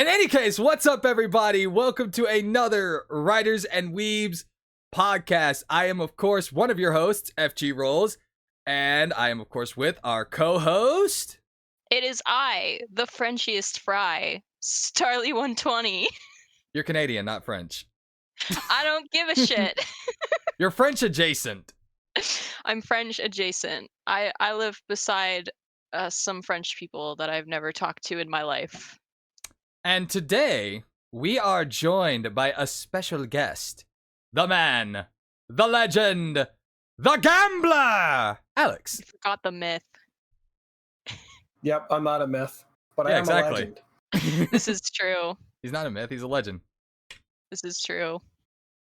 In any case, what's up, everybody? Welcome to another Writers and Weebs podcast. I am, of course, one of your hosts, FG Rolls, and I am, of course, with our co-host. It is I, the Frenchiest fry, Starly120. You're Canadian, not French. I don't give a shit. You're French adjacent. I'm French adjacent. I live beside some French people that I've never talked to in my life. And today, we are joined by a special guest. The man, the legend, the gambler, Alex. I forgot the myth. Yep, I'm not a myth, but Yeah, I am exactly. a legend. This is true. He's not a myth, he's a legend. This is true.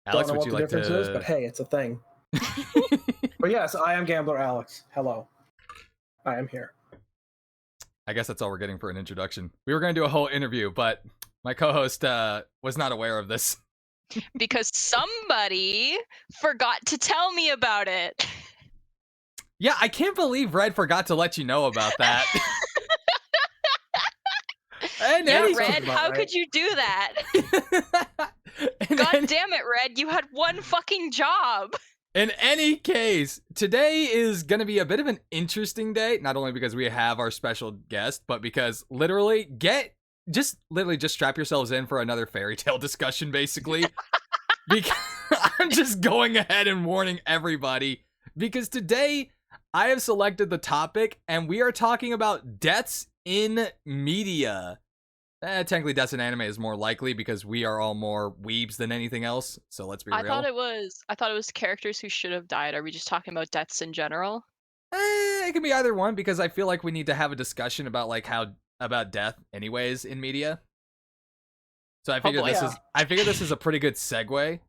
Alex, Don't know would you what the like difference to... is, but hey, it's a thing. But yes, I am Gambler Alex. Hello. I am here. I guess that's all we're getting for an introduction. We were going to do a whole interview, but my co-host was not aware of this. Because somebody forgot to tell me about it. Yeah, I can't believe Red forgot to let you know about that. And Yeah, any- Red, about how right. could you do that? In God any- damn it, Red, you had one fucking job. In any case, today is going to be a bit of an interesting day, not only because we have our special guest, but because literally just strap yourselves in for another fairy tale discussion, basically. Because I'm just going ahead and warning everybody, because today I have selected the topic and we are talking about deaths in media. Technically, deaths in anime is more likely because we are all more weebs than anything else. So let's be real. I thought it was characters who should have died. Are we just talking about deaths in general? It can be either one because I feel like we need to have a discussion about about death, anyways, in media. So I figured boy. this is a pretty good segue.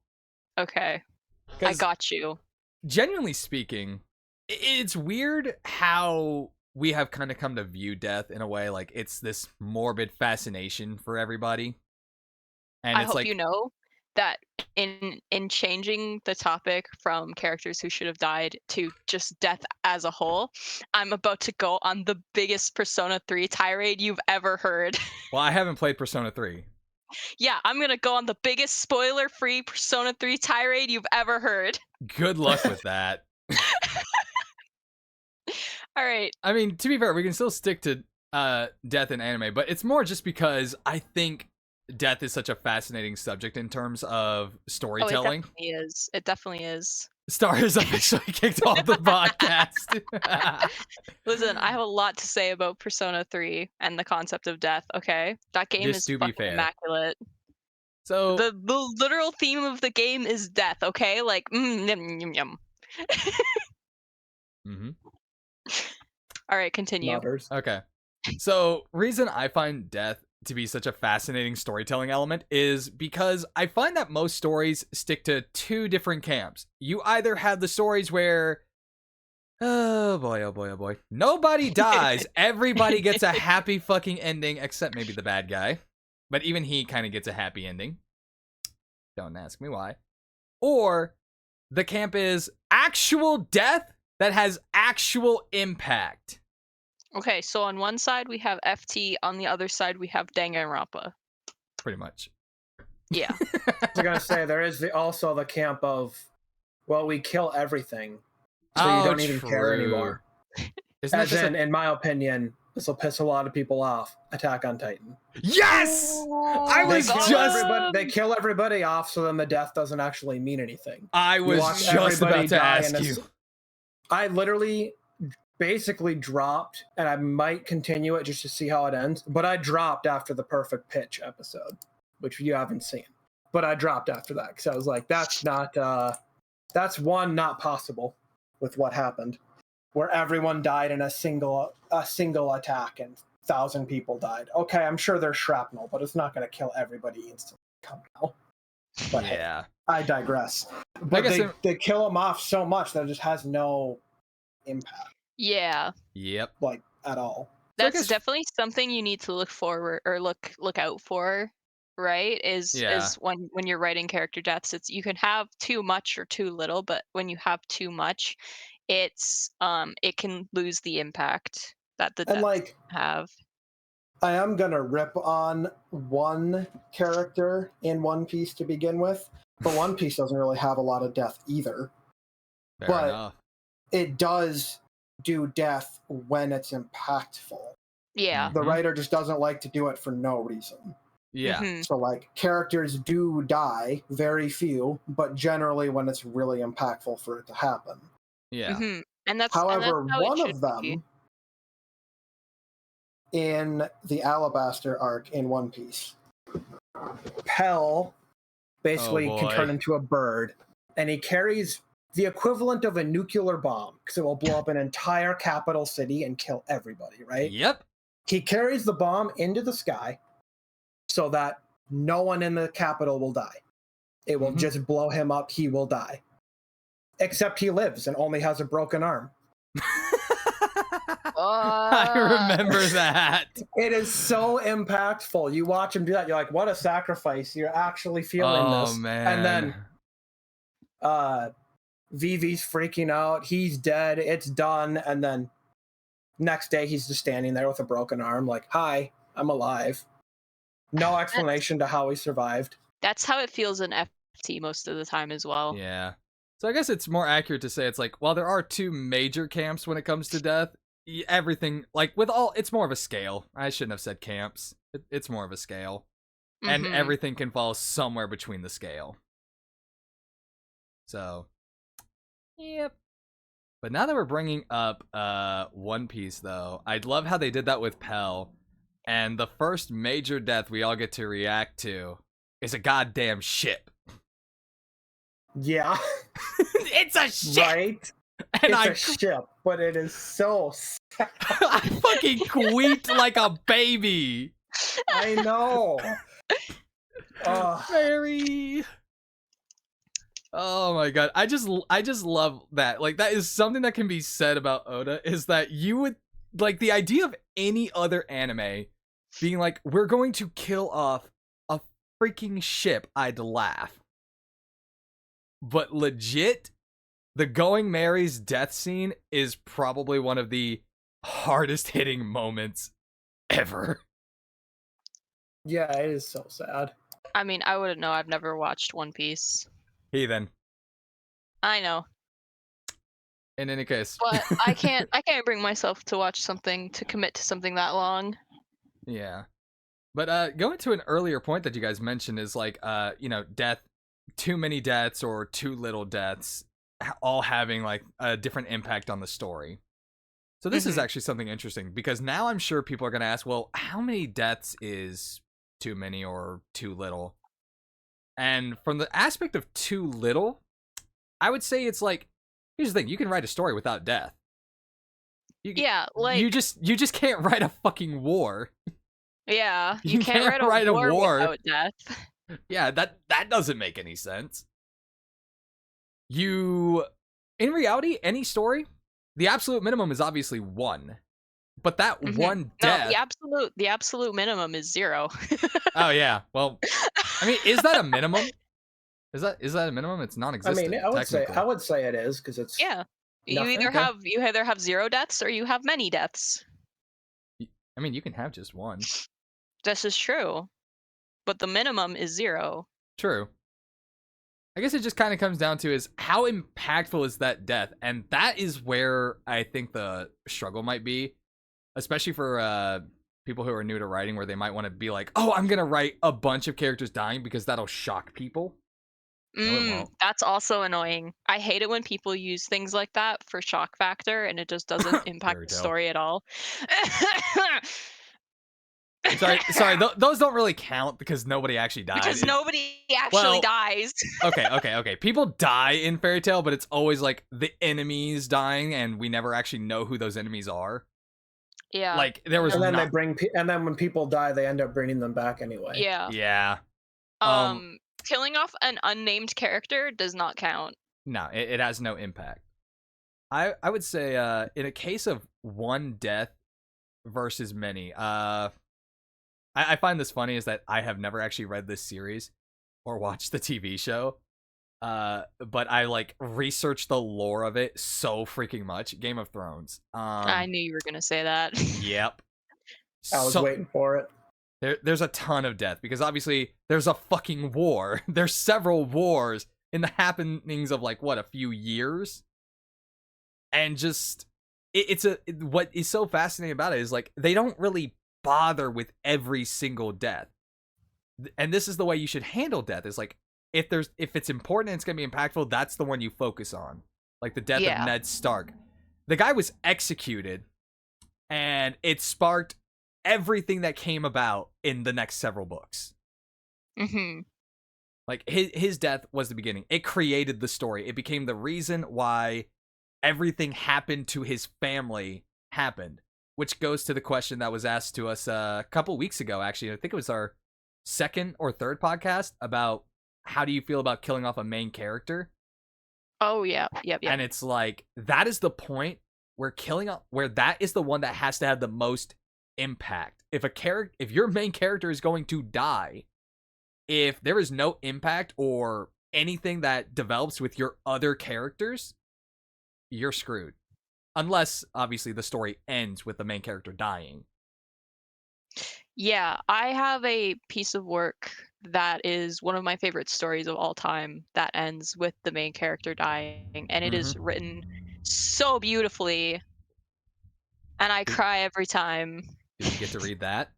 Okay. I 'Cause got you. genuinely speaking, it's weird how we have kind of come to view death in a way like it's this morbid fascination for everybody. And I it's hope like, you know that in changing the topic from characters who should have died to just death as a whole, I'm about to go on the biggest Persona 3 tirade you've ever heard. well, I haven't played Persona 3. Yeah, I'm gonna go on the biggest spoiler-free Persona 3 tirade you've ever heard. Good luck with that. All right. I mean, to be fair, we can still stick to death in anime, but it's more just because I think death is such a fascinating subject in terms of Oh, storytelling. it definitely is. Star has officially kicked off the podcast. Listen, I have a lot to say about Persona 3 and the concept of death, okay? That game Just is to be fucking fair. immaculate. So The literal theme of the game is death, okay? Like, yum, yum, yum. mhm. All right, continue. Nodders. Okay. So, reason I find death to be such a fascinating storytelling element is because I find that most stories stick to two different camps. You either have the stories where, oh boy, nobody dies, everybody gets a happy fucking ending, except maybe the bad guy. But even he kind of gets a happy ending. Don't ask me why. Or the camp is actual death that has actual impact. Okay, so on one side we have FT, on the other side we have Danganronpa. Pretty much. Yeah. I was gonna say there is also the camp of, well, we kill everything, so you don't even care anymore. Isn't that As just in my opinion, this will piss a lot of people off. Attack on Titan. Yes! I They was kill just- everybody, they kill everybody off, so then the death doesn't actually mean anything. I You was watch just everybody about to die ask in a you. s- I literally basically dropped, and I might continue it just to see how it ends, but I dropped after the Perfect Pitch episode, which you haven't seen. But I dropped after that because I was like, that's not not possible with what happened, where everyone died in a single attack and 1,000 people died. Okay, I'm sure there's shrapnel, but it's not going to kill everybody instantly. Come now. But hey, Yeah. I digress. But guess they kill them off so much that it just has no impact, Yeah. Yep. like, at all. So I That's guess- definitely something you need to look forward or look out for, right? Is when you're writing character deaths, it's you can have too much or too little, but when you have too much, it's it can lose the impact that the And deaths like, have. I am gonna rip on one character in One Piece to begin with, but One Piece doesn't really have a lot of death either. Fair But enough. it does do death when it's impactful. Yeah. The writer just doesn't like to do it for no reason. Yeah. Mhm. So, like, characters do die, very few, but generally when it's really impactful for it to happen. Yeah. Mhm. And that's However, how it one should of be. them in the Alabaster arc in One Piece, Pell basically Oh, can boy. turn into a bird, and he carries the equivalent of a nuclear bomb because it will blow up an entire capital city and kill everybody, right? Yep. He carries the bomb into the sky so that no one in the capital will die. It will just blow him up. He will die. Except he lives and only has a broken arm. I remember that. It is so impactful. You watch him do that, you're like, what a sacrifice. You're actually feeling Oh, this. man. And then Vivi's freaking out. He's dead. It's done. And then next day he's just standing there with a broken arm, like, hi, I'm alive. No explanation to how he survived. That's how it feels in FT most of the time as well. Yeah. So I guess it's more accurate to say it's like, while there are two major camps when it comes to death, everything, like, with all, it's more of a scale. I shouldn't have said camps. It's more of a scale. And Mhm. everything can fall somewhere between the scale. So, yep. But now that we're bringing up One Piece, though, I'd love how they did that with Pell. And the first major death we all get to react to is a goddamn ship. Yeah. It's a ship! Right? And It's a ship, but it is so sad. I fucking queeked like a baby. I know. Very. Oh my god. I just love that. Like, that is something that can be said about Oda, is that you would, like, the idea of any other anime being like, we're going to kill off a freaking ship, I'd laugh. But legit, the Going Mary's death scene is probably one of the hardest hitting moments ever. Yeah, it is so sad. I mean, I wouldn't know. I've never watched One Piece. Heathen. I know, In any case. but I can't bring myself to watch something, to commit to something that long. Yeah. But going to an earlier point that you guys mentioned is like, death, too many deaths or too little deaths, all having like a different impact on the story. So this is actually something interesting, because now I'm sure people are going to ask, well, how many deaths is too many or too little? And from the aspect of too little, I would say it's like, here's the thing, you can write a story without death. Yeah, like, you just can't write a fucking war. yeah, You you can't can't write a write a war. without death. Yeah, that doesn't make any sense. In reality, any story, the absolute minimum is obviously 1. But that one death... No, the absolute minimum is 0. Oh yeah, well, I mean, is that a minimum? Is that a minimum? It's I non-existent. mean, I would say it is, because it's Yeah. You nothing. either have 0 deaths or you have many deaths. I mean, you can have just 1. This is true. But the minimum is 0. True. I guess it just kind of comes down to is how impactful is that death? And that is where I think the struggle might be, especially for people who are new to writing, where they might want to be like, oh, I'm going to write a bunch of characters dying because that'll shock people. No, it won't. That's also annoying. I hate it when people use things like that for shock factor and it just doesn't impact the story at all. Sorry, those don't really count because nobody actually dies. Because nobody actually dies. Okay. People die in Fairy Tail, but it's always like the enemies dying, and we never actually know who those enemies are. Yeah. Like, there was and then and then when people die, they end up bringing them back anyway. Yeah. Yeah. Killing off an unnamed character does not count. No, it has no impact. I would say in a case of 1 death versus many, I find this funny is that I have never actually read this series or watched the TV show. But I like researched the lore of it so freaking much. Game of Thrones. I knew you were gonna say that. Yep. I was So waiting for it. there's a ton of death because obviously there's a fucking war. There's several wars in the happenings of like what, a few years, and just what is so fascinating about it is like they don't really bother with every single death, and this is the way you should handle death. Is like if it's important and it's gonna be impactful, that's the one you focus on. Like the death of Yeah. Ned Stark, the guy was executed, and it sparked everything that came about in the next several books. Mm-hmm. Like his death was the beginning. It created the story. It became the reason why everything happened to his family happened, which goes to the question that was asked to us a couple weeks ago. Actually, I think it was our second or third podcast about how do you feel about killing off a main character. Oh yeah, yep. And it's like that is the point where where that is the one that has to have the most impact. If your main character is going to die, if there is no impact or anything that develops with your other characters, you're screwed. Unless obviously the story ends with the main character dying. Yeah, I have a piece of work that is one of my favorite stories of all time that ends with the main character dying, and it is written so beautifully, and I Did, cry every time. did we get to read that?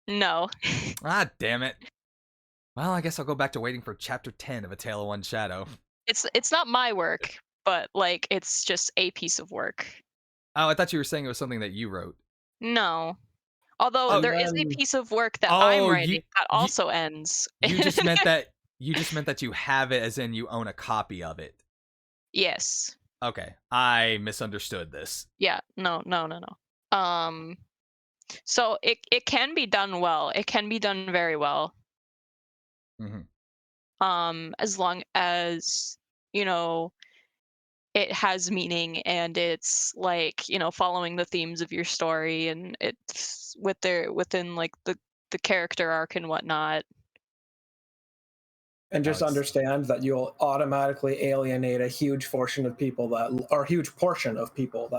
No. Ah, damn it. Well, I guess I'll go back to waiting for chapter 10 of A Tale of One Shadow. It's not my work, but like it's just a piece of work. Oh, I thought you were saying it was something that you wrote. No. Although Oh, there is a then- piece of work that I'm writing that you also ends. you just meant that you have it as in you own a copy of it. Yes. Okay, I misunderstood this. Yeah. No. So it can be done well. It can be done very well. Mhm. As long as, you know, it has meaning and it's like, following the themes of your story and it's within like the character arc and whatnot. And No, just it's understand that you'll automatically alienate a huge portion of people that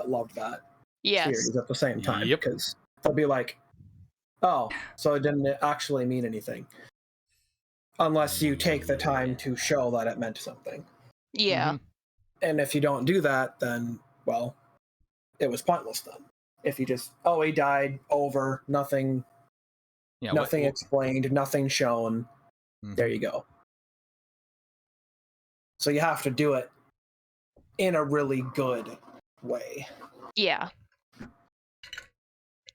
loved that Yes. series at the same time, Yep. because they'll be like, "Oh, so it didn't actually mean anything," unless you take the time to show that it meant something. Yeah. Mhm. And if you don't do that, then well, it was pointless then. If you just, oh, he died, over, nothing, Yeah, nothing explained, nothing shown, there you go. So you have to do it in a really good way. Yeah.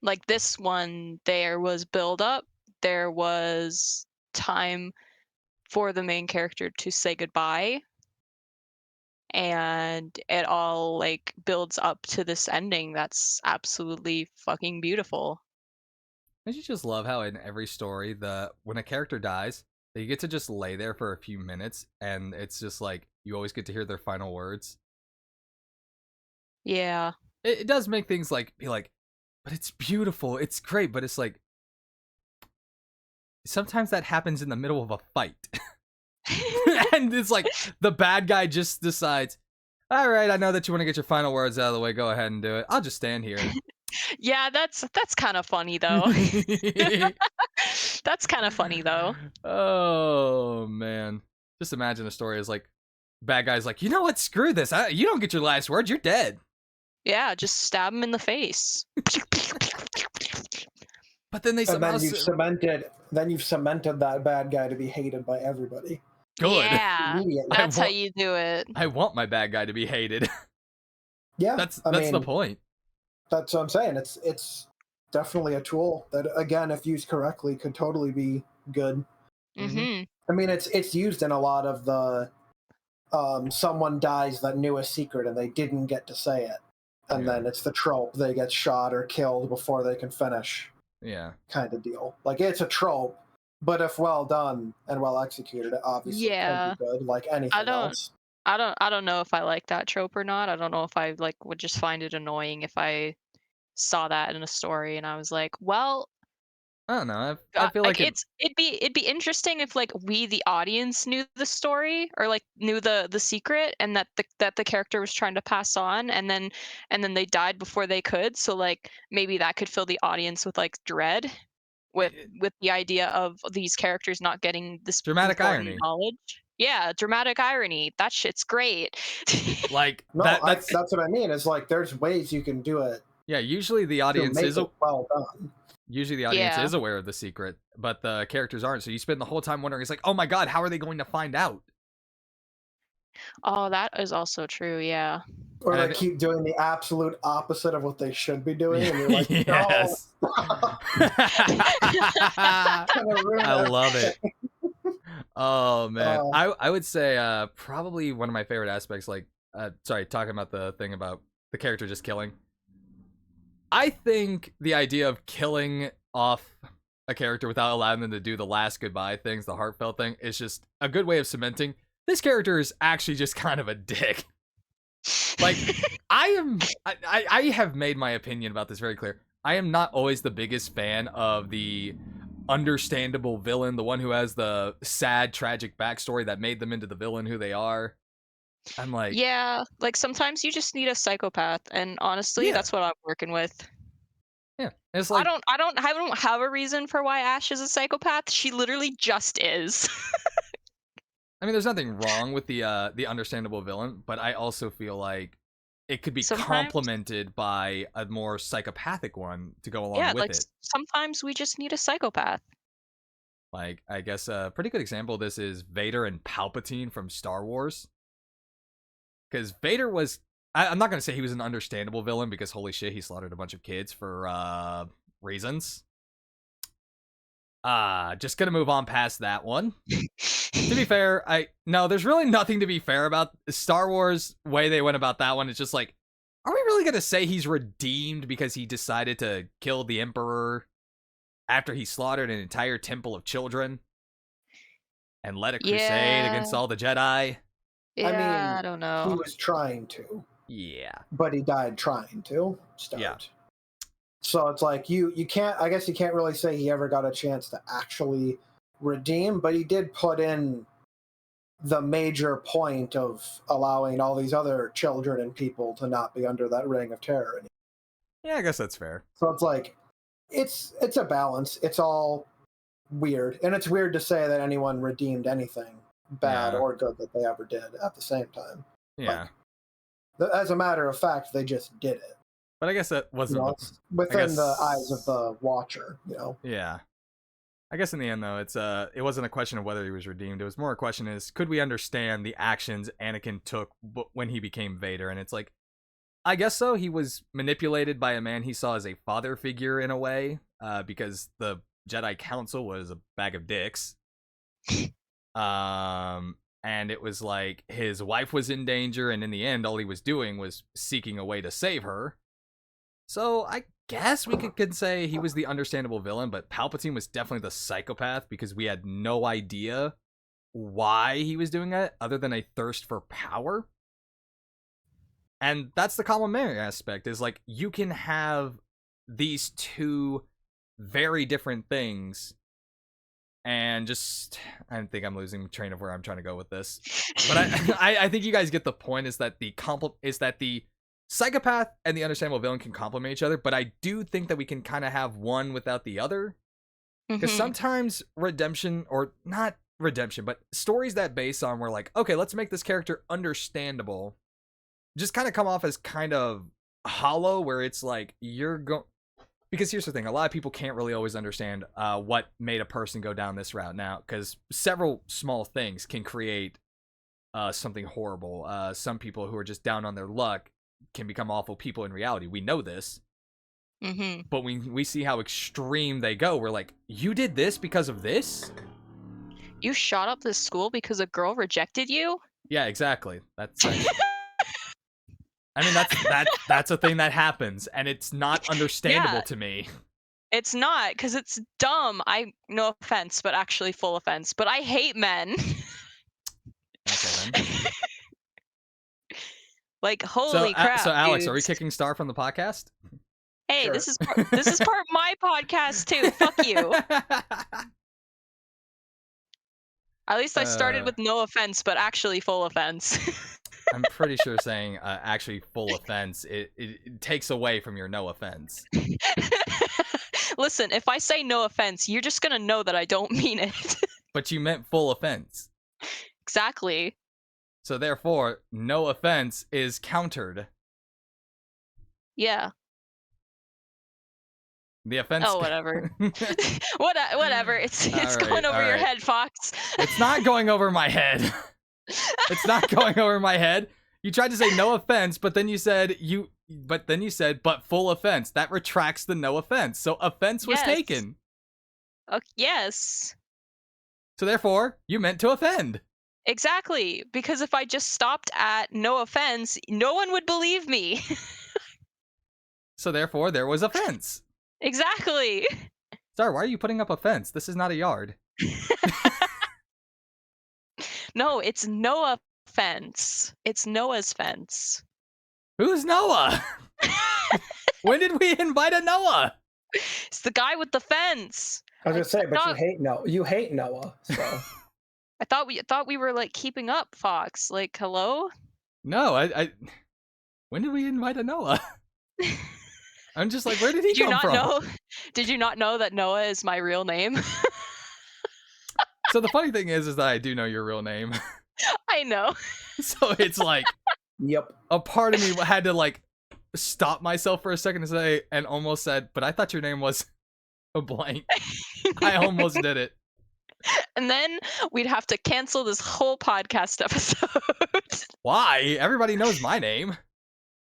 Like this one, there was build up, there was time for the main character to say goodbye, and it all like builds up to this ending that's absolutely fucking beautiful. Don't you just love how in every story, when a character dies, they get to just lay there for a few minutes, and it's just like you always get to hear their final words. Yeah. It does make things like be like, but it's beautiful, it's great, but it's like sometimes that happens in the middle of a fight, and it's like the bad guy just decides, all right, I know that you want to get your final words out of the way. Go ahead and do it. I'll just stand here. Yeah, that's kind of funny though. That's kind of funny though. Oh man, just imagine a story is like, bad guy's like, you know what? Screw this. You don't get your last word. You're dead. Yeah, just stab him in the face. But then they And somehow then you've cemented that bad guy to be hated by everybody. good. Yeah, Immediately. that's how want- you do it. I want my bad guy to be hated. Yeah, That's I the mean, point. that's what I'm saying. It's definitely a tool that, again, if used correctly, could totally be good. Mm-hmm. I mean, it's used in a lot of the someone dies that knew a secret and they didn't get to say it, and Yeah. then it's the trope they get shot or killed before they can finish, Yeah. kind of deal. Like, it's a trope, but if well done and well executed, it obviously Yeah. can be good, like anything don't- else. I don't know if I like that trope or not. I don't know if I like would just find it annoying if I saw that in a story and I was like, well, I don't know. I feel like it'd be interesting if like we the audience knew the story or like knew the secret and that the character was trying to pass on and then they died before they could. So like maybe that could fill the audience with like dread with it, with the idea of these characters not getting this dramatic important irony. knowledge. Yeah, dramatic irony. That shit's great. Like No, that's that's what I mean. It's like there's ways you can do it yeah. Usually the to audience make is it well done. usually the audience Yeah. is aware of the secret, but the characters aren't. So you spend the whole time wondering. It's like, oh my god, how are they going to find out? Oh, that is also true. Yeah. Or And I they thi- keep doing the absolute opposite of what they should be doing, and you're like, no, yes. gonna ruin I love everything. it. Oh man, Uh, I would say probably one of my favorite aspects. Like, sorry, talking about the thing about the character just killing. I think the idea of killing off a character without allowing them to do the last goodbye things, the heartfelt thing, is just a good way of cementing this character is actually just kind of a dick. Like, I have made my opinion about this very clear. I am not always the biggest fan of the understandable villain, the one who has the sad, tragic backstory that made them into the villain who they are. I'm like, Yeah, like sometimes you just need a psychopath, and honestly, Yeah. that's what I'm working with. yeah, it's like I don't have a reason for why Ash is a psychopath. She literally just is. I mean, there's nothing wrong with the understandable villain, but I also feel like it could be Sometimes- complemented by a more psychopathic one to go along Yeah, with like it. sometimes we just need a psychopath. Like, I guess a pretty good example of this is Vader and Palpatine from Star Wars. Because Vader was, I'm not going to say he was an understandable villain because holy shit, he slaughtered a bunch of kids for reasons. Just gonna move on past that one. To be fair, there's really nothing to be fair about Star Wars way they went about that one. It's just like, are we really gonna say he's redeemed because he decided to kill the Emperor after he slaughtered an entire temple of children and led a crusade Yeah. against all the Jedi? Yeah, mean, I don't he know. was trying to, Yeah. but he died trying to start. Yeah. So it's like you can't. I guess you can't really say he ever got a chance to actually redeem, but he did put in the major point of allowing all these other children and people to not be under that ring of terror anymore. Yeah, I guess that's fair. So it's like it's a balance. It's all weird, and it's weird to say that anyone redeemed anything bad Yeah. or good that they ever did at the same time. Yeah. As a matter of fact, they just did it. But I guess that You wasn't know, the it's within the guess- eyes of the watcher. You know, Yeah. I guess in the end though, it wasn't a question of whether he was redeemed. It was more a question is could we understand the actions Anakin took when he became Vader? And it's like, I guess so. He was manipulated by a man he saw as a father figure in a way, because the Jedi Council was a bag of dicks. And it was like his wife was in danger, and in the end, all he was doing was seeking a way to save her. So I guess we could say he was the understandable villain, but Palpatine was definitely the psychopath because we had no idea why he was doing it other than a thirst for power. And that's the complementary aspect is like you can have these two very different things and just I think I'm losing train of where I'm trying to go with this. But I think you guys get the point is that the psychopath and the understandable villain can complement each other, but I do think that we can kind of have one without the other. Because Mhm. sometimes redemption, or not redemption, but stories that base on where like, okay, let's make this character understandable, just kind of come off as kind of hollow, where it's like because here's the thing, a lot of people can't really always understand what made a person go down this route now, because several small things can create something horrible. Some people who are just down on their luck can become awful people in reality. We know this. Mhm. But when we see how extreme they go, we're like, you did this because of this? You shot up this school because a girl rejected you? Yeah, exactly. That's I mean that's a thing that happens, and it's not understandable Yeah. to me. It's not, because it's dumb. No offense, but actually full offense. But I hate men. Okay then. Like, holy So crap, so Alex, are we dudes. kicking Star from the podcast? Hey, Sure. this is part of my podcast too. Fuck you. At least I started with no offense, but actually full offense. I'm pretty sure saying actually full offense, it takes away from your no offense. Listen, if I say no offense, you're just gonna know that I don't mean it. But you meant full offense. Exactly. So therefore, no offense is countered. Yeah. The offense. Oh, whatever. Whatever. It's All going right, over all your right. head, Fox. It's not going over my head. It's not going over my head. You tried to say no offense, but then you said but full offense. That retracts the no offense. So offense was Yes. taken. Yes. So therefore, you meant to offend. Exactly. Because if I just stopped at no offense, no one would believe me. So therefore, there was offense. Exactly. Sorry, why are you putting up a fence? This is not a yard. No, it's no offense. It's Noah's fence. Who's Noah? When did we invite a Noah? It's the guy with the fence. I was gonna say, but you thought- hate Noah. You hate Noah, so I thought we were like keeping up, Fox. Like, hello? No, I when did we invite a Noah? I'm just like, where did he Did you come not from? know? Did you not know that Noah is my real name? So the funny thing is that I do know your real name. I know. So it's like yep. a part of me had to like stop myself for a second to say and almost said, but I thought your name was a blank. I almost did it. And then we'd have to cancel this whole podcast episode. Why? Everybody knows my name.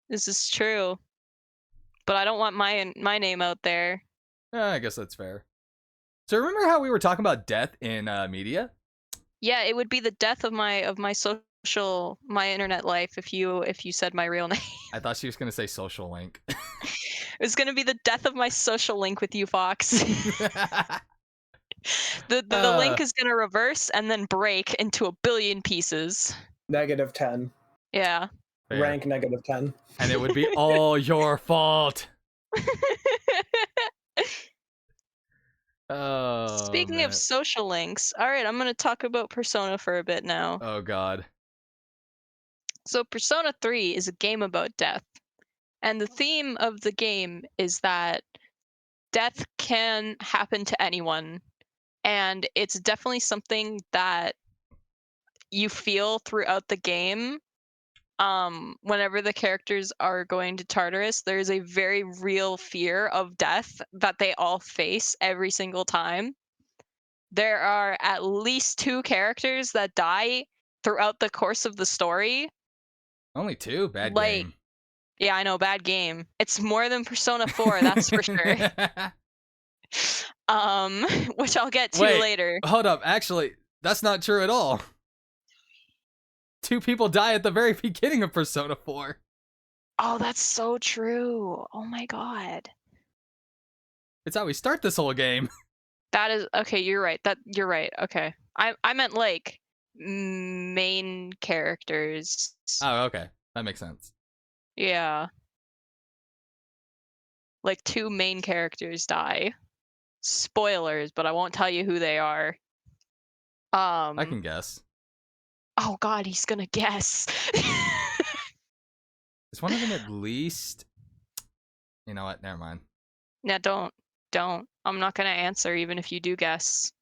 This is true. But I don't want my name out there. I guess that's fair. So remember how we were talking about death in media? Yeah, it would be the death of my my internet life if you said my real name. I thought she was gonna say social link. It's gonna be the death of my social link with you, Fox. The link is gonna reverse and then break into a billion pieces. -10. Yeah. Fair. Rank -10. And it would be all your fault. Oh, Speaking man. of social links, all right, I'm gonna talk about Persona for a bit now. Oh god. So Persona 3 is a game about death. And the theme of the game is that death can happen to anyone. And it's definitely something that you feel throughout the game. Whenever the characters are going to Tartarus, there's a very real fear of death that they all face every single time. There are at least 2 characters that die throughout the course of the story. Only 2? Bad Like, game. yeah, I know, bad game. It's more than Persona 4, that's for sure. Which I'll get to Wait, later. hold up. Actually, that's not true at all. 2 people die at the very beginning of Persona 4. Oh, that's so true. Oh my god. It's how we start this whole game. That is okay, you're right. You're right. Okay. I meant like main characters. Oh, okay. That makes sense. Yeah. Like 2 main characters die. Spoilers, but I won't tell you who they are. I can guess. Oh god, he's gonna guess. Is one of them at least... You know what? Never mind. Yeah, don't. I'm not gonna answer even if you do guess.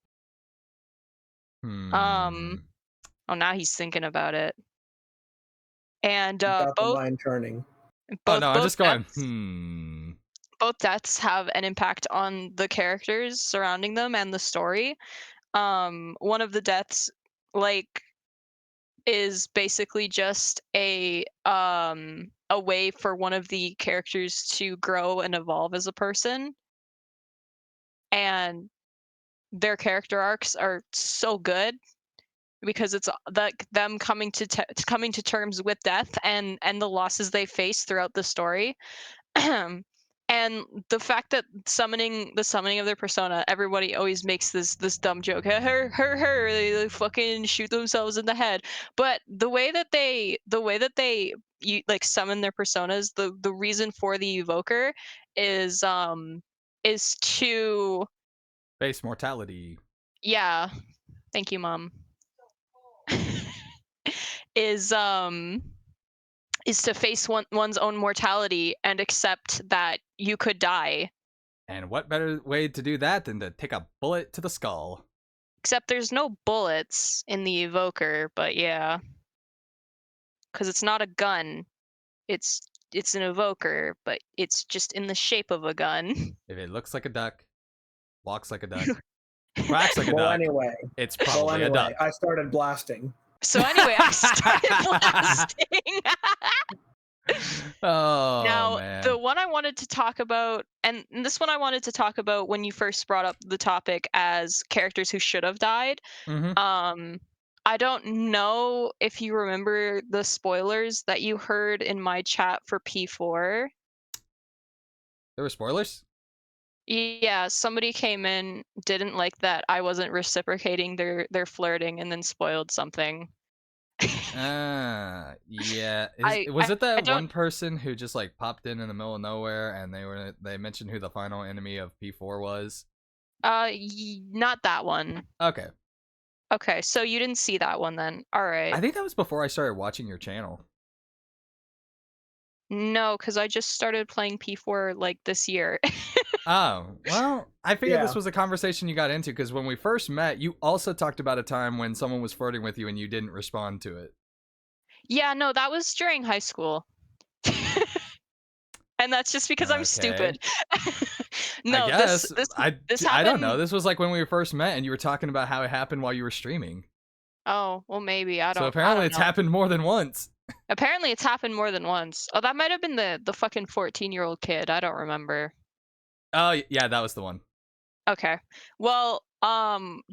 Oh, now he's thinking about it. And Got the both mind turning. Oh no, I'm just going, deaths, both deaths have an impact on the characters surrounding them and the story. One of the deaths, like, is basically just a way for one of the characters to grow and evolve as a person. And their character arcs are so good because it's them coming to terms with death and the losses they face throughout the story. And the fact that the summoning of their persona, everybody always makes this dumb joke, they fucking shoot themselves in the head. But the way that they you like summon their personas, the reason for the evoker is to Face mortality. yeah, thank you, Mom. is to face one's own mortality and accept that you could die. And what better way to do that than to take a bullet to the skull? Except there's no bullets in the evoker, but yeah. Because it's not a gun. It's an evoker, but it's just in the shape of a gun. If it looks like a duck, walks like a duck, quacks like a Well, duck, anyway. it's Well, probably a anyway, duck. I started blasting. So anyway, I started blasting. Oh Now, the man. one I wanted to talk about, and this one I wanted to talk about when you first brought up the topic as characters who should have died. Mm-hmm. I don't know if you remember the spoilers that you heard in my chat for P4. There were spoilers? Yeah, somebody came in, didn't like that I wasn't reciprocating their flirting, and then spoiled something. Yeah. I Was it I that don't one person who just like popped in the middle of nowhere and they mentioned who the final enemy of P4 was? not that one. Okay. Okay, so you didn't see that one then. All right. I think that was before I started watching your channel. No, because I just started playing P4 like this year. Oh, well, I figured Yeah. this was a conversation you got into because when we first met, you also talked about a time when someone was flirting with you and you didn't respond to it. Yeah, no, that was during high school. And that's just because I'm Okay. stupid. I No, guess. this I don't know. happened. This was like when we first met and you were talking about how it happened while you were streaming. Oh, well, maybe. I So don't apparently it's know. happened more than once. Apparently it's happened more than once. Oh, that might have been the fucking 14-year-old kid. I don't remember. Oh, yeah, that was the one. Okay. Well,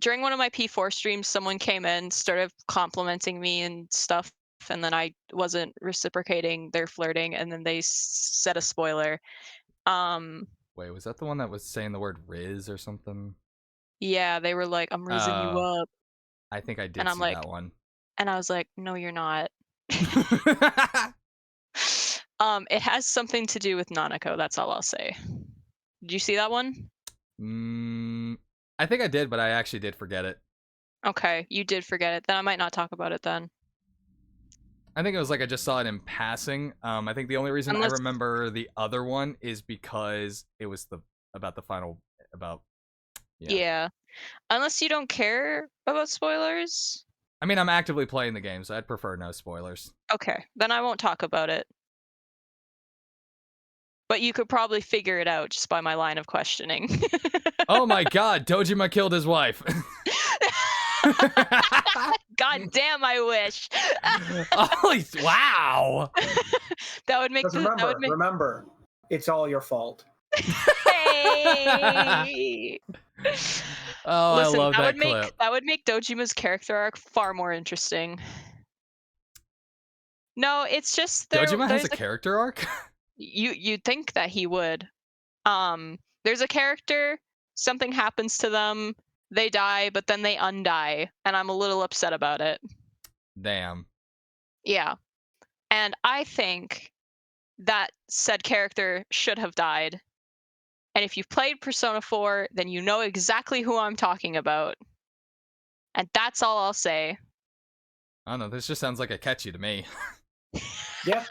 during one of my P4 streams, someone came in, started complimenting me and stuff, and then I wasn't reciprocating their flirting, and then they said a spoiler. Wait, was that the one that was saying the word Riz or something? Yeah, they were like, "I'm rizzing you up," I think I and did I'm see like, that one. and I was like, "No, you're not." It has something to do with Nanako. That's all I'll say. Did you see that one? mm, I think I did, but I actually did forget it. Okay, you did forget it. Then I might not talk about it then. I think it was like I just saw it in passing. I think the only reason I Unless, remember the other one is because it was about the final about yeah. yeah. Unless you don't care about spoilers. I mean, I'm actively playing the game, so I'd prefer no spoilers. Okay, then I won't talk about it. But you could probably figure it out just by my line of questioning. Oh my god, Dojima killed his wife. God damn, I wish. Oh, wow. That would make Because remember, it's all your fault. Hey. Oh, Listen, I love that clip. that would make Dojima's character arc far more interesting. No, it's just Dojima has there's a character arc? you'd think that he would. There's a character, something happens to them, they die, but then they undie, and I'm a little upset about it. Damn. Yeah. And I think that said character should have died. And if you've played Persona 4, then you know exactly who I'm talking about. And that's all I'll say. I don't know, this just sounds like a catchy to me. Yeah.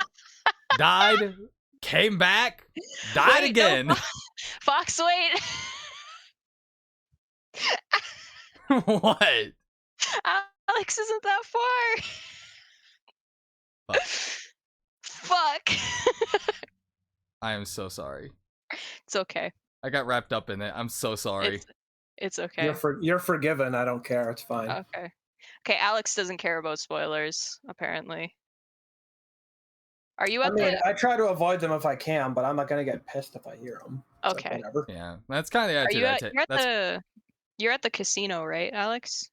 Died, came back, died Wait, again. No, Fox, wait. What? Alex isn't that far. Fuck. Fuck. I am so sorry. It's okay. I got wrapped up in it. I'm so sorry. It's okay. You're forgiven. I don't care. It's fine. Okay. Okay, Alex doesn't care about spoilers, apparently. Are you at I try to avoid them if I can, but I'm not gonna get pissed if I hear them. It's Okay. like, whatever. Yeah, that's kind of the Are attitude you I at, take. you're at the casino, right, Alex?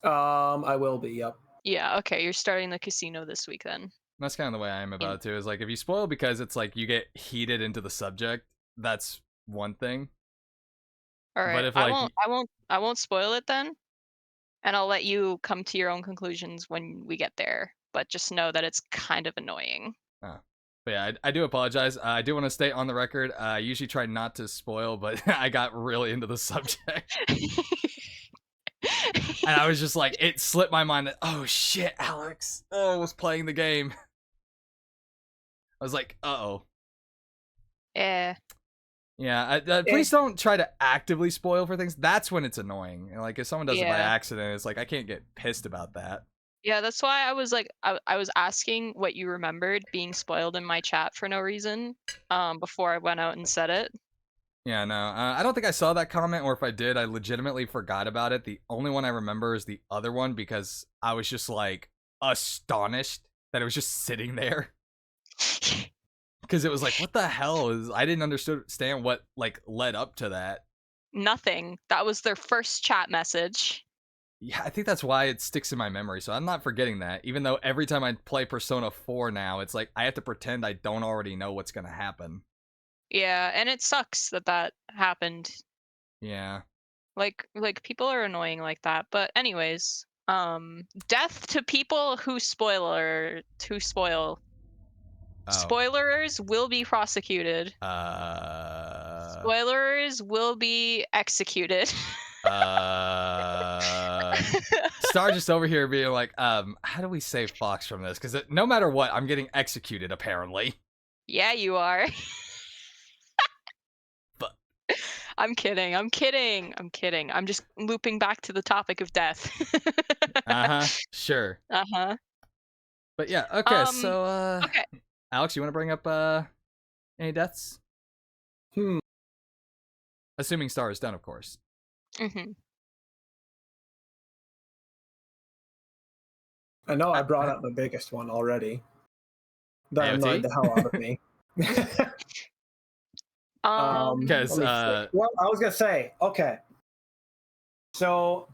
I will be. Yep. Yeah, okay, you're starting the casino this week then. That's kind of the way I am about it too. Is like if you spoil because it's like you get heated into the subject, that's one thing. All right. But if like I won't spoil it then. And I'll let you come to your own conclusions when we get there. but just know that it's kind of annoying. But yeah, I do apologize. I do want to stay on the record. I usually try not to spoil, but I got really into the subject. And I was just like, it slipped my mind that, oh shit, Alex was playing the game. I was like, uh-oh. Yeah. Yeah, please don't try to actively spoil for things. That's when it's annoying. And, like, if someone does it by accident, it's like, I can't get pissed about that. Yeah, that's why I was like, I was asking what you remembered being spoiled in my chat for no reason, before I went out and said it. Yeah, no, I don't think I saw that comment, or if I did, I legitimately forgot about it. The only one I remember is the other one, because I was just, like, astonished that it was just sitting there. Because it was like, what the hell? I didn't understand what, like, led up to that. Nothing. That was their first chat message. Yeah, I think that's why it sticks in my memory, so I'm not forgetting that. Even though every time I play Persona 4 now, it's like, I have to pretend I don't already know what's gonna happen. Yeah, and it sucks that that happened. Yeah. Like people are annoying like that. But anyways, death to people who spoil. Oh. Spoilers will be prosecuted. Spoilers will be executed. Star just over here being like, how do we save Fox from this? Because no matter what, I'm getting executed, apparently. Yeah, you are. But I'm kidding. I'm just looping back to the topic of death. sure. But yeah, okay, so okay. Alex, you want to bring up any deaths? Assuming Star is done, of course. I know I brought up the biggest one already. That AOT? annoyed the hell out of me. Because well, I was gonna say, okay. So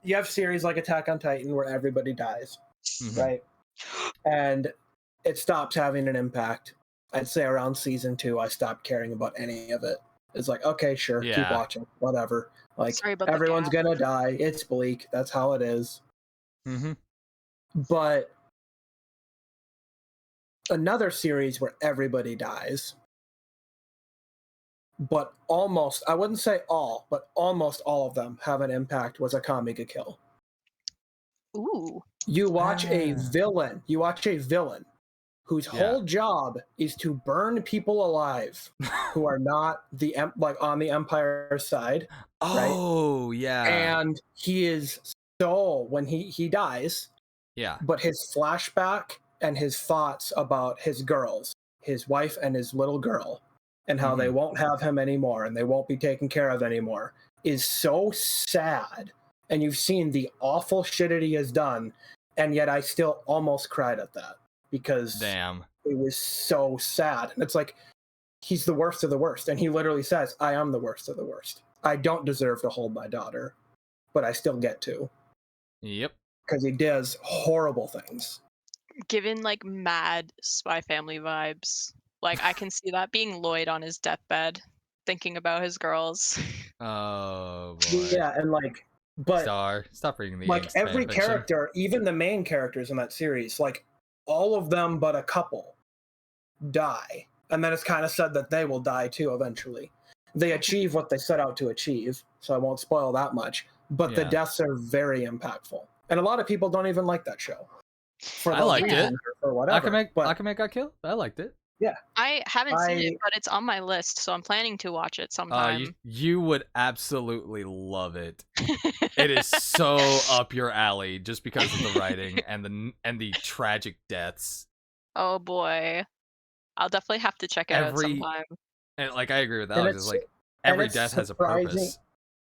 you have series like Attack on Titan where everybody dies, right? And it stops having an impact. I'd say around season 2, I stopped caring about any of it. It's like, okay, sure, keep watching, whatever. Like, everyone's gonna die. It's bleak. That's how it is. But another series where everybody dies, but almost, I wouldn't say all, but almost all of them have an impact, was Akame ga Kill. Ooh. You watch a villain whose whole job is to burn people alive who are not on the Empire's side. Oh, right? yeah. And he is when he dies. Yeah. But his flashback and his thoughts about his girls, his wife and his little girl, and how they won't have him anymore and they won't be taken care of anymore is so sad. And you've seen the awful shit that he has done, and yet I still almost cried at that because it was so sad. And it's like, he's the worst of the worst. And he literally says, I am the worst of the worst. I don't deserve to hold my daughter, but I still get to. Yep. Because he does horrible things. Given like mad Spy Family vibes. Like I can see that being Lloyd on his deathbed, thinking about his girls. Oh boy. Yeah, and like, but Star, stop reading the like every character, even the main characters in that series, like all of them but a couple die, and then it's kind of said that they will die too eventually. They achieve what they set out to achieve, so I won't spoil that much. But the deaths are very impactful, and a lot of people don't even like that show. I liked it. Or whatever. Akame got killed. I liked it. Yeah, I haven't seen it, but it's on my list, so I'm planning to watch it sometime. You would absolutely love it. It is so up your alley just because of the writing and the tragic deaths. Oh boy, I'll definitely have to check it out sometime. And like I agree with Alex, it's like every death has a purpose.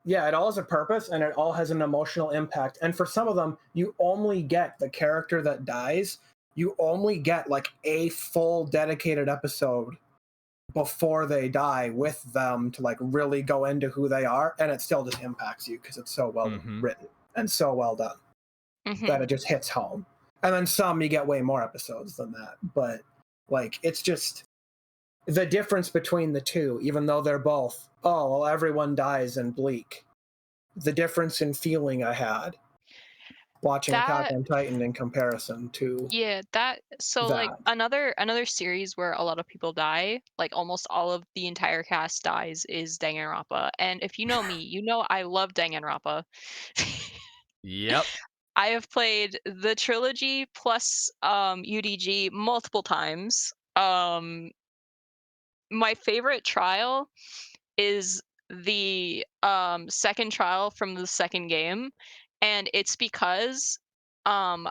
Yeah, it all has a purpose, and it all has an emotional impact. And for some of them, you only get the character that dies. You only get like a full dedicated episode before they die with them to like really go into who they are, and it still just impacts you because it's so well written and so well done that it just hits home. And then some you get way more episodes than that, but like it's just the difference between the two, even though they're both, oh well, everyone dies in Bleak. The difference in feeling I had watching Attack That on Titan in comparison to Yeah, that so like that. another series where a lot of people die, like almost all of the entire cast dies is Danganronpa. And if you know me, you know I love Danganronpa. Yep. I have played the trilogy plus UDG multiple times. My favorite trial is the second trial from the second game, and it's because um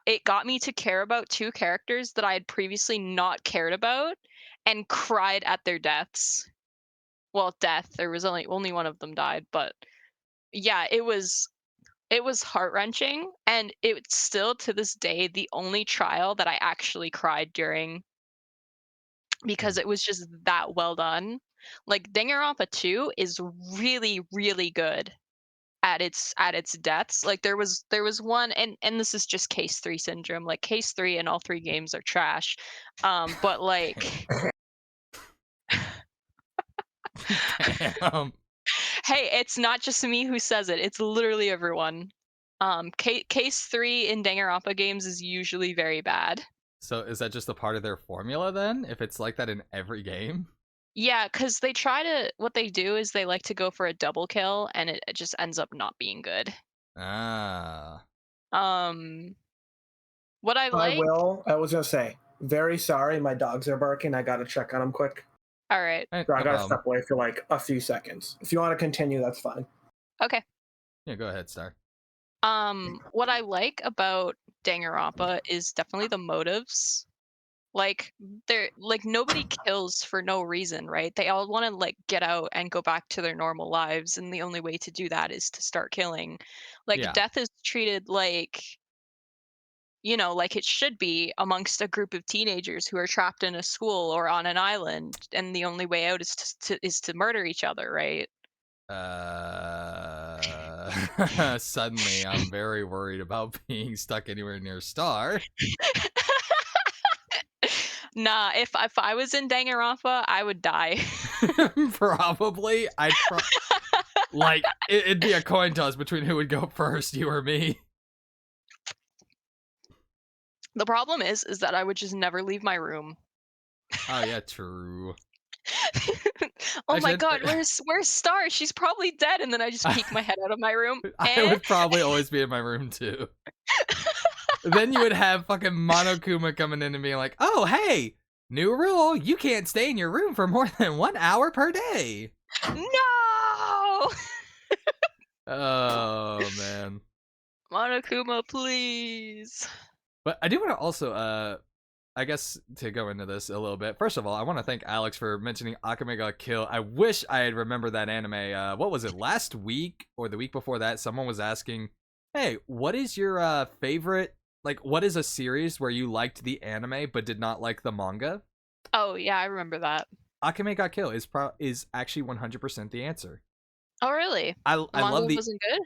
it got me to care about two characters that I had previously not cared about and cried at their deaths. Well, death. There was only one of them died, but yeah, it was heart-wrenching, and it's still to this day the only trial that I actually cried during because it was just that well done. Like Danganronpa 2 is really really good at its deaths. Like there was one, and this is just case 3 syndrome. Like case 3 and all 3 games are trash. But like Damn. hey, it's not just me who says it. It's literally everyone. Case 3 in Danganronpa games is usually very bad. So is that just a part of their formula then? If it's like that in every game? Yeah, cuz what they do is they like to go for a double kill, and it just ends up not being good. Ah. Um what I I like will. I was gonna say, very sorry, my dogs are barking. I gotta check on them quick. All right. Eh, So I no gotta problem. step away for like a few seconds. If you want to continue, that's fine. Okay. Yeah, go ahead, Star. What I like about Danganronpa is definitely the motives. Like they're like nobody kills for no reason, right? They all want to like get out and go back to their normal lives, and the only way to do that is to start killing. Like Yeah. death is treated like, like it should be amongst a group of teenagers who are trapped in a school or on an island, and the only way out is to murder each other, right? Suddenly I'm very worried about being stuck anywhere near Star. Nah, if I was in Danganronpa, I would die. Probably. Like it'd be a coin toss between who would go first, you or me. The problem is that I would just never leave my room. Oh yeah, true. Oh my Actually, god, where's Star? She's probably dead. And then I just peek my head out of my room. I Eh? would probably always be in my room too. Then you would have fucking Monokuma coming in and being like, "Oh hey, new rule: you can't stay in your room for more than 1 hour per day." No! Oh man. Monokuma, please. But I do want to also, I guess to go into this a little bit. First of all, I want to thank Alex for mentioning Akame ga Kill. I wish I had remembered that anime. What was it, last week or the week before that? Someone was asking, "Hey, what is your favorite? Like, what is a series where you liked the anime but did not like the manga?" Oh yeah, I remember that. Akame ga Kill is actually 100% the answer. Oh really? I Manga love the wasn't good?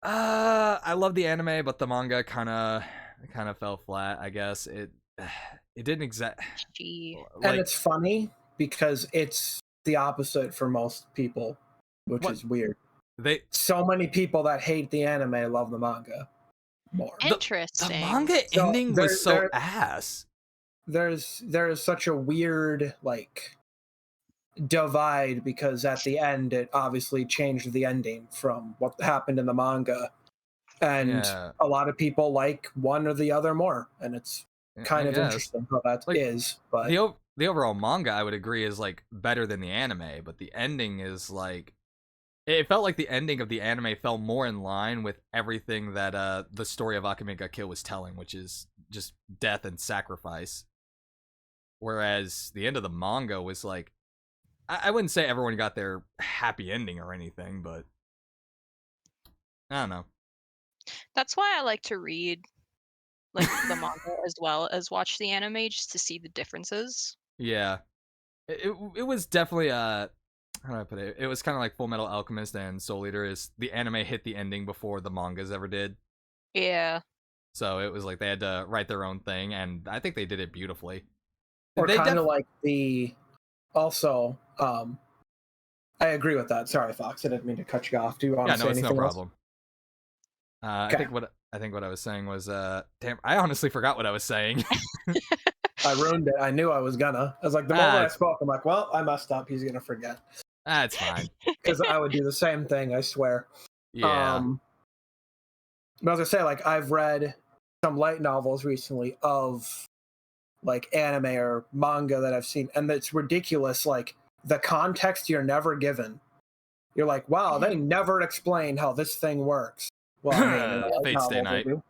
I love the anime, but the manga kind of fell flat. I guess it didn't exact Gee. And like it's funny because it's the opposite for most people, which what is weird. they So many people that hate the anime love the manga more. the Interesting. manga So ending was so ass. there's such a weird like divide because at the end it obviously changed the ending from what happened in the manga, and Yeah, a lot of people like one or the other more, and it's I kind of guess interesting how that like is. But the overall manga I would agree is like better than the anime, but the ending is like it felt like the ending of the anime fell more in line with everything that the story of Akame ga Kill was telling, which is just death and sacrifice. Whereas the end of the manga was like I wouldn't say everyone got their happy ending or anything, but I don't know. That's why I like to read like the manga as well as watch the anime just to see the differences. Yeah, it was definitely how do I put it? It was kind of like Full Metal Alchemist and Soul Eater. Is the anime hit the ending before the mangas ever did, Yeah. so it was like they had to write their own thing, and I think they did it beautifully. or They kind def of like the also I agree with that. Sorry, Fox, I didn't mean to cut you off. Do you want Yeah, to no, say it's no anything else? problem. I think what I was saying was damn, I honestly forgot what I was saying. I ruined it. I knew I was gonna. I was like, the moment I spoke, I'm like, well, I messed up. He's gonna forget. That's fine. Because I would do the same thing, I swear. Yeah. But as I say, like, I've read some light novels recently of like anime or manga that I've seen, and it's ridiculous. Like, the context you're never given. You're like, wow, they never explain how this thing works. Well, I mean, in a light Fate novel, Stay they Night. do.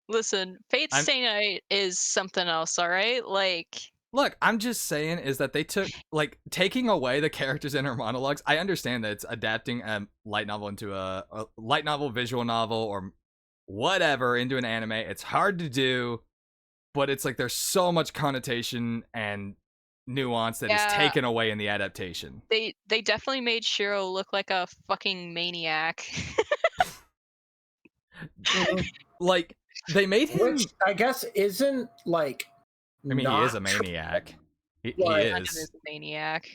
Listen, Fate Stay Night is something else, all right? Like, Look, I'm just saying is that they took like taking away the characters' inner monologues. I understand that it's adapting a light novel into a light novel, visual novel, or whatever into an anime. It's hard to do, but it's like there's so much connotation and nuance that is yeah, taken away in the adaptation. they definitely made Shiro look like a fucking maniac. Like they made him. Which I guess isn't like. I mean, he is a not true. maniac. He Kind of is. is a maniac.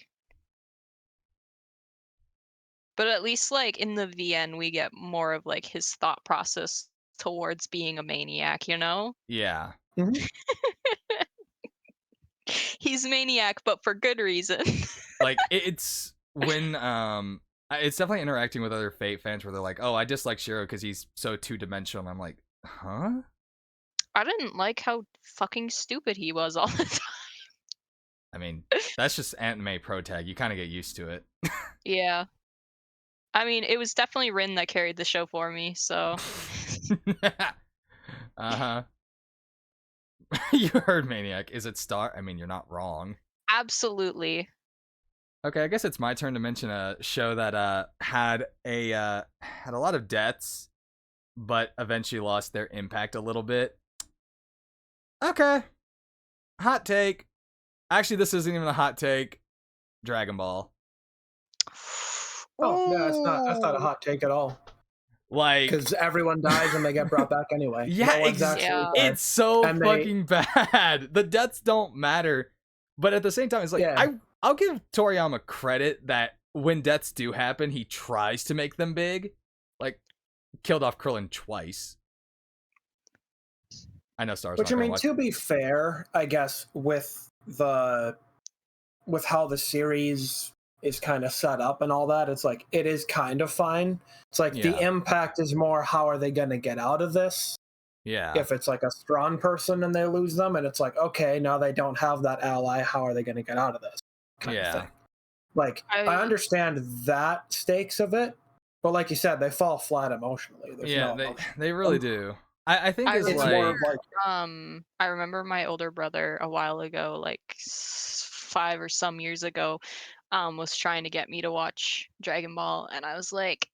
But at least, like, in the VN, we get more of, like, his thought process towards being a maniac, you know? Yeah. Mhm. He's a maniac, but for good reason. Like it's when it's definitely interacting with other Fate fans where they're like, "Oh, I dislike Shiro because he's so two-dimensional." I'm like, "Huh?" I didn't like how fucking stupid he was all the time. I mean, that's just anime pro tag. You kind of get used to it. Yeah. I mean, it was definitely Rin that carried the show for me, so. Uh-huh. You heard Maniac. Is it Star? I mean, you're not wrong. Absolutely. Okay, I guess it's my turn to mention a show that had a lot of deaths, but eventually lost their impact a little bit. Okay. Hot take. Actually, this isn't even a hot take. Dragon Ball. Oh, yeah, that's not a hot take at all. Like, Because everyone dies and they get brought back anyway. yeah, No one's actually Yeah. dead. it's so And they- fucking bad. The deaths don't matter, but at the same time, it's like Yeah. I'll give Toriyama credit that when deaths do happen, he tries to make them big. Like, killed off Krillin twice. I know Star's Which, not I gonna mean, watch. to be fair, I guess with how the series is kind of set up and all that, it's like it is kind of fine. It's like the Yeah. impact is more how are they going to get out of this? Yeah. If it's like a strong person and they lose them, and it's like, okay, now they don't have that ally, how are they going to get out of this? Kind of thing. Like, I understand that stakes of it, but like you said, they fall flat emotionally. There's Yeah, no they really do. I think it's it's like more of like I remember my older brother a while ago, like 5 or some years ago, was trying to get me to watch Dragon Ball, and I was like,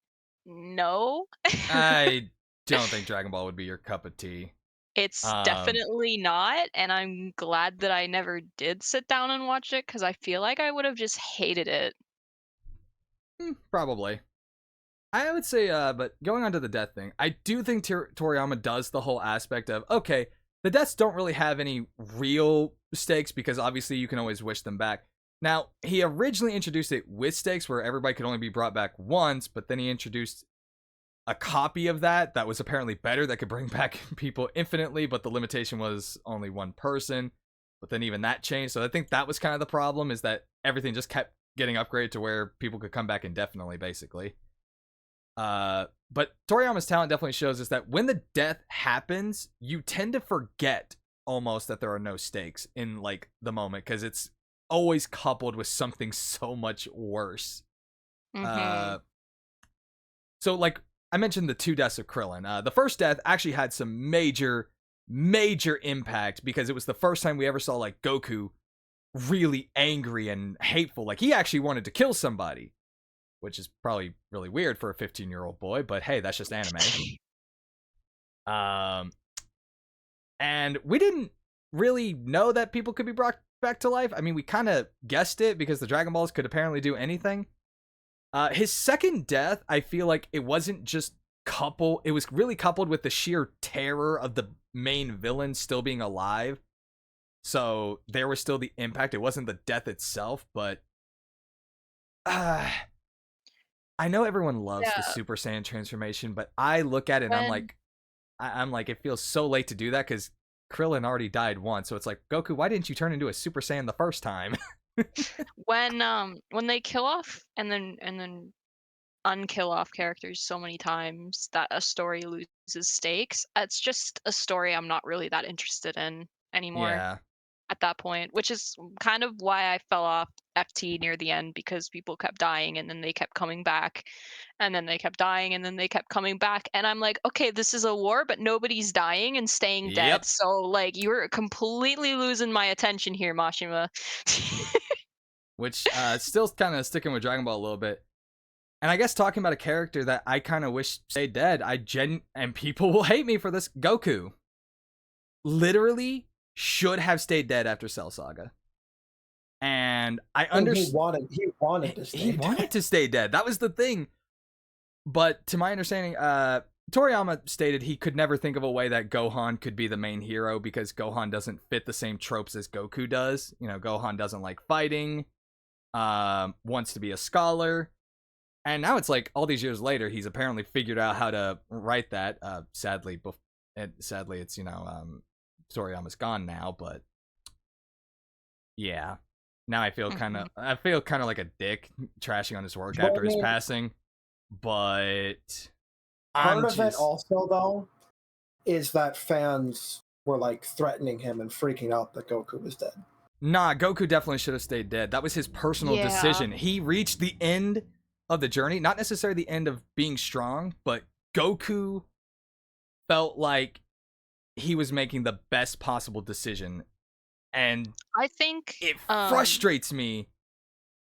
no. I don't think Dragon Ball would be your cup of tea. It's definitely not, and I'm glad that I never did sit down and watch it because I feel like I would have just hated it. Probably. I would say, but going on to the death thing, I do think Toriyama does the whole aspect of, okay, the deaths don't really have any real stakes because obviously you can always wish them back. Now, he originally introduced it with stakes where everybody could only be brought back once, but then he introduced a copy of that was apparently better that could bring back people infinitely, but the limitation was only one person. But then even that changed, so I think that was kind of the problem, is that everything just kept getting upgraded to where people could come back indefinitely, basically. But Toriyama's talent definitely shows us that when the death happens, you tend to forget almost that there are no stakes in like the moment because it's always coupled with something so much worse. So like I mentioned the 2 deaths of Krillin. The first death actually had some major impact because it was the first time we ever saw like Goku really angry and hateful. Like he actually wanted to kill somebody, which is probably really weird for a 15-year-old boy, but hey, that's just anime. And we didn't really know that people could be brought back to life. I mean, we kind of guessed it because the Dragon Balls could apparently do anything. His second death, I feel like it wasn't just it was really coupled with the sheer terror of the main villain still being alive. So there was still the impact. It wasn't the death itself, but I know everyone loves the Yeah. Super Saiyan transformation, but I look at it and I'm When like, it feels so late to do that because Krillin already died once. So it's like, Goku, why didn't you turn into a Super Saiyan the first time? when they kill off and then unkill off characters so many times that a story loses stakes, it's just a story I'm not really that interested in anymore Yeah. at that point, which is kind of why I fell off FT near the end, because people kept dying and then they kept coming back and then they kept dying and then they kept coming back, and I'm like, okay, this is a war but nobody's dying and staying dead, Yep. so like you're completely losing my attention here, Mashima. Which still kind of sticking with Dragon Ball a little bit. And I guess talking about a character that I kind of wish stayed dead, and people will hate me for this, Goku literally should have stayed dead after Cell Saga. And I understand He wanted to stay. he dead. wanted to stay dead. That was the thing. But to my understanding, Toriyama stated he could never think of a way that Gohan could be the main hero because Gohan doesn't fit the same tropes as Goku does. You know, Gohan doesn't like fighting, wants to be a scholar. And now it's like all these years later, he's apparently figured out how to write that. Sadly, it's Toriyama's gone now, but yeah. Now I feel kind of like a dick trashing on his work Well, after I his mean, passing. But part of it also, though, is that fans were like threatening him and freaking out that Goku was dead. Nah, Goku definitely should have stayed dead. That was his personal Yeah. decision. He reached the end of the journey, not necessarily the end of being strong, but Goku felt like he was making the best possible decision. And I think it frustrates me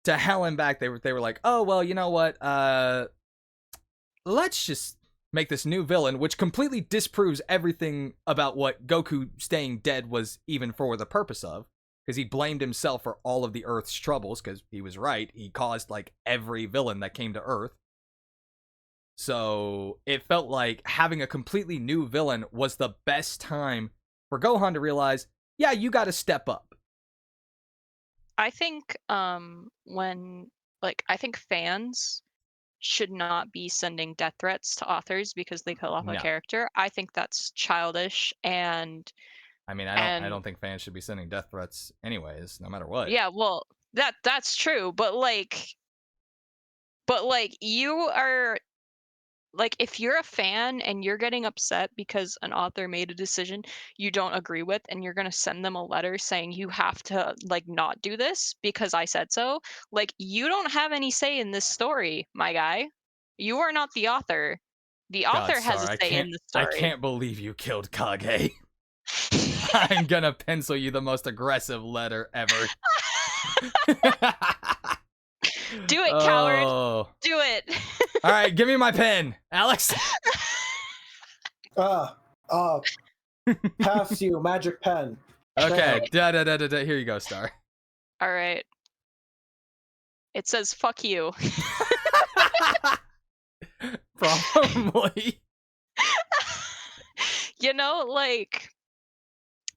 to hell and back. They were like, oh, well, you know what? Let's just make this new villain, which completely disproves everything about what Goku staying dead was even for the purpose of. Because he blamed himself for all of the Earth's troubles, because he was right. He caused, like, every villain that came to Earth. So it felt like having a completely new villain was the best time for Gohan to realize, yeah, you gotta step up. I think I think fans should not be sending death threats to authors because they kill off a No. character. I think that's childish, and I mean, I don't think fans should be sending death threats anyways, no matter what. yeah, well, that's true, but you are, like, if you're a fan and you're getting upset because an author made a decision you don't agree with, and you're going to send them a letter saying you have to, like, not do this because I said so, like, you don't have any say in this story, my guy. You are not the author. The God, author has a Star, say in the I story. can't believe you killed Kage. I'm gonna pencil you the most aggressive letter ever. Do it, coward. Oh. Do it. All right, give me my pen, Alex. Pass you, magic pen. Okay, here you go, Star. All right. It says fuck you. Probably. You know, like,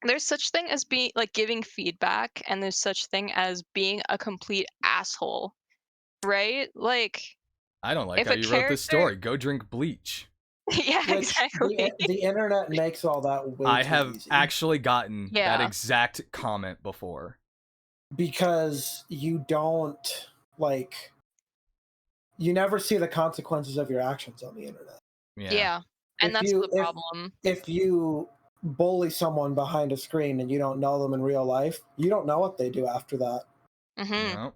there's such thing as being, like, giving feedback, and there's such thing as being a complete asshole, right? Like, I don't like if how a you wrote this character story. Go drink bleach. yeah, Which exactly. the internet makes all that way I too have easy. actually gotten that Yeah. exact comment before. Because you don't, like, you never see the consequences of your actions on the internet. Yeah. And If that's you- the if- problem. If you bully someone behind a screen and you don't know them in real life, you don't know what they do after that. Mhm. No.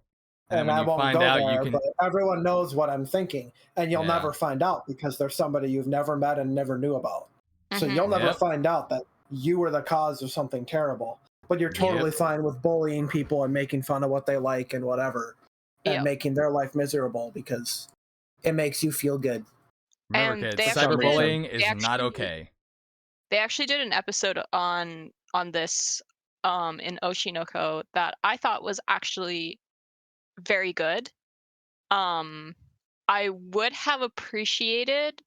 And when I you won't find go out, there, you can. but everyone knows what I'm thinking, and you'll Yeah. never find out because they're somebody you've never met and never knew about. So Mhm. you'll never Yep. find out that you were the cause of something terrible. But you're totally fine with bullying people and making fun of what they like and whatever, and Yep. making their life miserable because it makes you feel good. Remember, And kids, they actually cyberbullying did- is they not actually- okay. They actually did an episode on this in Oshinoko that I thought was actually very good. I would have appreciated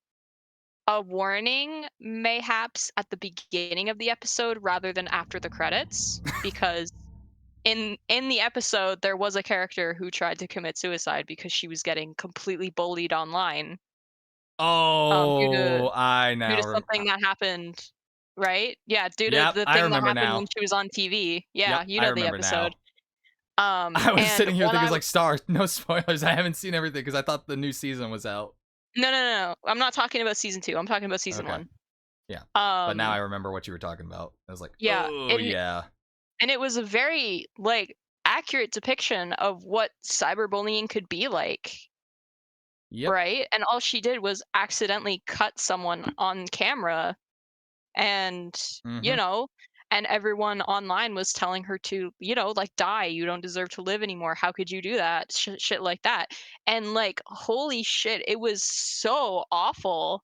a warning mayhaps at the beginning of the episode rather than after the credits, because in the episode there was a character who tried to commit suicide because she was getting completely bullied online, due to Oh, I due now to something that happened, right? Yeah, due to yep, the I thing that remember happened when now. she was on TV. Yeah, Yep, you I know the remember episode. now. I was And sitting here when thinking, I like, Star, no spoilers. I haven't seen everything because I thought the new season was out. no, I'm not talking about season 2. I'm talking about season Okay, 1. yeah. But now I Um, remember what you were talking about. I was like, yeah, oh, and yeah. and it was a very like accurate depiction of what cyberbullying could be like, Yep. right? And all she did was accidentally cut someone on camera, and you Mm-hmm. know, and everyone online was telling her to, like, die, you don't deserve to live anymore, how could you do that, shit like that. And like, holy shit, it was so awful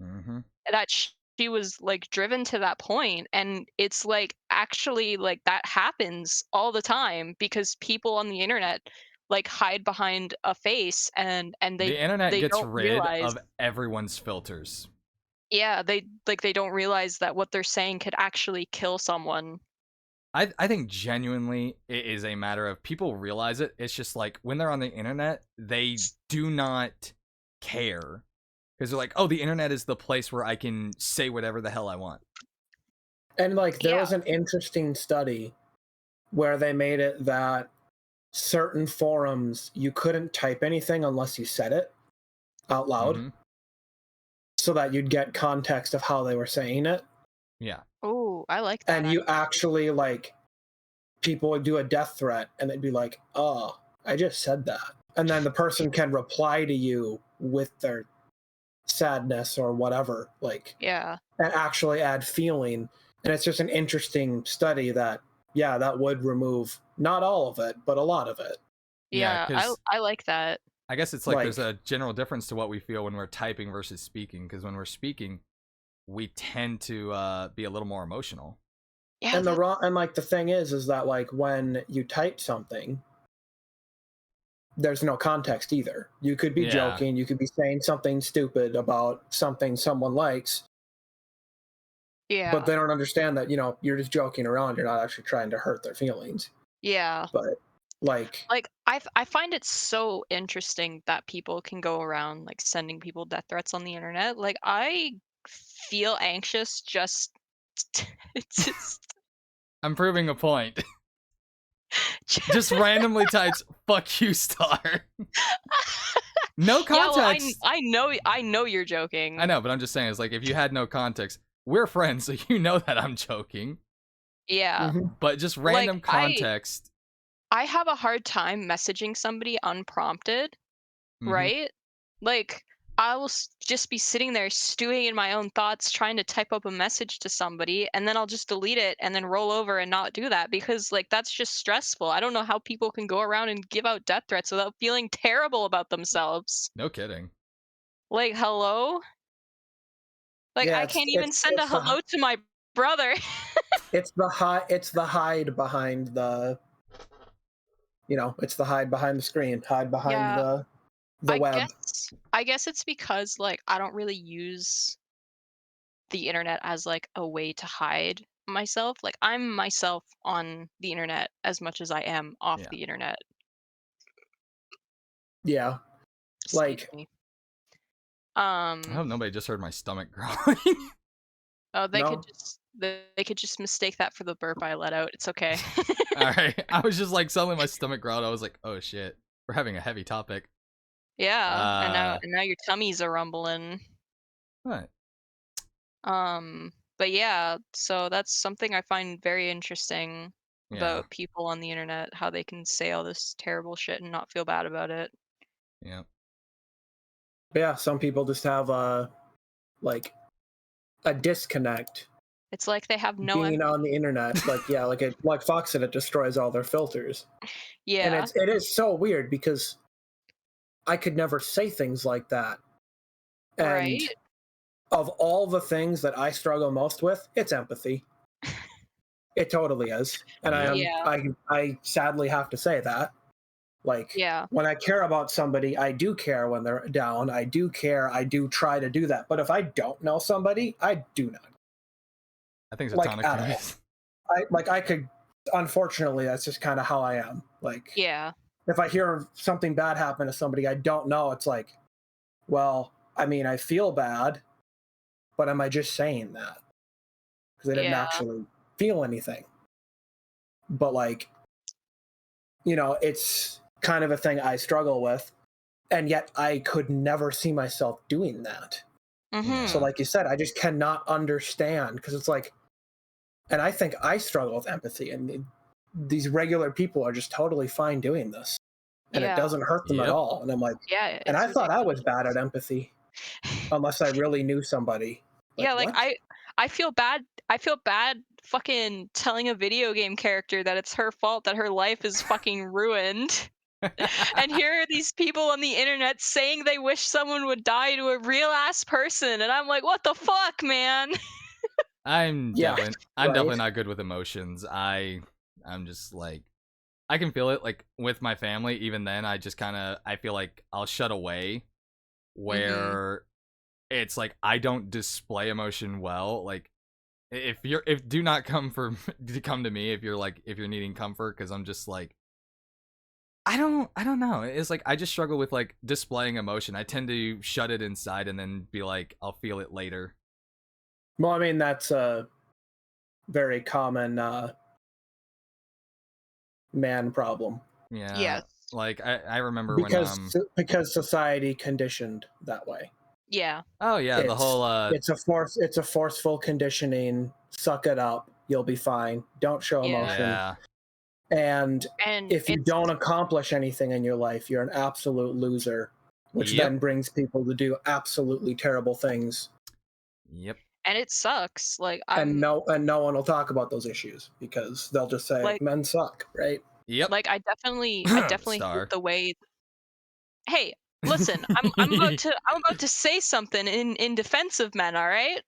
Mm-hmm. that she was like driven to that point. And it's like, actually, like, that happens all the time because people on the internet like hide behind a face, and The internet they gets don't rid realize. of everyone's filters. Yeah, they don't realize that what they're saying could actually kill someone. I think genuinely it is a matter of people realize it. It's just like when they're on the internet, they do not care because they're like, oh, the internet is the place where I can say whatever the hell I want. And like there Yeah. was an interesting study where they made it that certain forums you couldn't type anything unless you said it out loud, Mm-hmm. so that you'd get context of how they were saying it. Yeah. Oh, I like that. And you actually, like, people would do a death threat and they'd be like, oh, I just said that. And then the person can reply to you with their sadness or whatever, like, Yeah. and actually add feeling. And it's just an interesting study that, yeah, that would remove not all of it, but a lot of it. Yeah, Yeah, I because I like that. I guess it's like there's Like, a general difference to what we feel when we're typing versus speaking. Because when we're speaking, we tend to be a little more emotional. Yeah, and the wrong, and like the thing is that like when you type something, there's no context either. You could be Yeah. joking, you could be saying something stupid about something someone likes, but yeah, they don't understand that, you're just joking around, you're not actually trying to hurt their feelings. yeah. But like, Like, I find it so interesting that people can go around like sending people death threats on the internet. Like, I feel anxious just it's just I'm proving a point. Just randomly types "fuck you, Star." No Yeah, well, context. I know you're joking. I know, but I'm just saying, it's like if you had no context, we're friends, so you know that I'm joking. Yeah. mhm. But just Like, random context. I have a hard time messaging somebody unprompted, Mm-hmm. right? Like, I will just be sitting there stewing in my own thoughts, trying to type up a message to somebody, and then I'll just delete it and then roll over and not do that because, like, that's just stressful. I don't know how people can go around and give out death threats without feeling terrible about themselves. No kidding. Like, hello? Like, Yeah, I it's can't even it's send a it's the hello to my brother. it's the hide behind the, it's the hide behind the screen, hide behind Yeah, the web. I guess it's because, like, I don't really use the internet as like a way to hide myself. Like, I'm myself on the internet as much as I am off Yeah. the internet. Yeah, Excuse like, me. I Um, hope nobody just heard my stomach growling. oh, no. they could just mistake that for the burp I let out. It's okay. All right. I was just like suddenly my stomach growled. I was like, oh shit, we're having a heavy topic. Yeah, Uh, and now your tummies are rumbling. what? But yeah, so that's something I find very interesting Yeah. about people on the internet, how they can say all this terrible shit and not feel bad about it. Yeah. But yeah, some people just have like a disconnect It's like they have no being empathy. on the internet. Like, yeah, like Fox said, it destroys all their filters. And Yeah, it is so weird because I could never say things like that. And right? of all the things that I struggle most with, it's empathy. It totally is. And Yep. Yeah, I sadly have to say that. Like, yeah, when I care about somebody, I do care when they're down. I do care. I do try to do that. But if I don't know somebody, I do not. I think Like, Zatonic at all. agrees. I could unfortunately, that's just kind of how I am. Like, Yeah. if I hear something bad happen to somebody I don't know, it's like, well, I mean, I feel bad, but am I just saying that? Because I didn't Yeah. actually feel anything. But like, it's kind of a thing I struggle with. And yet I could never see myself doing that. Mm-hmm. So like you said, I just cannot understand, because it's like, and I think I struggle with empathy, and these regular people are just totally fine doing this. And it Yeah. doesn't hurt them at Yep. all. And I'm like, Yeah. and It's I thought I was ridiculous. bad at empathy unless I really knew somebody. Yeah, like What? I feel bad. I feel bad fucking telling a video game character that it's her fault that her life is fucking ruined. And here are these people on the internet saying they wish someone would die to a real ass person, and I'm like, what the fuck, man? I'm Yeah, definitely right. not good with emotions. I'm just like, I can feel it like with my family. Even then, I feel like I'll shut away, Mm-hmm. where it's like I don't display emotion well. Like, if do not come for come to me if you're needing comfort, because I'm just like, I don't know. It's like I just struggle with like displaying emotion. I tend to shut it inside and then be like, I'll feel it later. Well, I mean, that's a very common man problem, Yeah. Yes. Like I remember when because society conditioned that way. Yeah. oh yeah, the It's whole it's a forceful conditioning. Suck it up, you'll be fine. Don't show Yeah. emotion. yeah. And And if you it's don't accomplish anything in your life, you're an absolute loser, which Yep. then brings people to do absolutely terrible things. Yep. and it sucks. Like And I'm no one will talk about those issues because they'll just say like men suck, right? Yep. I definitely hate Star. the way. Hey, listen, I'm about to say something in defense of men, all right?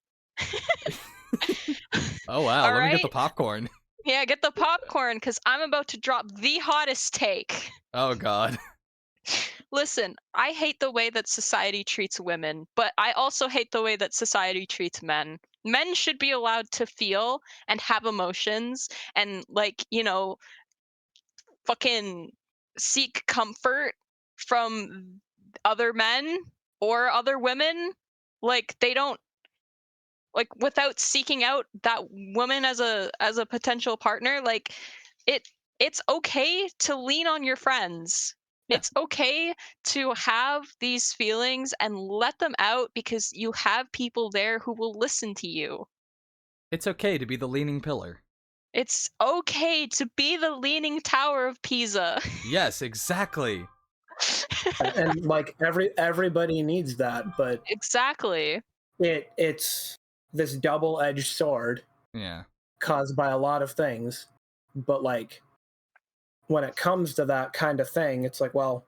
Oh wow, All let me get the right? popcorn. Yeah, get the popcorn cuz I'm about to drop the hottest take. Oh god. Listen, I hate the way that society treats women, but I also hate the way that society treats men. Men should be allowed to feel and have emotions and like, fucking seek comfort from other men or other women. Like they don't like without seeking out that woman as a potential partner, like it it's okay to lean on your friends. Yeah. It's okay to have these feelings and let them out because you have people there who will listen to you. It's okay to be the leaning pillar. It's okay to be the leaning tower of Pisa. Yes, exactly. And like everybody needs that, but Exactly. it's this double-edged sword Yeah. caused by a lot of things. But like when it comes to that kind of thing, it's like, well,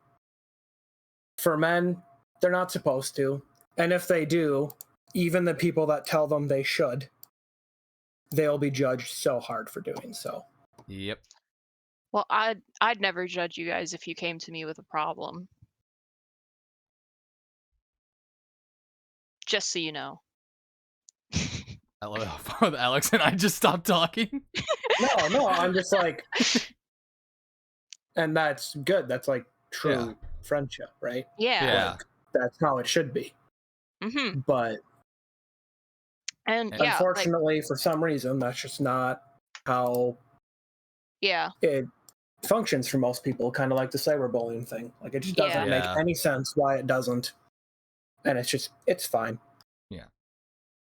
for men, they're not supposed to. And if they do, even the people that tell them they should, they'll be judged so hard for doing so. Yep. Well, I'd never judge you guys if you came to me with a problem. Just so you know. I love how Alex and I just stopped talking. No, I'm just like, and that's good. That's like Yeah. true friendship, right? Yeah. Yeah. Like that's how it should be. Mhm. But And Eh, yeah, like unfortunately, for some reason, that's just not how yeah. it functions for most people. Kind of like the cyberbullying thing. Like it just Yeah. doesn't make Yeah. any sense why it doesn't. And it's fine. Yeah.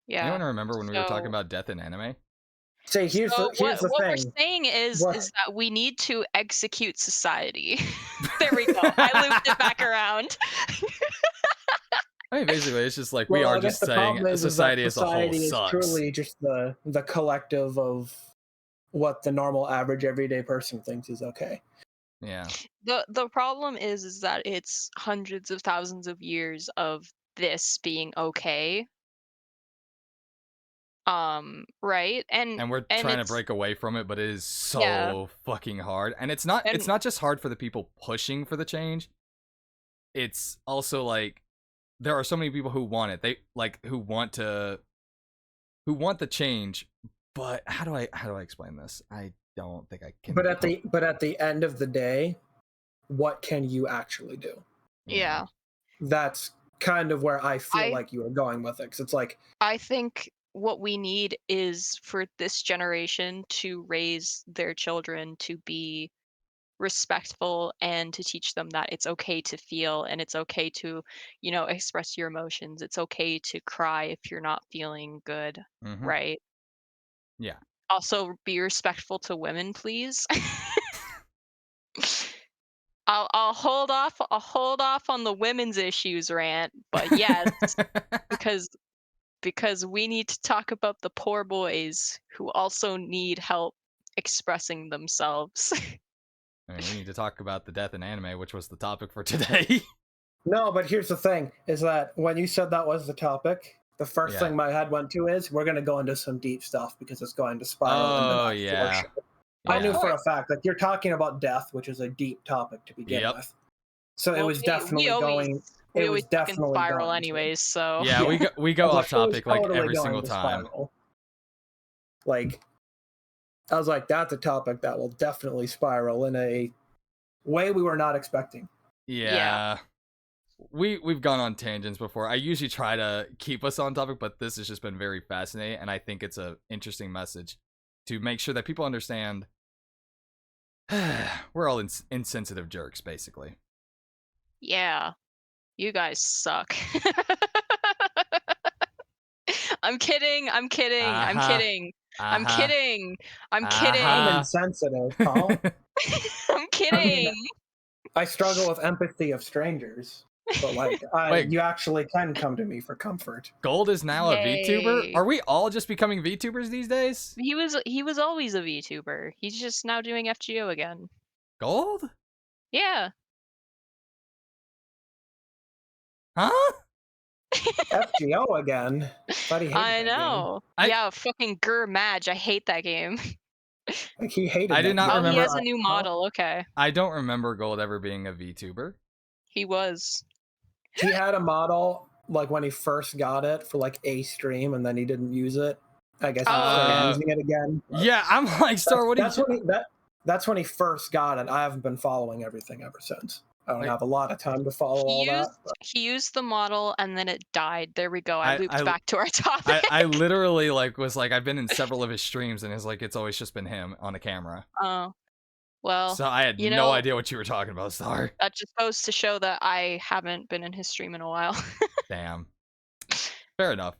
Yeah. Anyone remember when we were talking So about death in anime? Say so here's the what we're thing. saying is What is that we need to execute society. There we go. I looped it back around. I mean, basically, it's just like we well, are I guess just the saying problem is that society as a whole society is sucks. truly just the collective of what the normal average everyday person thinks is okay. Yeah. The problem is that it's hundreds of thousands of years of this being okay. Right? And we're And trying to it's break away from it, but it is yeah. so fucking hard. And it's And not just hard for the people pushing for the change. It's also like there are so many people who want it. They like who want the change, but how do I explain this? don't think I can. But at the end of the day, what can you actually do? Yeah. That's kind of where I feel I like you are going with it, because it's like, I think what we need is for this generation to raise their children to be respectful and to teach them that it's okay to feel and it's okay to, express your emotions. It's okay to cry if you're not feeling good, Mm-hmm. right? Yeah. Also be respectful to women, please. I'll hold off on the women's issues rant, but yes, because we need to talk about the poor boys who also need help expressing themselves. I mean, we need to talk about the death in anime, which was the topic for today. no, but here's the thing, is that when you said that was the topic, the first Yeah. thing my head went to is, we're going to go into some deep stuff because it's going to spiral into Oh that yeah. portion. I knew Yeah. for a fact, like, you're talking about death, which is a deep topic to begin Yep. with. So it Well, was we definitely going. we It always was fucking definitely spiral going to. anyways, so Yeah, we go I was off like, it was topic like totally every going single to time. spiral. Like, I was like, that's a topic that will definitely spiral in a way we were not expecting. Yeah. We've gone on tangents before. I usually try to keep us on topic, but this has just been very fascinating, and I think it's a interesting message to make sure that people understand we're all insensitive jerks, basically. yeah, you guys suck. I'm kidding. I'm kidding. I'm Uh-huh. kidding. I'm Uh-huh. kidding. I'm I'm kidding. Uh-huh. insensitive, huh? I'm I mean, kidding. I struggle with empathy of strangers, but like, Wait, you actually can come to me for comfort. Gold is now a VTuber? Yay. Are we all just becoming VTubers these days? He was always a VTuber. He's just now doing FGO again. Gold? Yeah. Huh? FGO again. Thought he hated I that game. know. I Yeah, fucking Gur Madge. I hate that game. Like, he hated I did that not game. Oh, he remember. has a new Huh? model. Okay. I don't remember Gold ever being a VTuber. He was. He had a model like when he first got it for like a stream, and then he didn't use it. I guess he started Okay. using it again. But Yeah, I'm like, Star, what are that's you? that's when he first got it. I haven't been following everything ever since. I don't Like, have a lot of time to follow He all used that. But he used the model and then it died. There we go. I I, looped I, back to our topic. I literally like was like I've been in several of his streams and it's always just been him on the camera. Oh, well, So I had you no know, idea what you were talking about, Star. that just goes to show that I haven't been in his stream in a while. Damn. Fair enough.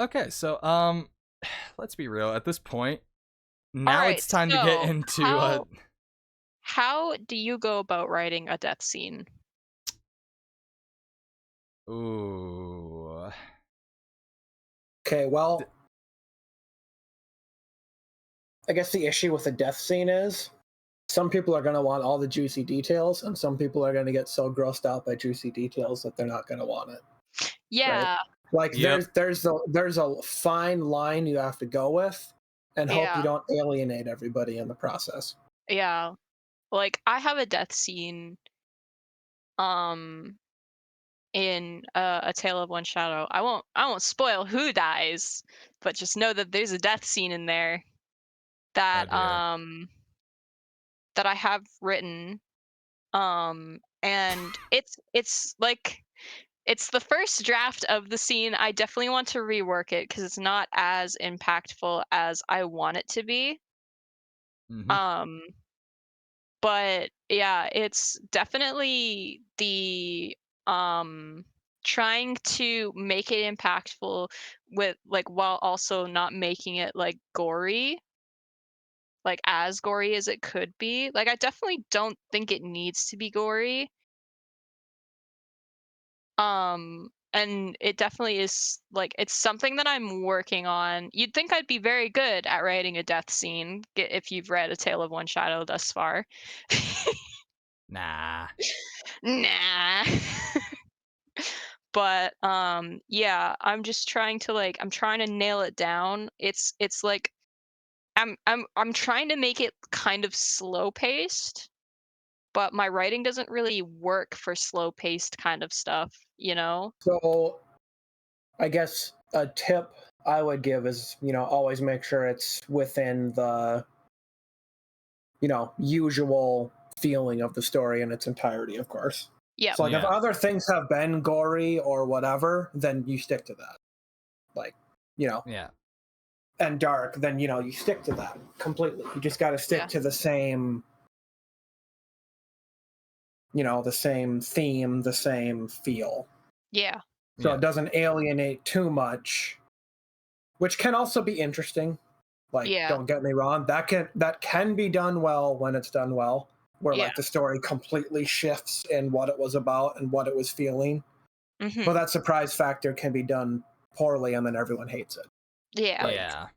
Okay, so let's be real. At this point, now Alright, it's time to get so into how do you go about writing a death scene? ooh. okay, well, I guess the issue with the death scene is some people are going to want all the juicy details, and some people are going to get so grossed out by juicy details that they're not going to want it. Yeah, Like, Yep. there's a fine line you have to go with, and hope Yeah. you don't alienate everybody in the process. yeah. Like I have a death scene um in A Tale of One Shadow. I won't spoil who dies, but just know that there's a death scene in there Oh that dear. that I have written. And it's like it's the first draft of the scene. I definitely want to rework it because it's not as impactful as I want it to be. Mm-hmm. Um, but yeah, it's definitely the trying to make it impactful with like while also not making it like gory, like as gory as it could be. Like I definitely don't think it needs to be gory. And it definitely is like it's something that I'm working on. You'd think I'd be very good at writing a death scene if you've read A Tale of One Shadow thus far. Nah. Nah. But yeah, I'm just trying to I'm trying to nail it down. It's like I'm trying to make it kind of slow paced, but my writing doesn't really work for slow paced kind of stuff, you know? So I guess a tip I would give is, always make sure it's within the usual feeling of the story in its entirety, of course. Yeah. So, like, if Yeah. other things have been gory or whatever, then you stick to that. Like, Yeah. and dark, then, you stick to that completely. You just got to stick Yeah. to the same, the same theme, the same feel. Yeah. So Yeah. it doesn't alienate too much, which can also be interesting. Like, Yeah. don't get me wrong, that can be done well when it's done well, where Yeah. like the story completely shifts in what it was about and what it was feeling. Mm-hmm. But that surprise factor can be done poorly, and then everyone hates it. Yeah. Like, Yeah.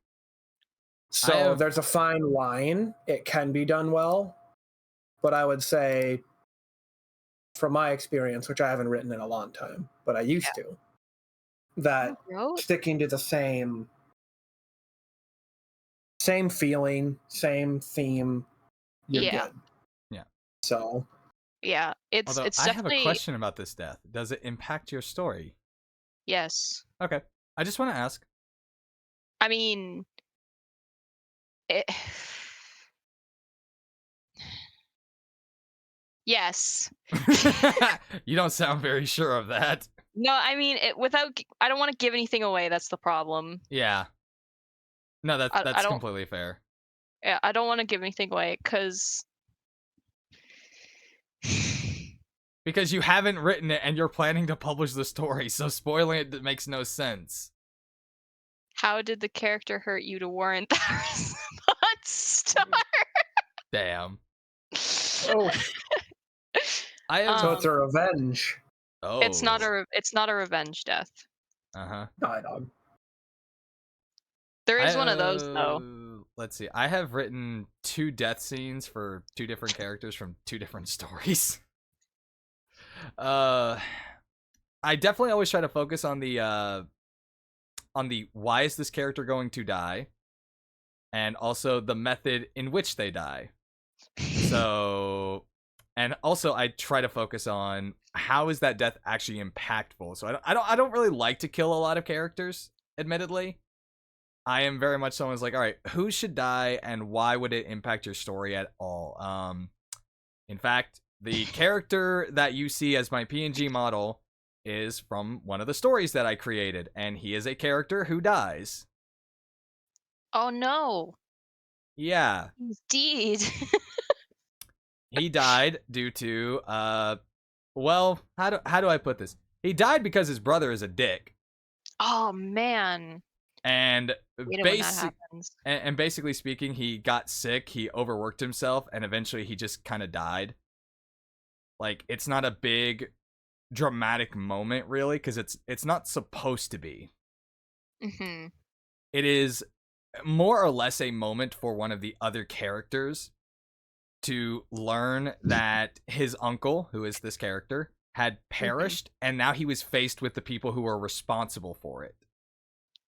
So there's a fine line. It can be done well, but I would say, from my experience, which I haven't written in a long time, but I used to, that sticking to the same feeling, same theme, you're good. Yeah. So Yeah. It's Although I have a definitely question about this death. Does it impact your story? yes. Okay. I just want to ask. I mean, it, yes. You don't sound very sure of that. No, I mean, I don't want to give anything away. That's the problem. Yeah. No, I that's don't. completely fair. Yeah, I don't want to give anything away because. Because you haven't written it and you're planning to publish the story, so spoiling it makes no sense. How did the character hurt you to warrant that response star? Damn. Oh, I have. so it's a revenge. Oh. It's not a revenge death. Uh-huh. Dog. There is one of those though. Let's see. I have written 2 death scenes for 2 different characters from 2 different stories. I definitely always try to focus on the why is this character going to die, and also the method in which they die. So, and also I try to focus on how is that death actually impactful. So I don't really like to kill a lot of characters, admittedly. I am very much someone who's like, all right, who should die and why would it impact your story at all? In fact, the character that you see as my PNG model is from one of the stories that I created, and he is a character who dies. Oh no. Yeah. Indeed. He died due to well, how do I put this? He died because his brother is a dick. Oh man. And Hate it when that happens. and basically speaking, he got sick, he overworked himself, and eventually he just kind of died. Like, it's not a big dramatic moment really, because it's not supposed to be. Mm-hmm. It is more or less a moment for one of the other characters to learn that his uncle, who is this character, had perished, and now he was faced with the people who were responsible for it.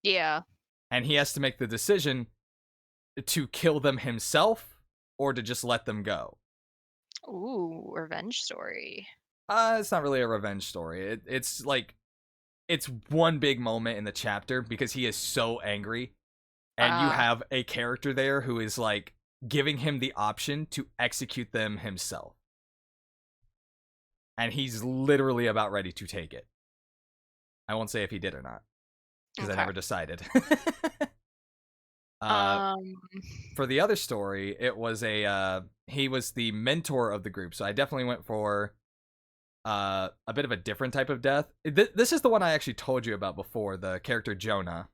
Yeah. And he has to make the decision to kill them himself or to just let them go. Ooh, revenge story. It's not really a revenge story. It's like, it's one big moment in the chapter because he is so angry. And you have a character there who is like giving him the option to execute them himself. And he's literally about ready to take it. I won't say if he did or not, because I never decided. For the other story, it was he was the mentor of the group, so I definitely went for a bit of a different type of death. This is the one I actually told you about before, the character Jonah.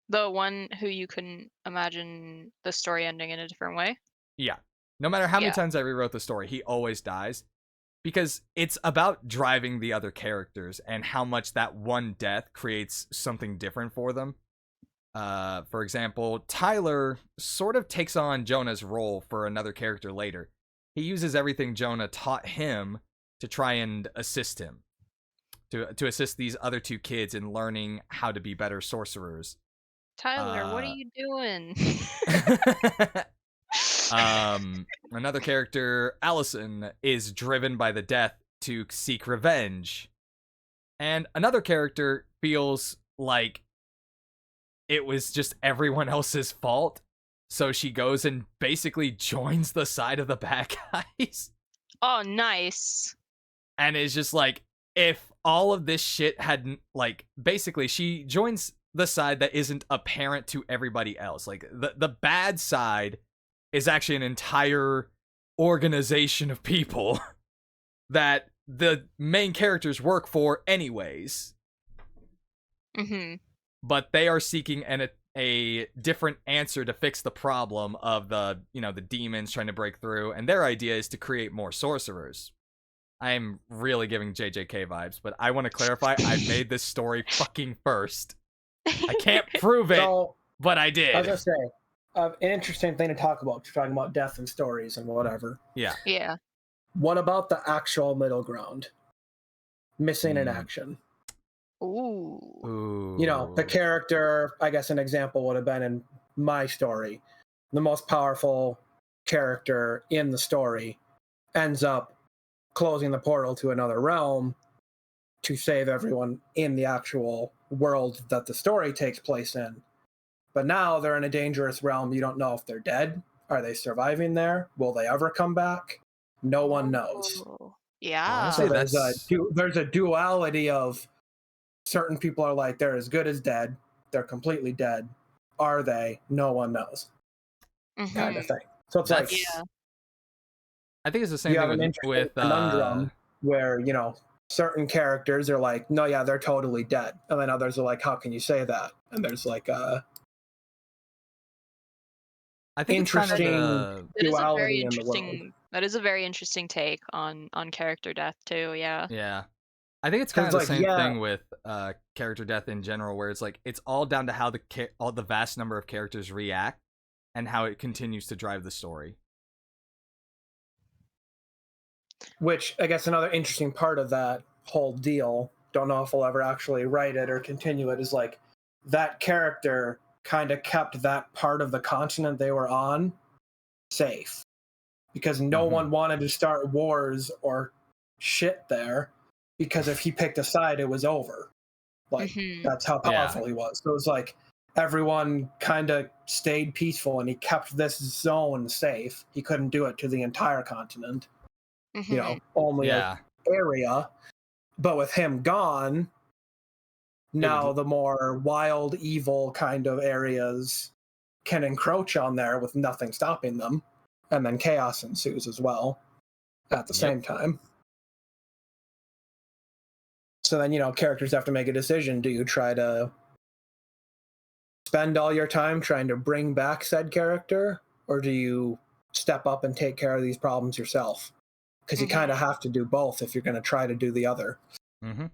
The one who you couldn't imagine the story ending in a different way? Yeah. No matter how many times I rewrote the story, he always dies. Because it's about driving the other characters and how much that one death creates something different for them. For example, Tyler sort of takes on Jonah's role for another character later. He uses everything Jonah taught him to try and assist him. To assist these other 2 kids in learning how to be better sorcerers. Tyler, what are you doing? Another character, Allison, is driven by the death to seek revenge. And another character feels like it was just everyone else's fault. So she goes and basically joins the side of the bad guys. Oh, nice. And is just like, if all of this shit hadn't, like, basically she joins the side that isn't apparent to everybody else. Like, the bad side is actually an entire organization of people that the main characters work for anyways. Mm-hmm. But they are seeking a different answer to fix the problem of the demons trying to break through, and their idea is to create more sorcerers. I'm really giving JJK vibes, but I want to clarify, I made this story fucking first. I can't prove it, So, but I did. I was gonna say, an interesting thing to talk about. You're talking about death and stories and whatever. Yeah. Yeah. What about the actual middle ground? Missing in Mm. action. Ooh. Ooh. You know, the character, I guess an example would have been in my story. The most powerful character in the story ends up closing the portal to another realm to save everyone in the actual world that the story takes place in. But now they're in a dangerous realm. You don't know if they're dead. Are they surviving there? Will they ever come back? No one knows. Oh, yeah. Honestly, So that's- there's a duality of certain people are like, they're as good as dead. They're completely dead. Are they? No one knows. Mhm. Kind of thing. So it's That's- like, Yeah. I think it's the same you have an thing interesting with conundrum where, you know, certain characters are like, no, yeah, they're totally dead. And then others are like, how can you say that? And there's like I think it's kind of interesting the- That is a duality very in the world. interesting. That is a very interesting take on character death too. Yeah. yeah. I think it's kind of the Like, same yeah. thing with character death in general, where it's like it's all down to how all the vast number of characters react and how it continues to drive the story. Which I guess another interesting part of that whole deal, don't know if I'll ever actually write it or continue it, is like that character kind of kept that part of the continent they were on safe. Because no Mhm. one wanted to start wars or shit there, because if he picked a side, it was over. Like, Mhm. that's how Yeah. powerful he was. So it was like everyone kind of stayed peaceful and he kept this zone safe. He couldn't do it to the entire continent, you know, only Yeah. an area. But with him gone, now the more wild, evil kind of areas can encroach on there with nothing stopping them. And then chaos ensues as well at the same time. So then, you know, characters have to make a decision. Do you try to spend all your time trying to bring back said character, or do you step up and take care of these problems yourself? Because you kind of have to do both if you're going to try to do the other. Mm-hmm.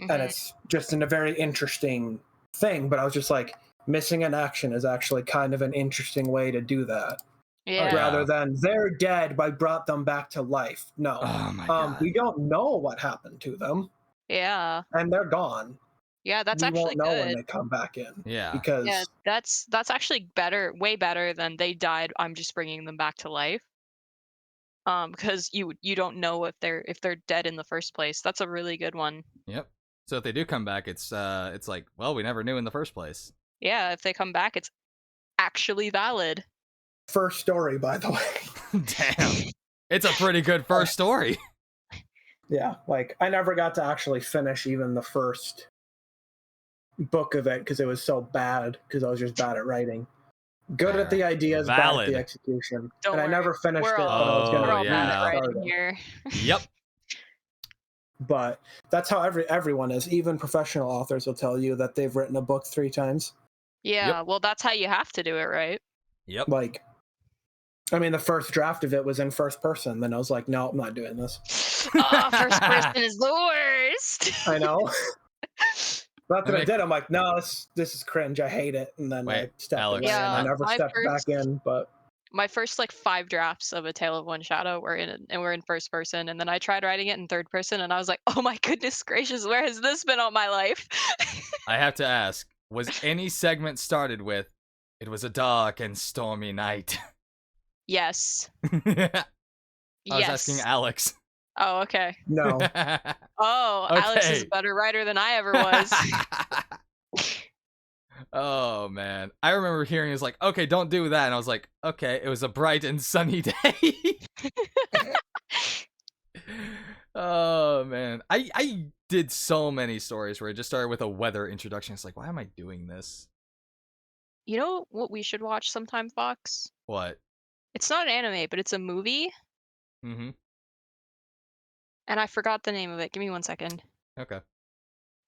And it's just a very interesting thing. But I was just like, missing in action is actually kind of an interesting way to do that. Yeah. Rather than they're dead, but I brought them back to life. No. Oh my god. We don't know what happened to them. Yeah. And they're gone. Yeah. That's We actually won't know when good. they come back in. Yeah. Because Yeah. That's actually better. Way better than they died. I'm just bringing them back to life. Because you don't know if they're dead in the first place. That's a really good one. Yep. So if they do come back, it's like, well, we never knew in the first place. Yeah. If they come back, it's actually valid. first story, by the way. Damn. It's a pretty good first story. Yeah, like I never got to actually finish even the first book of it because it was so bad, because I was just bad at writing. Good at the ideas, bad Valid. at the execution. Don't and I worry. never finished We're it, all- but I was going Oh, We're all to bad yeah. at writing restart it. here. Yep. But that's how everyone is. Even professional authors will tell you that they've written a book 3 times. Yeah. Well, that's how you have to do it, right? Yep. Like, I mean, the first draft of it was in first person. Then I was like, no, I'm not doing this. Oh, first person is the worst. I know. That's what I Wait. did. I'm like, no, this is cringe. I hate it. And then I Wait, stepped Alex. away. And I Yeah, never my stepped first- back in. But My first like 5 drafts of A Tale of One Shadow were in first person, and then I tried writing it in third person, and I was like, oh my goodness gracious, where has this been all my life? I have to ask, was any segment started with, it was a dark and stormy night? Yes. I was Yes. asking Alex. Oh, okay. no. Oh, Alex is Okay. a better writer than I ever was. Oh man, I remember hearing it's like, okay, don't do that, and I was like, okay, it was a bright and sunny day. Oh man, I did so many stories where it just started with a weather introduction. It's like, why am I doing this? You know what we should watch sometime, Fox? What? It's not an anime, but it's a movie, Mm-hmm. and I forgot the name of it. Give me 1 second. Okay.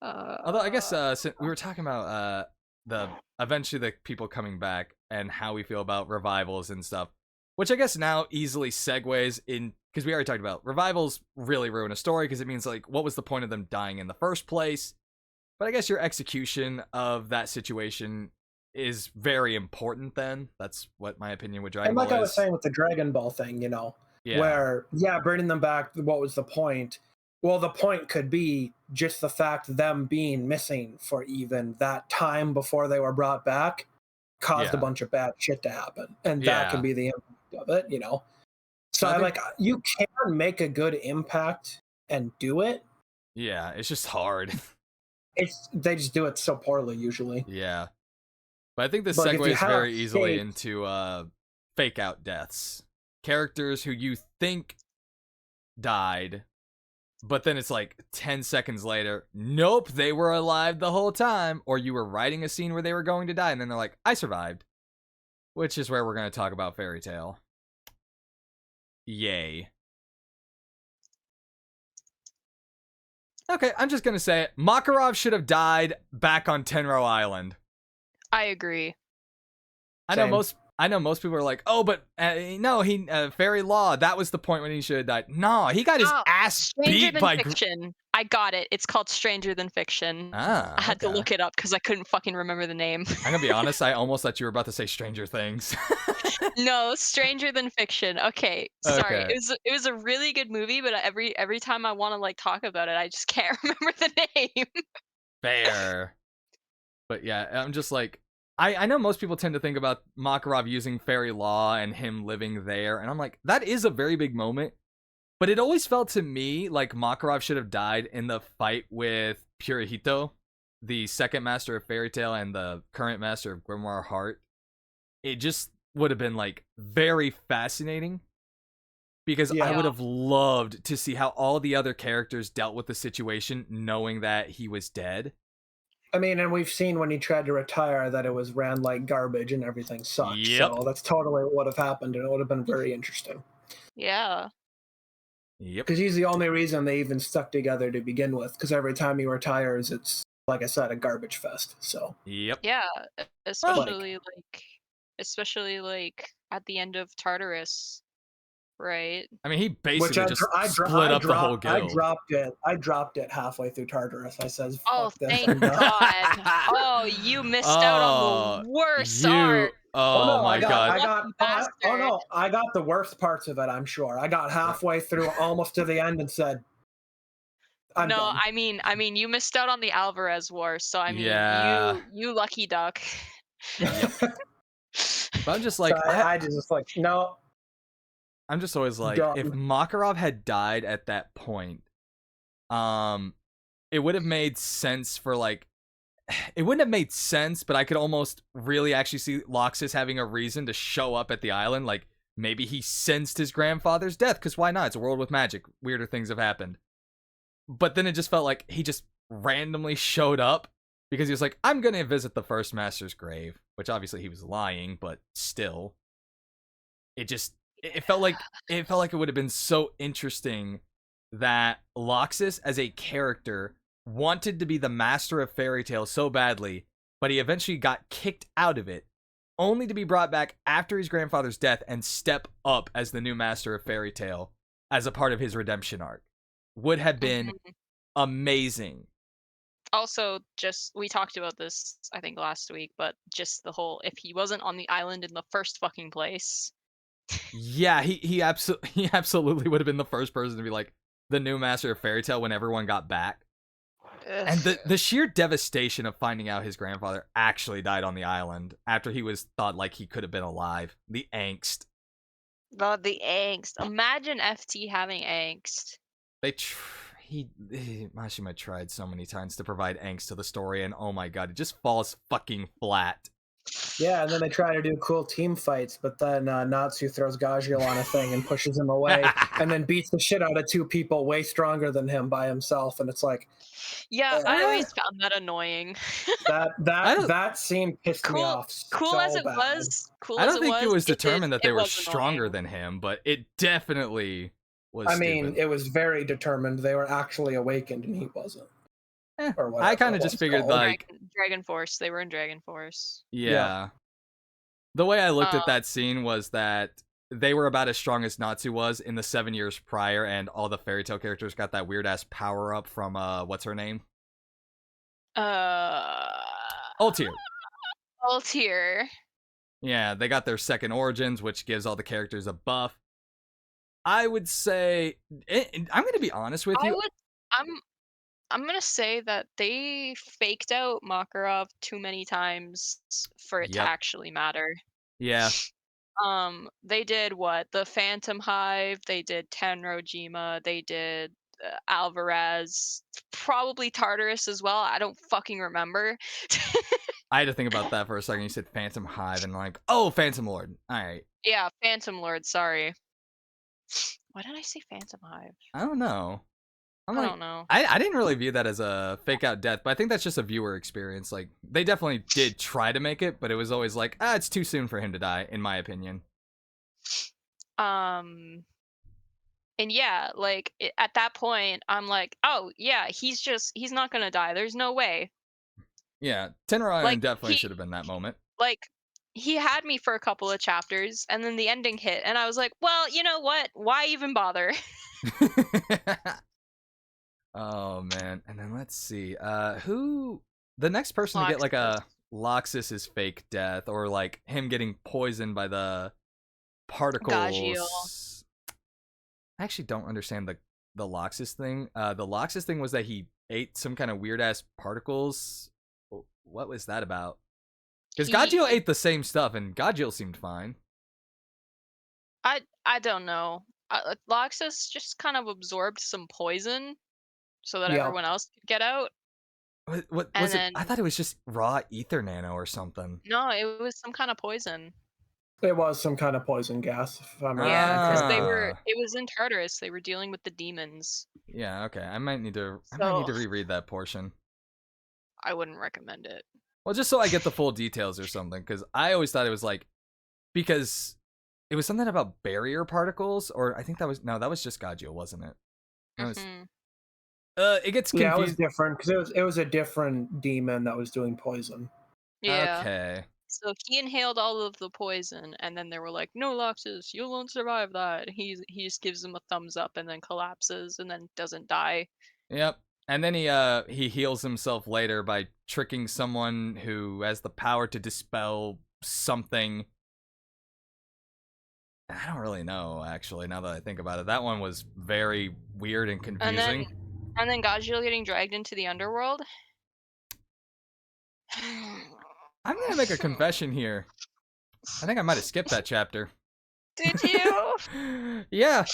Although I guess Uh, since we were talking about the eventually the people coming back and how we feel about revivals and stuff, which I guess now easily segues in because we already talked about revivals really ruin a story because it means like what was the point of them dying in the first place? But I guess your execution of that situation is very important. Then that's what my opinion with Dragon And Ball like I was is. saying with the Dragon Ball thing, Yeah, where bringing them back, what was the point? Well, the point could be just the fact them being missing for even that time before they were brought back caused a yeah, bunch of bad shit to happen, and that can yeah. be the impact of it. So I I think like you can make a good impact and do it. yeah, it's just hard. It's they just do it so poorly usually. Yeah. But I think this But like if you segues have very easily stakes, into fake out deaths. Characters who you think died, but then it's like 10 seconds later, nope, they were alive the whole time. Or you were writing a scene where they were going to die, and then they're like, I survived. Which is where we're going to talk about Fairy Tail. Yay. Okay, I'm just going to say it. Makarov should have died back on Tenro Island. I agree. I know Same. most people are like, oh, but no, he fairy law. That was the point when he should have died. No, he got his Oh, ass Stranger beat Than by. Fiction. I got it. It's called Stranger Than Fiction. I Ah, had to okay. look it up because I couldn't fucking remember the name. I'm gonna be honest. I almost thought you were about to say Stranger Things. No, Stranger Than Fiction. Okay, sorry. Okay, It was a really good movie, but every time I want to like talk about it, I just can't remember the name. fair. But yeah, I'm just like, I know most people tend to think about Makarov using fairy law and him living there, and I'm like, that is a very big moment. But it always felt to me like Makarov should have died in the fight with Purihito, the second master of Fairy Tail and the current master of Grimoire Heart. It just would have been like very fascinating because I Yeah. would have loved to see how all the other characters dealt with the situation knowing that he was dead. I mean, and we've seen when he tried to retire that it was ran like garbage and everything sucked. Yep. So that's totally what would have happened, and it would have been very interesting. Yeah. Yep. Because he's the only reason they even stuck together to begin with. Because every time he retires, it's like I said, a garbage fest. So Yep. Yeah, Well, especially like at the end of Tartarus, right? I mean, he which basically just split up the whole I guild. dropped it halfway through Tartarus. I says, Oh, "Fuck this." thank I'm done. God. Oh, you missed out on Oh, the worst you. art. Oh Oh no, my god. oh no, I got the worst parts of it. I'm sure. I got halfway through, almost to the end, and said, "I'm No, done." I mean, you missed out on the Alvarez War, so I mean, Yeah. you lucky duck. Yep. But I'm just So like, I just like, no, I'm just always like, if done. Makarov had died at that point, it would have made sense for like, it wouldn't have made sense, but I could almost really actually see Loxus having a reason to show up at the island. Like maybe he sensed his grandfather's death, because why not? It's a world with magic. Weirder things have happened. But then it just felt like he just randomly showed up because he was like, I'm gonna visit the first master's grave, which obviously he was lying, but still. It felt like it would have been so interesting that Loxus as a character wanted to be the master of fairy tale so badly, but he eventually got kicked out of it, only to be brought back after his grandfather's death and step up as the new master of fairy tale as a part of his redemption arc. Would have been Mhm. amazing. Also, just we talked about this I think last week, but just the whole if he wasn't on the island in the first fucking place. Yeah, he absolutely would have been the first person to be like the new master of fairy tale when everyone got back. And the sheer devastation of finding out his grandfather actually died on the island after he was thought like he could have been alive. The angst. God, the angst. Imagine FT having angst. They Mashima tried so many times to provide angst to the story, and oh my god, it just falls fucking flat. Yeah, and then they try to do cool team fights, but then Natsu throws Gajeel on a thing and pushes him away, and then beats the shit out of two people way stronger than him by himself, and it's like, Yeah, I always found that annoying. that scene pissed me off Cool as so it bad. was. Cool I as don't think it was determined that they were was stronger annoying. than him, but it definitely was. I mean, stupid. it was very determined. They were actually awakened, and he wasn't. Or whatever I kind it of just was figured called. like Dragon Force. They were in Dragon Force. yeah. The way I looked at that scene was that they were about as strong as Natsu was in the 7 years prior, and all the fairy tale characters got that weird ass power up from what's her name? Ultier. Ultier. Yeah, they got their second origins, which gives all the characters a buff. I would say, I'm going to be honest with you. I'm gonna say that they faked out Makarov too many times for it to actually matter. Yeah. They did what? The Phantom Hive, they did Tenrojima, they did Alvarez, probably Tartarus as well. I don't fucking remember. I had to think about that for a second. You said Phantom Hive and like, oh, Phantom Lord. All right. Yeah, Phantom Lord, sorry. Why did I say Phantom Hive? I don't know. I don't know. I didn't really view that as a fake out death, but I think that's just a viewer experience. Like, they definitely did try to make it, but it was always like, it's too soon for him to die, in my opinion. And yeah, like at that point, I'm like, oh yeah, he's not gonna die. There's no way. Yeah, Tenryu Like, definitely should have been that moment. Like, he had me for a couple of chapters, and then the ending hit, and I was like, well, you know what? Why even bother? Oh man, and then let's see, who the next person to get like a Loxus's fake death, or like him getting poisoned by the particles. Gajeel. I actually don't understand the Loxus thing. The Loxus thing was that he ate some kind of weird ass particles. What was that about? Because Gajeel ate the same stuff, and Gajeel seemed fine. I don't know. Loxus just kind of absorbed some poison so that everyone else could get out. What was it? I thought it was just raw ether nano or something. No, it was some kind of poison. It was some kind of poison gas, if I'm yeah, because it was in Tartarus. They were dealing with the demons. Yeah, okay. I might need to reread that portion. I wouldn't recommend it. Well, just so I get the full details or something, because I always thought it was like, because it was something about barrier particles, or I think that was just Gajeel, wasn't it? It gets confused. Yeah, it was different because it was a different demon that was doing poison. Yeah. Okay. So he inhaled all of the poison, and then they were like, "No, Loxus, you won't survive that." He just gives him a thumbs up, and then collapses, and then doesn't die. Yep. And then he heals himself later by tricking someone who has the power to dispel something. I don't really know, actually, now that I think about it. That one was very weird and confusing. And then Gajeel getting dragged into the underworld. I'm gonna make a confession here. I think I might have skipped that chapter. Did you? Yeah.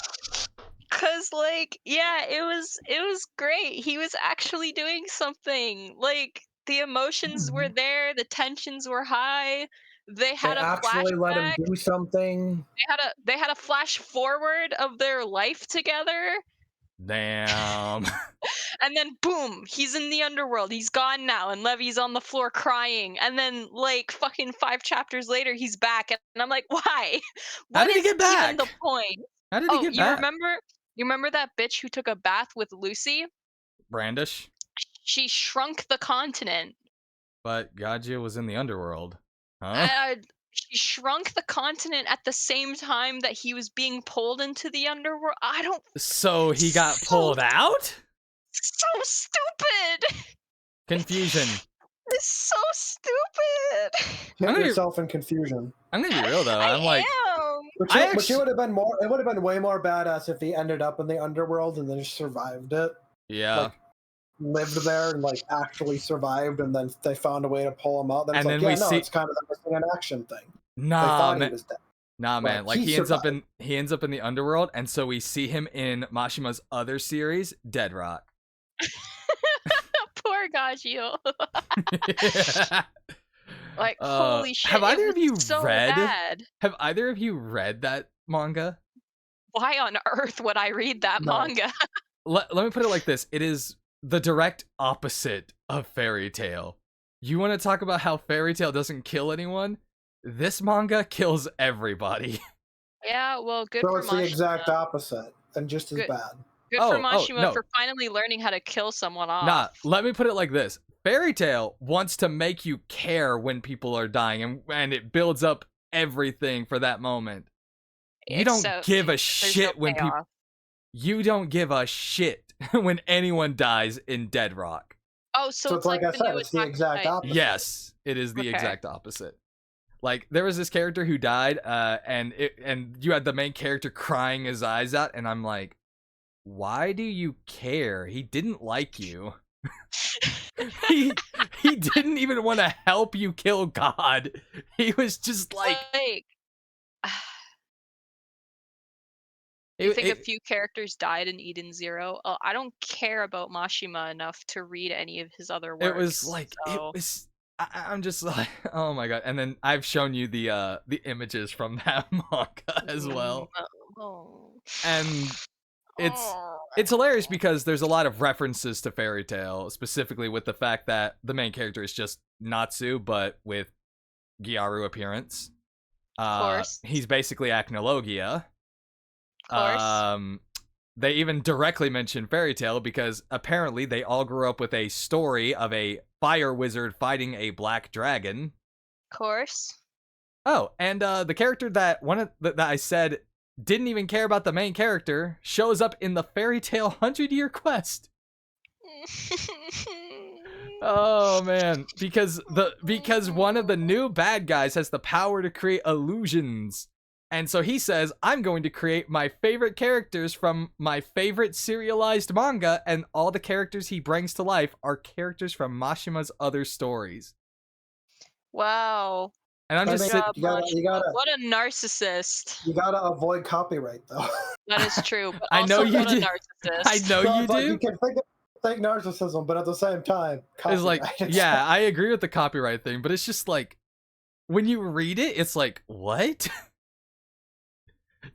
Cause like, yeah, it was great. He was actually doing something. Like, the emotions were there, the tensions were high. They had a actually let him do something. They had a flash forward of their life together. Damn. And then boom, he's in the underworld. He's gone now, and Levy's on the floor crying. And then like fucking 5 chapters later, he's back, and I'm like, why? How did he get back? Even the point? How did he get back? You remember that bitch who took a bath with Lucy? Brandish? She shrunk the continent. But Gajeel was in the underworld. Huh? She shrunk the continent at the same time that he was being pulled into the underworld. I don't... So he got pulled out? So stupid! Confusion. It's so stupid! Get yourself in confusion. I'm gonna be real though. I'm like... But it would have been more... It would have been way more badass if he ended up in the underworld and then just survived it. Yeah. Like, lived there and like actually survived, and then they found a way to pull him out. Then it's like, it's kind of the missing in action thing. Nah, Nah, man. But Like he he ends up survived. in the underworld, and so we see him in Mashima's other series, Dead Rock. Poor Gajio. Like, holy Have shit, it either was of you so read? bad. Have either of you read that manga? Why on earth would I read that No. manga? Let me put it like this: it is the direct opposite of Fairy Tail. You want to talk about how Fairy Tail doesn't kill anyone? This manga kills everybody. Yeah, well, good So for it's the Mashima. exact opposite and just as Good, bad. good for Oh, Mashima no. for finally learning how to kill someone Nah, off. let me put it like this. Fairy Tail wants to make you care when people are dying, and it builds up everything for that moment. You It's don't so give a there's no shit when people. payoff. You don't give a shit when anyone dies in Dead Rock. Oh, so So it's it's like like I the said, new it's the Attack on exact Titan. opposite. Yes, it is the Okay. exact opposite. Like there was this character who died, and you had the main character crying his eyes out, and I'm like, why do you care? He didn't like you. he he didn't even want to help you kill God. He was just like, Like, you think a few characters died in Eden Zero? Oh, I don't care about Mashima enough to read any of his other it was works. like it So was. I'm just like, oh my god! And then I've shown you the images from that manga as well, oh. and it's Oh. it's hilarious because there's a lot of references to Fairy Tail, specifically with the fact that the main character is just Natsu, but with Gyaru appearance. Of course. He's basically Acnologia. Of course. They even directly mention Fairy Tail because apparently they all grew up with a story of a fire wizard fighting a black dragon. Of course. Oh, and the character that I said didn't even care about the main character shows up in the Fairy Tail 100-Year Quest. Oh man, because one of the new bad guys has the power to create illusions. And so he says, I'm going to create my favorite characters from my favorite serialized manga, and all the characters he brings to life are characters from Mashima's other stories. Wow. And I'm I just mean, sitting. What a narcissist. you gotta avoid copyright though. That is true, but I know also you what a do. narcissist. I know So you it's like you do. can think narcissism, but at the same time, It's like, copyright. yeah, I agree with the copyright thing, but it's just like, when you read it, it's like, what?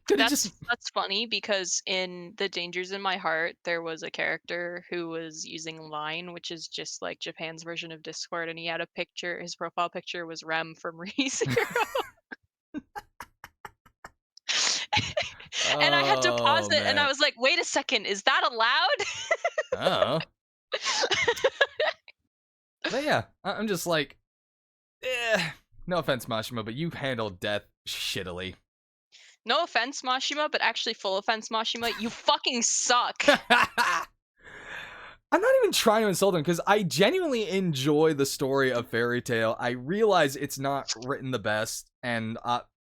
Could it just That's funny because in The Dangers in My Heart, there was a character who was using Line, which is just like Japan's version of Discord, and he had a picture. His profile picture was Rem from ReZero. And I had to pause Oh it, and I man. was like, "Wait a second, is that allowed?" Oh. But yeah, I'm just like, no offense, Mashima, but you handled death shittily. No offense, Mashima, but actually full offense, Mashima, you fucking suck. I'm not even trying to insult him because I genuinely enjoy the story of Fairy Tail. I realize it's not written the best, and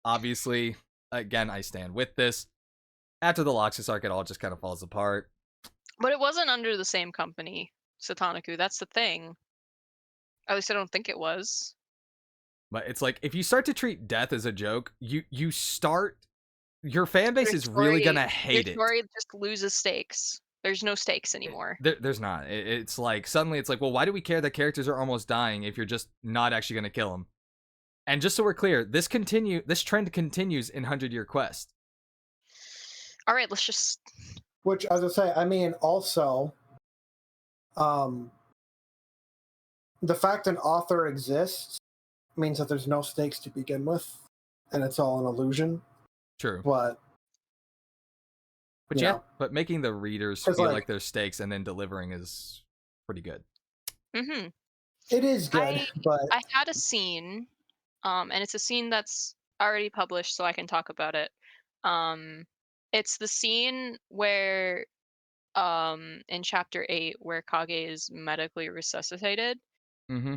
obviously, again, I stand with this. After the Loxus arc, it all just kind of falls apart. But it wasn't under the same company, Satanaku. That's the thing. At least I don't think it was. But it's like if you start to treat death as a joke, you start your fan base Your is really story- gonna hate Your it. story just loses stakes. There's no stakes anymore. There's not. It's like suddenly it's like, well, why do we care that characters are almost dying if you're just not actually gonna kill them? And just so we're clear, this trend continues in 100-Year Quest. All right, let's just. Which, as I say, I mean, also, the fact an author exists means that there's no stakes to begin with, and it's all an illusion. True. But yeah, know. but making the readers It's feel like- like there's stakes and then delivering is pretty good. Mm-hmm. it is good. But I had a scene, and it's a scene that's already published, so I can talk about it. It's the scene where, in chapter 8, where Kage is medically resuscitated. Mm-hmm.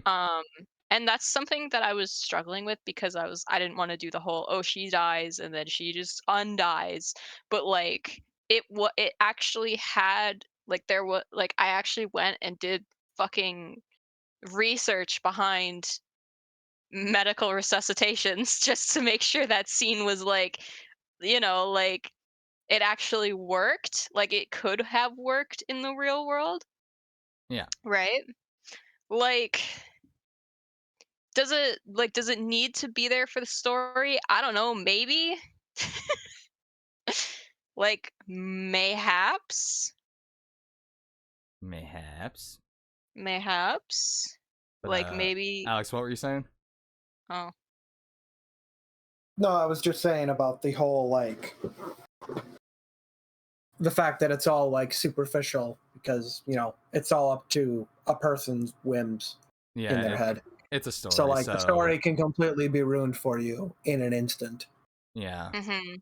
And that's something that I was struggling with because I didn't want to do the whole, oh, she dies and then she just undies, but like it actually had, like, there was, like, I actually went and did fucking research behind medical resuscitations just to make sure that scene was like, like it actually worked, like it could have worked in the real world, Yeah. right? Like, does it need to be there for the story? I don't know, maybe. Like, mayhaps, Mayhaps. mayhaps, But like maybe. Alex, what were you saying? Oh, No, I was just saying about the whole like the fact that it's all like superficial because it's all up to a person's whims in their Yeah, head. it's a story. So like the story can completely be ruined for you in an instant. Yeah. mm-hmm.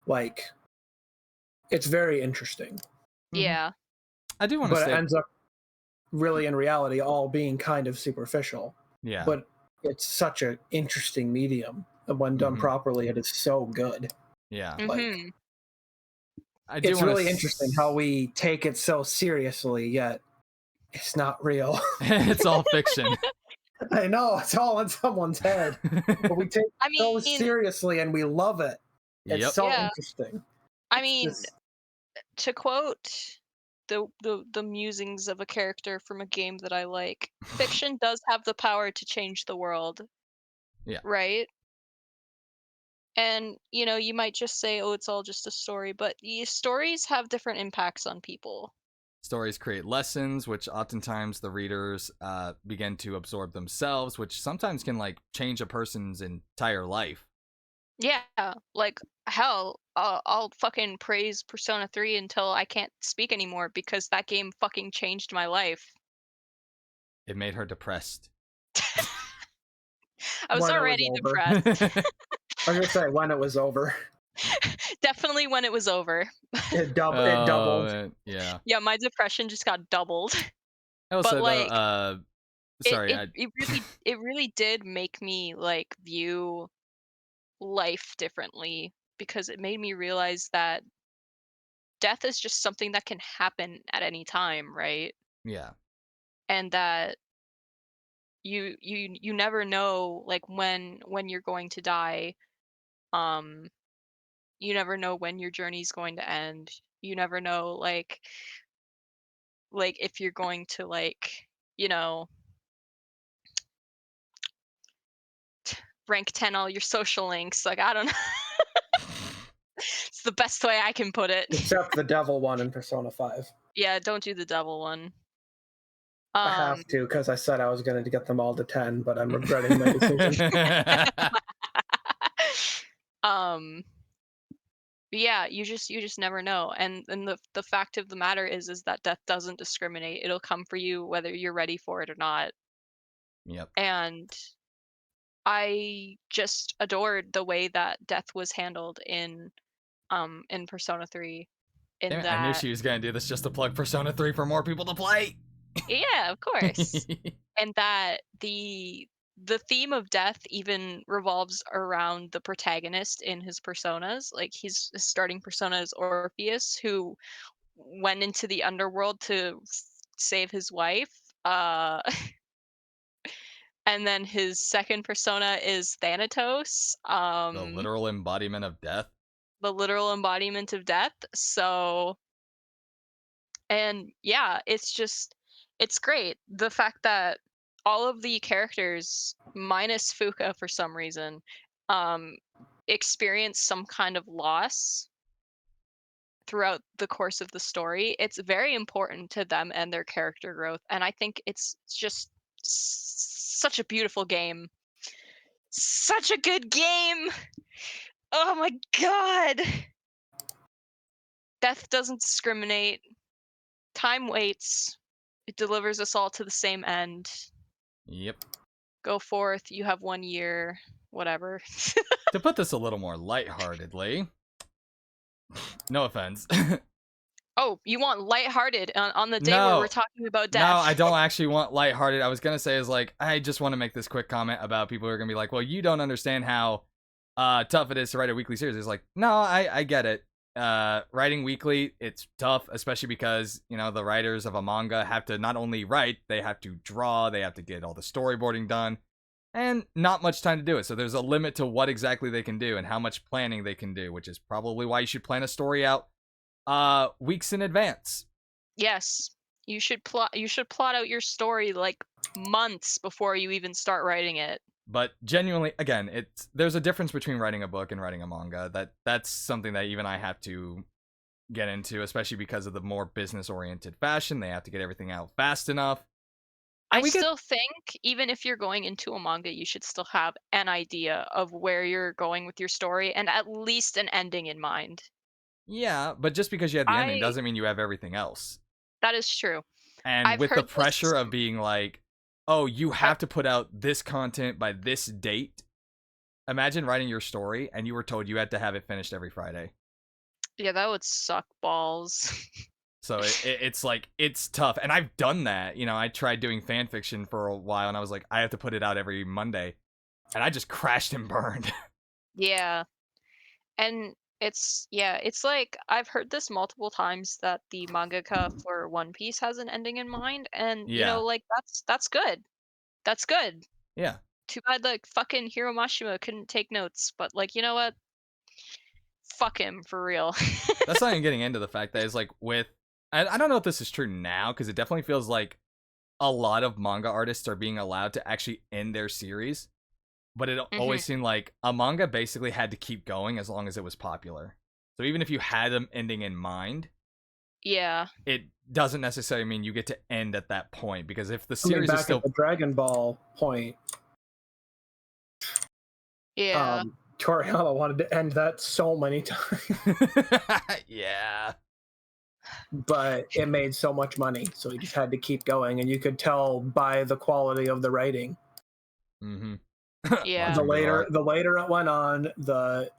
Like it's very interesting, Yeah. I do want to but it say. ends up really in reality all being kind of superficial. Yeah. But it's such an interesting medium, and when done properly, it is so good. Yeah. Like Mm-hmm. I do it's want really interesting how we take it so seriously, yet it's not real. It's all fiction. I know it's all in someone's head, but we take I it so mean, seriously and we love it. It's Yep. so yeah. interesting. I It's mean, just- to quote the musings of a character from a game that I like, fiction does have the power to change the world. Yeah. Right? And you might just say, "Oh, it's all just a story," but stories have different impacts on people. Stories create lessons, which oftentimes the readers begin to absorb themselves, which sometimes can like change a person's entire life. Yeah, like hell, I'll fucking praise Persona 3 until I can't speak anymore because that game fucking changed my life. It made her depressed. I was when it was already over. depressed. I was gonna say when it was over, Definitely when it was over. it doubled. Yeah. Yeah, my depression just got doubled. I will But say like though, it, sorry, it it really it really did make me like view life differently because it made me realize that death is just something that can happen at any time, right? yeah. And that you never know like when you're going to die. um you never know when your journey's going to end. You never know like if you're going to like you know rank 10 all your social links. Like, I don't know. It's the best way I can put it. Except the devil one in Persona 5. Yeah, don't do the devil one. I have to because I said I was going to get them all to 10, but I'm regretting my decision. um but yeah, you just never know. And the fact of the matter is that death doesn't discriminate. It'll come for you whether you're ready for it or not. Yep. And I just adored the way that death was handled in Persona 3, Damn in it, I knew that. she was gonna do this just to plug Persona 3 for more people to play. Yeah, of course. And that the theme of death even revolves around the protagonist in his personas. Like his starting persona is Orpheus, who went into the underworld to save his wife. Uh and then his second persona is Thanatos, The literal embodiment of death. the literal embodiment of death. So, and yeah, it's great. The fact that all of the characters minus Fuka for some reason um experience some kind of loss throughout the course of the story. It's very important to them and their character growth, and I think it's just such a beautiful game. Such a good game. Oh my god. Death doesn't discriminate. Time waits. It delivers us all to the same end. Yep. Go forth, you have 1 year, whatever. To put this a little more lightheartedly, no offense. Oh, you want lighthearted on the day where No. we're talking about No, death? I don't actually want lighthearted. I was gonna say is like I just want to make this quick comment about people who are gonna be like, well, you don't understand how tough it is to write a weekly series. It's like, no, I get it. Writing weekly, it's tough, especially because the writers of a manga have to not only write, they have to draw, they have to get all the storyboarding done. and not much time to do it. So there's a limit to what exactly they can do and how much planning they can do, which is probably why you should plan a story out weeks in advance. Yes. You should plot out your story like months before you even start writing it. But genuinely, again, there's a difference between writing a book and writing a manga. That's something that even I have to get into, especially because of the more business oriented fashion. They have to get everything out fast enough. I still think even if you're going into a manga, you should still have an idea of where you're going with your story and at least an ending in mind. Yeah, but just because you have the ending I doesn't mean you have everything else. That is true. And I've with the heard pressure this. of being like, oh, you have to put out this content by this date. Imagine writing your story and you were told you had to have it finished every Friday. Yeah, that would suck balls. So it's like, it's tough. And I've done that. You know, I tried doing fan fiction for a while and I was like, I have to put it out every Monday. And I just crashed and burned. Yeah. And it's like I've heard this multiple times that the mangaka for One Piece has an ending in mind, and Yeah. like that's good. That's good. Yeah. Too bad like fucking Hiro Mashima couldn't take notes, but like you know what? Fuck him for real. That's not even getting into the fact that it's like I don't know if this is true now, because it definitely feels like a lot of manga artists are being allowed to actually end their series. But it always seemed like a manga basically had to keep going as long as it was popular. So even if you had them ending in mind, Yeah. it doesn't necessarily mean you get to end at that point, because if the I mean, series back is still at the Dragon Ball point, Yeah. Toriyama wanted to end that so many times, yeah. but it made so much money, so he just had to keep going, and you could tell by the quality of the writing. Mm-hmm. Yeah. The later it went on, the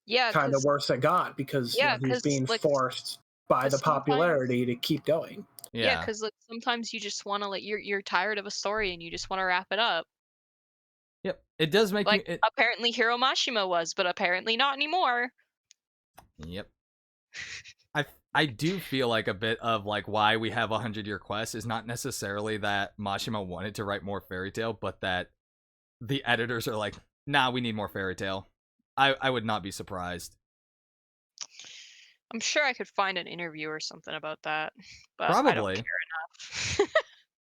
Yeah, kind of cuz worse it got, because yeah, he's cuz being like forced by the 'cause sometimes popularity to keep going. yeah, Yeah. cuz like sometimes you just want to like you're tired of a story and you just want to wrap it up. Yep. It does make Like me. apparently Hiro Mashima was, but apparently not anymore. Yep. I do feel like a bit of like why we have 100-year quest is not necessarily that Mashima wanted to write more fairy tale, but that the editors are like, nah, we need more fairy tale. I would not be surprised. I'm sure I could find an interview or something about that, but I don't Probably. care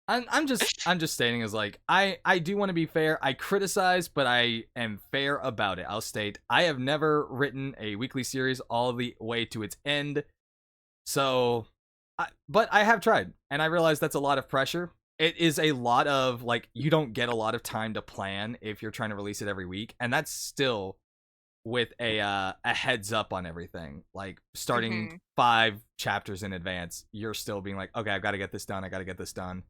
enough. I'm just stating as like I do want to be fair. I criticize, but I am fair about it. I'll state I have never written a weekly series all the way to its end. So, but I have tried, and I realize that's a lot of pressure. It is a lot of like you don't get a lot of time to plan if you're trying to release it every week, and that's still with a heads up on everything. Like starting 5 chapters in advance, you're still being like, okay, I've got to get this done. I got to get this done.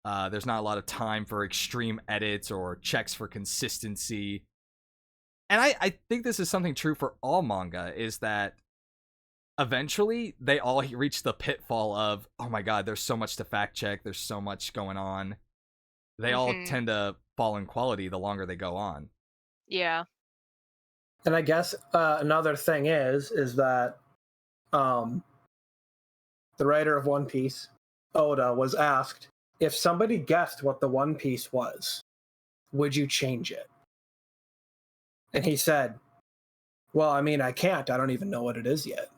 There's not a lot of time for extreme edits or checks for consistency. And I think this is something true for all manga, is that eventually they all reach the pitfall of, oh my god, there's so much to fact check, there's so much going on. They all tend to fall in quality the longer they go on. Yeah. And I guess another thing is that the writer of One Piece, Oda, was asked, if somebody guessed what the One Piece was, would you change it? And he said, well, I mean, I can't. I don't even know what it is yet.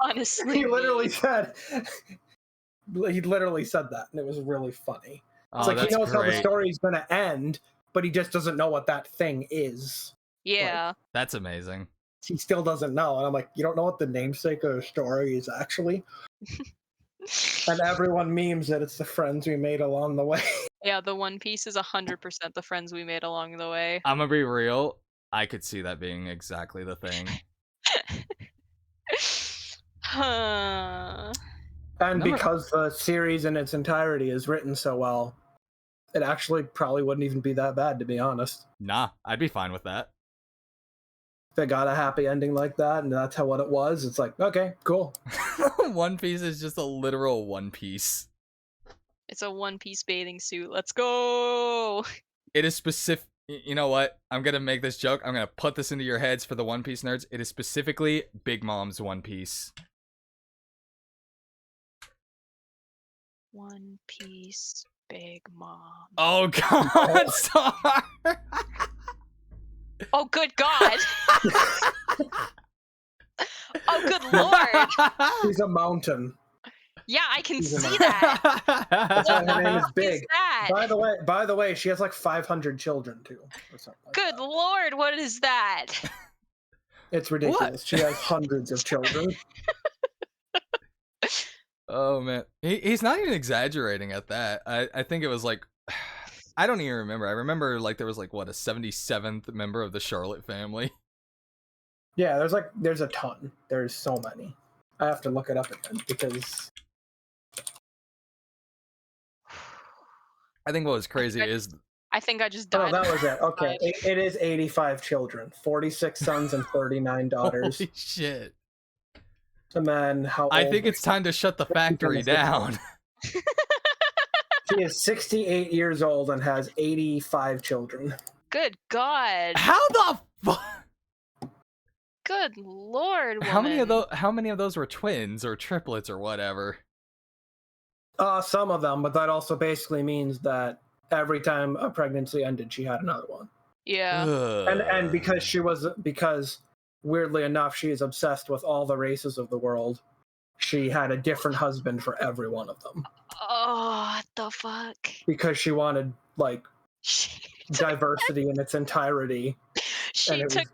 Honestly. He literally said that, and it was really funny. It's like he knows how the story's going to end, but he just doesn't know what that thing is. Yeah. Like, that's amazing. He still doesn't know. And I'm like, you don't know what the namesake of the story is actually? And everyone memes that it's the friends we made along the way. Yeah, the One Piece is 100% the friends we made along the way. I'm gonna be real. I could see that being exactly the thing. And because the series in its entirety is written so well, it actually probably wouldn't even be that bad, to be honest. Nah, I'd be fine with that. If it got a happy ending like that, and that's what it was, it's like, okay, cool. One Piece is just a literal One Piece. It's a One Piece bathing suit. Let's go! It is specific. You know what? I'm gonna make this joke. I'm gonna put this into your heads for the One Piece nerds. It is specifically Big Mom's One Piece. One Piece Big Mom. Oh God, Star. Oh, good God. Oh, good Lord. She's a mountain. Yeah, I can She's a see mountain. that. That's why her name is What is Big. that? By the way, she has like 500 children too, or something like Good that. Lord, what is that? It's ridiculous. She has hundreds of children. Oh man, he's not even exaggerating at that. I think it was like, I don't even remember. I remember like there was like what, a 77th member of the Charlotte family. Yeah, there's a ton. There's so many. I have to look it up again because I think what was crazy is I think I just oh, died. that was it. Okay, it is 85 children, 46 sons and 39 daughters. holy shit. And then how I old think was it's time to shut the factory Become a down. she is 68 years old and has 85 children. Good God. How the fuck? Good Lord, woman. How many of those were twins or triplets or whatever? Some of them, but that also basically means that every time a pregnancy ended, she had another one. Yeah. And because weirdly enough, she is obsessed with all the races of the world. She had a different husband for every one of them Oh, what the fuck? because she wanted like She diversity in its entirety.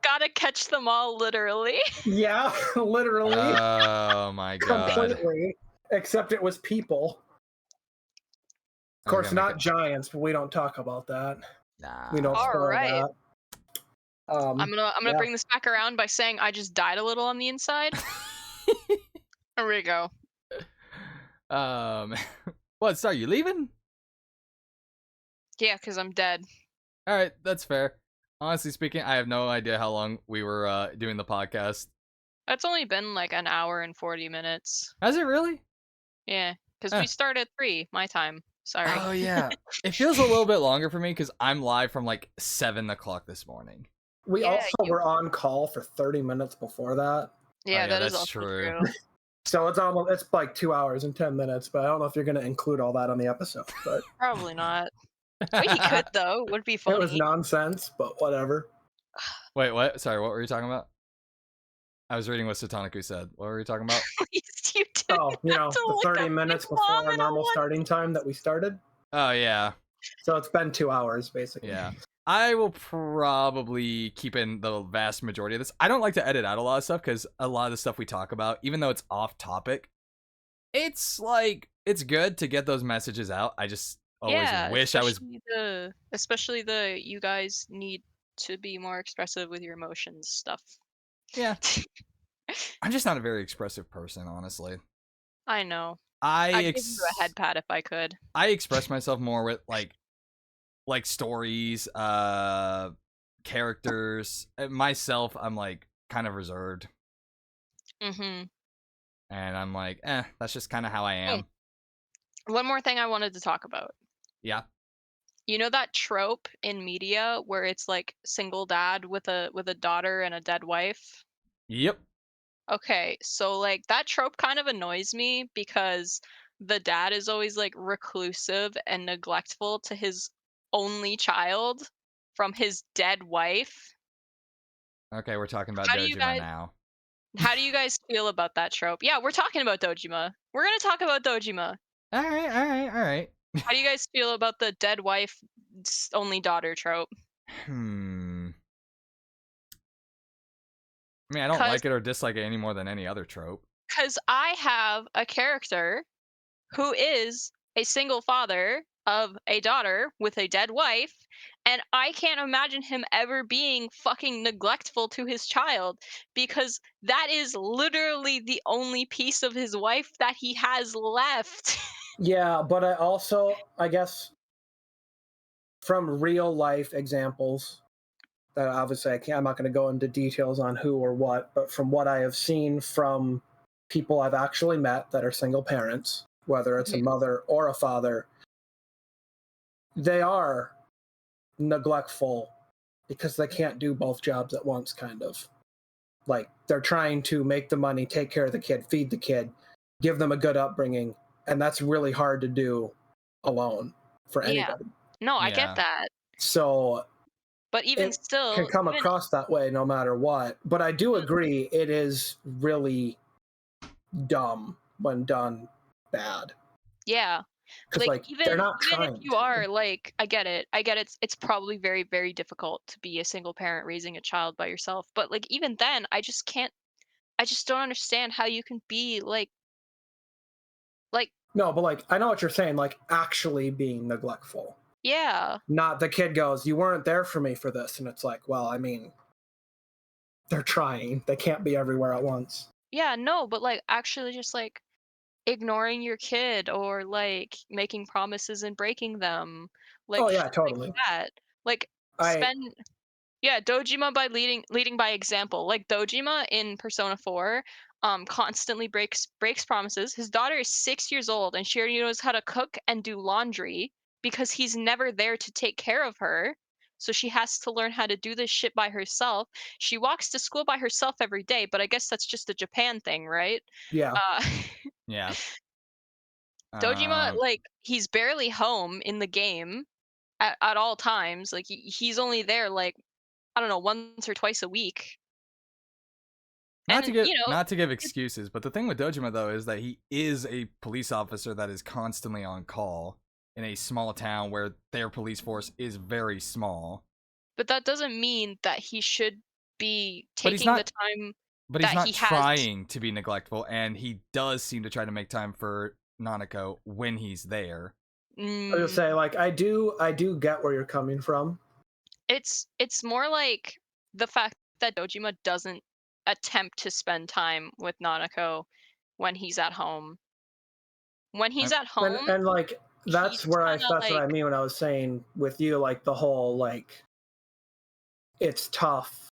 gotta catch them all, literally. Yeah, literally, Oh my God. completely. Except it was people. Of course, not giants, but we don't talk about that. Nah. We don't All spoil right. that. I'm gonna yeah. bring this back around by saying I just died a little on the inside. There we go. What? Sorry, you leaving? Yeah, because I'm dead. All right, that's fair. Honestly speaking, I have no idea how long we were doing the podcast. It's only been like an hour and 40 minutes. Has it really? Yeah, because Huh. we start at 3 my time. Sorry. Oh yeah. It feels a little bit longer for me because I'm live from like 7 o'clock this morning. We Yeah, also were on call for 30 minutes before that. Yeah, yeah, that is that's also true. true. So it's like 2 hours and 10 minutes, but I don't know if you're going to include all that on the episode. But Probably not. We could though. Would be funny. it was nonsense, but whatever. Wait, what? Sorry, what were you talking about? I was reading what Sataniku said. What were you talking about? Please, you did. Oh, you know, to the look 30 up minutes Big before Mom our in a normal one- starting time that we started. Oh yeah. So it's been 2 hours, basically. Yeah. I will probably keep in the vast majority of this. I don't like to edit out a lot of stuff because a lot of the stuff we talk about, even though it's off topic, it's like, it's good to get those messages out. I just always wish I was. Especially the you guys need to be more expressive with your emotions stuff. Yeah. I'm just not a very expressive person, honestly. I know. I'd give you a I head pat if I could. express myself more with like stories, characters. Myself, I'm like kind of reserved. Mm-hmm. And I'm like, that's just kind of how I am. One more thing I wanted to talk about. Yeah. You know that trope in media where it's like single dad with a daughter and a dead wife? Yep. Okay, so like that trope kind of annoys me because the dad is always like reclusive and neglectful to his only child from his dead wife. Okay, we're talking about How do you Dojima guys now. How do you guys feel about that trope? Yeah, we're talking about Dojima. We're gonna talk about Dojima. All right. How do you guys feel about the dead wife only daughter trope? I mean, I don't like it or dislike it any more than any other trope. Because I have a character who is a single father of a daughter with a dead wife, and I can't imagine him ever being fucking neglectful to his child because that is literally the only piece of his wife that he has left. Yeah, but I guess, from real life examples, that obviously I'm not going to go into details on who or what, but from what I have seen from people I've actually met that are single parents, whether it's a mother or a father, they are neglectful because they can't do both jobs at once, kind of. Like, they're trying to make the money, take care of the kid, feed the kid, give them a good upbringing, and that's really hard to do alone for Yeah. anybody. No, I get Yeah. that. So But even it can still, come even across that way no matter what. But I do agree it is really dumb when done bad. yeah. Because Like like they're even not even if trying you to. are like I get it. I get it's probably very, very difficult to be a single parent raising a child by yourself. But like even then, I just don't understand how you can be like No, but like I know what you're saying, like actually being neglectful. yeah. Not the kid goes, "You weren't there for me for this," and it's like, well, I mean, they're trying. They can't be everywhere at once. Yeah, no, but like actually just like ignoring your kid or like making promises and breaking them. Like Oh shit yeah, like totally. that. Like I spend Yeah, Dojima by leading by example. Like Dojima in Persona 4 constantly breaks promises. His daughter is 6 years old and she already knows how to cook and do laundry because he's never there to take care of her. So she has to learn how to do this shit by herself. She walks to school by herself every day, but I guess that's just a Japan thing, right? yeah, Uh Yeah. Dojima, Um, like he's barely home in the game at all times. Like he's only there like I don't know, once or twice a week. not to And give you know, not to give it, excuses, but the thing with Dojima though is that he is a police officer that is constantly on call in a small town where their police force is very small. but that doesn't mean that he should be But he's taking the not time but he's that not he has. trying to be neglectful, and he does seem to try to make time for Nanako when he's there. I was Mm, gonna say like I do get where you're coming from. it's more like the fact that Dojima doesn't attempt to spend time with Nanako when he's at home. When he's I'm, at And home, and like he that's just where I kind of that's what like I mean when I was saying with you like the whole like it's tough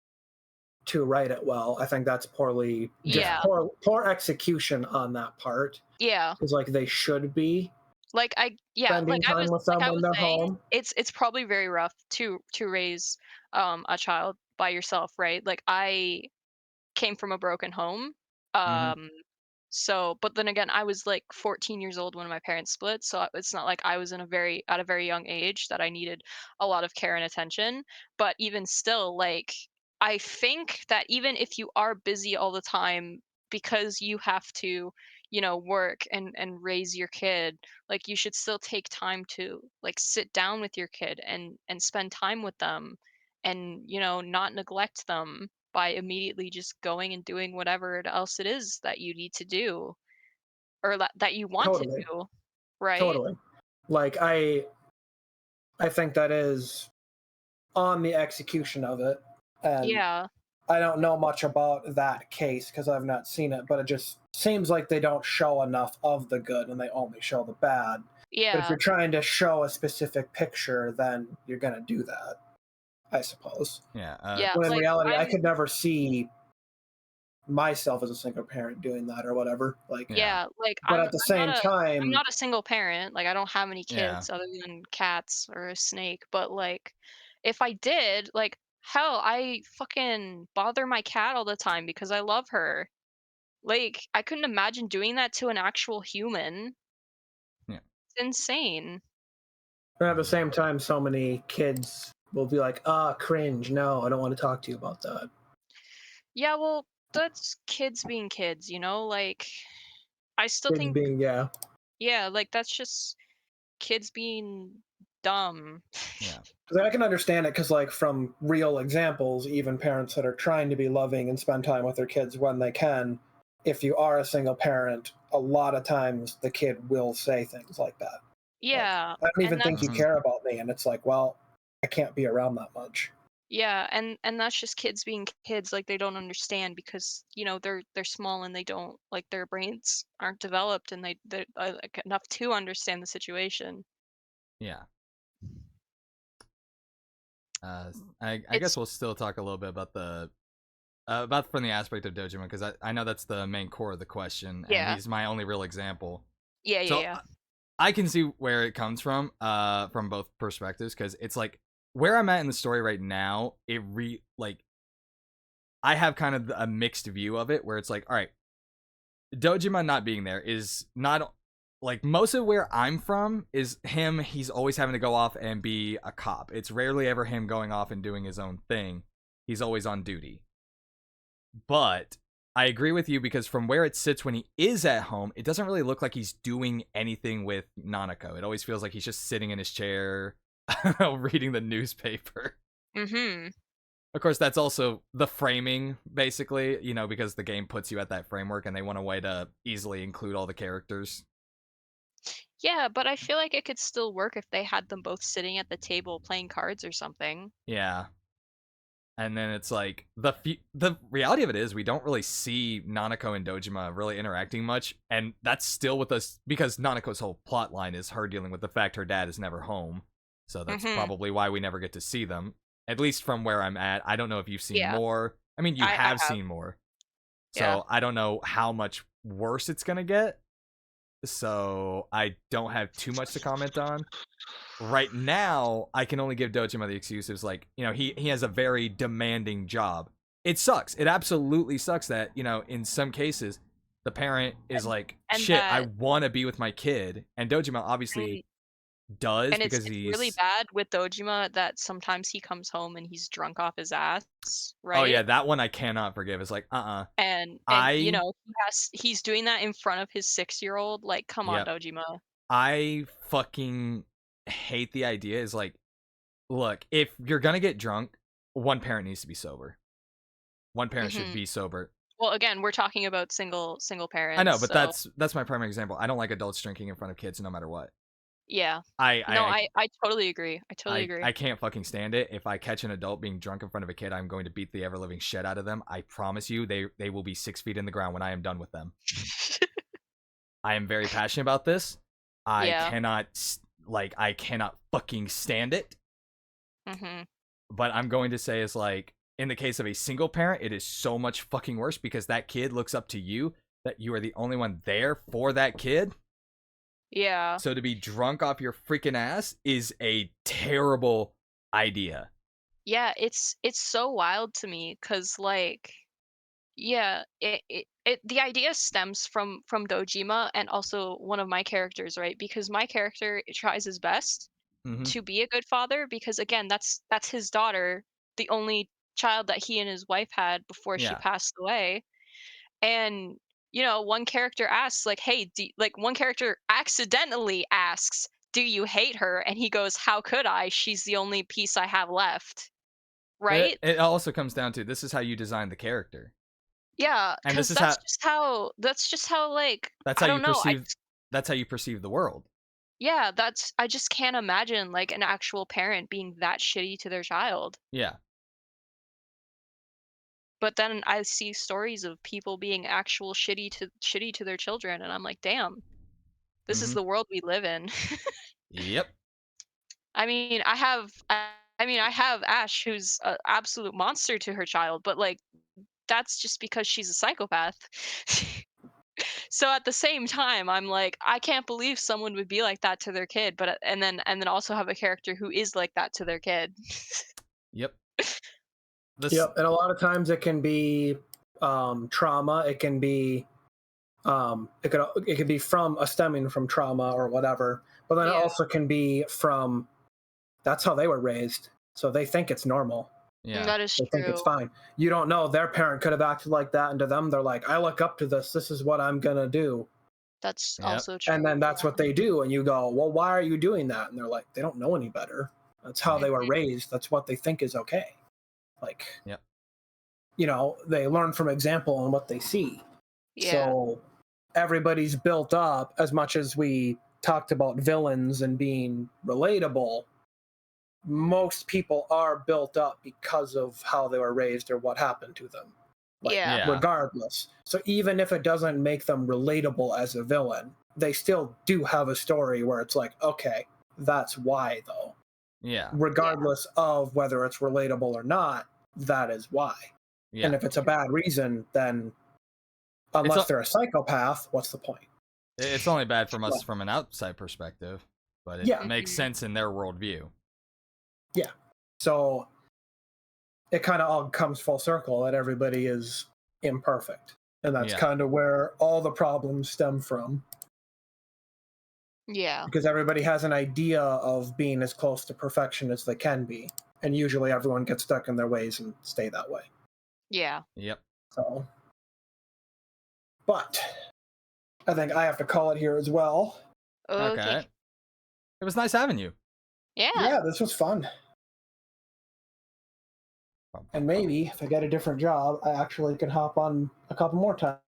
to write it well. I think that's poorly just yeah, poor execution on that part. yeah. Because like they should be Like spending time with them I when was they're saying, home. it's probably very rough to raise a child by yourself, right? Like I came from a broken home. mhm. Um so but then again, I was like 14 years old when my parents split, so it's not like I was in a very at a very young age that I needed a lot of care and attention, but even still like I think that even if you are busy all the time because you have to, you know, work and raise your kid, like you should still take time to like sit down with your kid and spend time with them and, you know, not neglect them by immediately just going and doing whatever else it is that you need to do or that you want to Totally, do, right? totally. Like I think that is on the execution of it, and Yeah. I don't know much about that case because I've not seen it, but it just seems like they don't show enough of the good and they only show the bad. But if Yeah. you're trying to show a specific picture, then you're gonna do that, I suppose. Yeah. Yeah, When in like reality, I I'm could never see myself as a single parent doing that or whatever. Like, Yeah. yeah, like but at the same I'm time, not a single parent. Like I don't have any Yeah. kids other than cats or a snake, but like if I did, like hell, I fucking bother my cat all the time because I love her. Like I couldn't imagine doing that to an actual human. Yeah. It's insane. but at the same time, so many kids will be like, "Ah, cringe. No, I don't want to talk to you about that." Yeah, well, that's kids being kids, you know? Like I still Kids think being, yeah. yeah, like that's just kids being dumb. Yeah. Because I can understand it because, like, from real examples, even parents that are trying to be loving and spend time with their kids when they can, if you are a single parent, a lot of times the kid will say things like that. Like, Yeah, I don't and even think you Mhm. that's care about me. And it's like, well, I can't be around that much. yeah, and that's just kids being kids, like they don't understand because, you know, they're small and they don't like their brains aren't developed and they're like enough to understand the situation. Yeah. I guess It's we'll still talk a little bit about the about from the aspect of Dojima because I know that's the main core of the question, and yeah. he's my only real example. Yeah, yeah, So yeah. I can see where it comes from both perspectives because it's like where I'm at in the story right now. Like I have kind of a mixed view of it where it's like, all right, Dojima not being there is not like most of where I'm from is him. He's always having to go off and be a cop. It's rarely ever him going off and doing his own thing. He's always on duty. But I agree with you because from where it sits when he is at home, it doesn't really look like he's doing anything with Nanako. It always feels like he's just sitting in his chair reading the newspaper. Mm-hmm. Of course, that's also the framing, basically, because the game puts you at that framework and they want a way to easily include all the characters. Yeah, but I feel like it could still work if they had them both sitting at the table playing cards or something. Yeah. And then it's like the reality of it is we don't really see Nanako and Dojima really interacting much, and that's still with us because Nanako's whole plot line is her dealing with the fact her dad is never home. So that's probably why we never get to see them. At least from where I'm at. I don't know if you've seen more. I mean, you I have have. seen more. So Yeah. I don't know how much worse it's gonna get. So I don't have too much to comment on. Right now, I can only give Dojima the excuses like, he has a very demanding job. It sucks. It absolutely sucks that, in some cases, the parent is like, and shit, I that- want to be with my kid. And Dojima obviously does And because it's he's really bad with Dojima that sometimes he comes home and he's drunk off his ass, right? Oh yeah, that one I cannot forgive. It's like, And I he's doing that in front of his 6-year-old. Like, come on, Yep. Dojima. I fucking hate the idea. Is like, look, if you're gonna get drunk, one parent needs to be sober. One parent should be sober. Well, again, we're talking about single parents. I know, but so, that's my primary example. I don't like adults drinking in front of kids, no matter what. yeah. I I totally agree. I totally agree. I can't fucking stand it. If I catch an adult being drunk in front of a kid, I'm going to beat the ever living shit out of them. I promise you, they will be 6 feet in the ground when I am done with them. I am very passionate about this. I Yeah. cannot fucking stand it. Mm-hmm. But I'm going to say is like, in the case of a single parent, it is so much fucking worse because that kid looks up to you, that you are the only one there for that kid. Yeah. So to be drunk off your freaking ass is a terrible idea. Yeah, it's so wild to me because, like, yeah, the idea stems from Dojima and also one of my characters, right? Because my character tries his best Mm-hmm. to be a good father because, again, that's his daughter, the only child that he and his wife had before she Yeah. passed away. And one character asks, like, hey, one character accidentally asks, do you hate her? And he goes, how could I? She's the only piece I have left. Right? It also comes down to this is how you design the character. Yeah, And because this is that's just how, like, that's I how you don't know. perceive the world. Yeah, I just can't imagine, like, an actual parent being that shitty to their child. Yeah. But then I see stories of people being actual shitty to their children, and I'm like, damn, this is Mhm. the world we live in. Yep. I mean, I have Ash, who's an absolute monster to her child, but, like, that's just because she's a psychopath. So at the same time, I'm like, I can't believe someone would be like that to their kid, but and then also have a character who is like that to their kid. Yep. Yep, and a lot of times it can be trauma. It can be it could be from a stemming from trauma or whatever. But then it Yeah. also can be from that's how they were raised, so they think it's normal. Yeah. That is They think it's true. fine. You don't know their parent could have acted like that, and to them they're like, "I look up to this. This is what I'm gonna do." That's Yep. also true. And then that's what they do, and you go, "Well, why are you doing that?" And they're like, "They don't know any better. That's how they were raised. That's what they think is okay." Like, Yep. They learn from example and what they see. Yeah. So everybody's built up. As much as we talked about villains and being relatable, most people are built up because of how they were raised or what happened to them. Yeah. Regardless. So even if it doesn't make them relatable as a villain, they still do have a story where it's like, okay, that's why though. Yeah. Regardless of whether it's relatable or not, that is why. Yeah. And if it's a bad reason, then unless they're a psychopath, what's the point? It's only bad from us from an outside perspective, but it makes sense in their worldview. Yeah. So it kind of all comes full circle that everybody is imperfect. And that's kind of where all the problems stem from. Yeah. because everybody has an idea of being as close to perfection as they can be, and usually everyone gets stuck in their ways and stay that way. Yeah. Yep. So, but I think I have to call it here as well. Okay. Okay. It was nice having you. Yeah. Yeah, this was fun. And maybe if I get a different job, I actually can hop on a couple more times.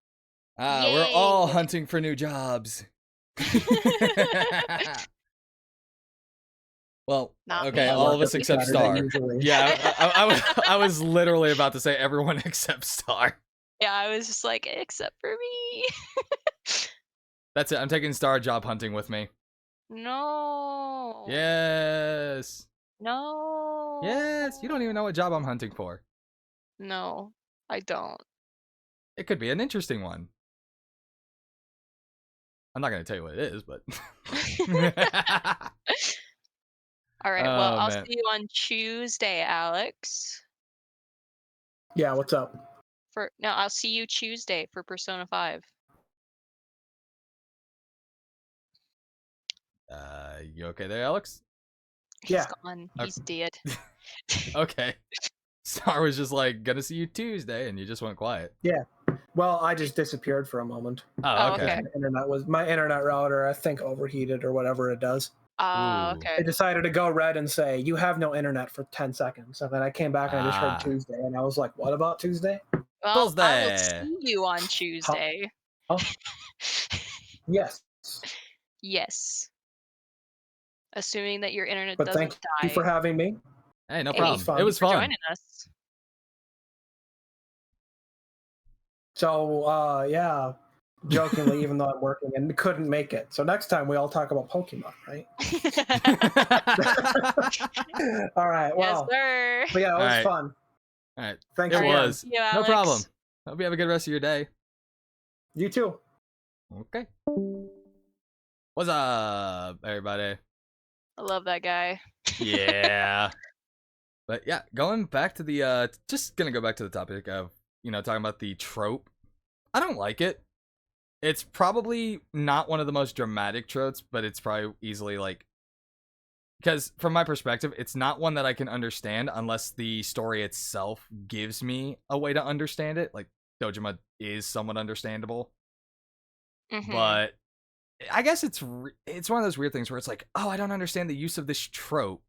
We're all Yay. hunting for new jobs. Well, Not okay, me. I all work of us every except Saturday Star. usually. Yeah, I was literally about to say everyone except Star. Yeah, I was just like, except for me. That's it. I'm taking Star job hunting with me. No. Yes. No. Yes. You don't even know what job I'm hunting for. No, I don't. It could be an interesting one. I'm not going to tell you what it is, but. All right. Well, Oh, I'll see man. you on Tuesday, Alex. Yeah, what's up? I'll see you Tuesday for Persona 5. You okay there, Alex? He's Yeah. gone. Okay. He's dead. Okay. Star was just like, gonna see you Tuesday, and you just went quiet. Yeah. Well, I just disappeared for a moment. Oh, Oh, okay. okay. My internet router, I think, overheated or whatever it does. Ooh. Okay. It decided to go red and say, "You have no internet" for 10 seconds. And then I came back and I just heard Ah. Tuesday, and I was like, "What about Tuesday?" Well, I will Tuesday. see you on Tuesday. Oh, yes. Yes. Assuming that your internet But doesn't thank you for die. having me. Hey, no It was Hey, problem. fun. It was for fun. joining us. So, yeah, jokingly, even though I'm working and couldn't make it. So next time we all talk about Pokemon, right? All right. Yes, Well, sir. but yeah, it All was right. fun. All right. Thanks It All right, again. was. see you, No Alex. problem. Hope you have a good rest of your day. You too. Okay. What's up, everybody? I love that guy. Yeah. But yeah, going back to the just gonna go back to the topic of, talking about the trope. I don't like it. It's probably not one of the most dramatic tropes, but it's probably easily like, because from my perspective, it's not one that I can understand unless the story itself gives me a way to understand it. Like Dojima is somewhat understandable, Mhm. but I guess it's one of those weird things where it's like, oh, I don't understand the use of this trope,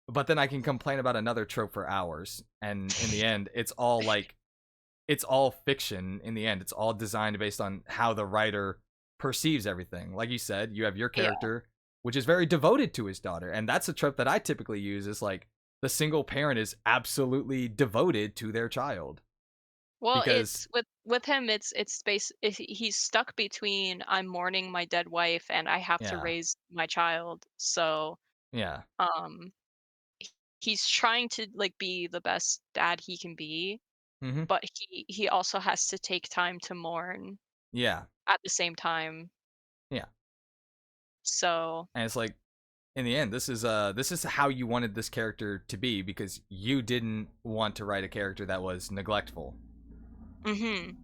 but then I can complain about another trope for hours, and in the end, it's all fiction. In the end, it's all designed based on how the writer perceives everything. Like you said, you have your Yeah. character, which is very devoted to his daughter, and that's a trope that I typically use. Is like the single parent is absolutely devoted to their child. Well, Because it's with him. It's he's stuck between I'm mourning my dead wife and I have to yeah, raise my child. So, yeah, um, he's trying to like be the best dad he can be, mm-hmm, but he also has to take time to mourn yeah, at the same time. yeah, So, and it's like, in the end, this is how you wanted this character to be, because you didn't want to write a character that was neglectful. mhm.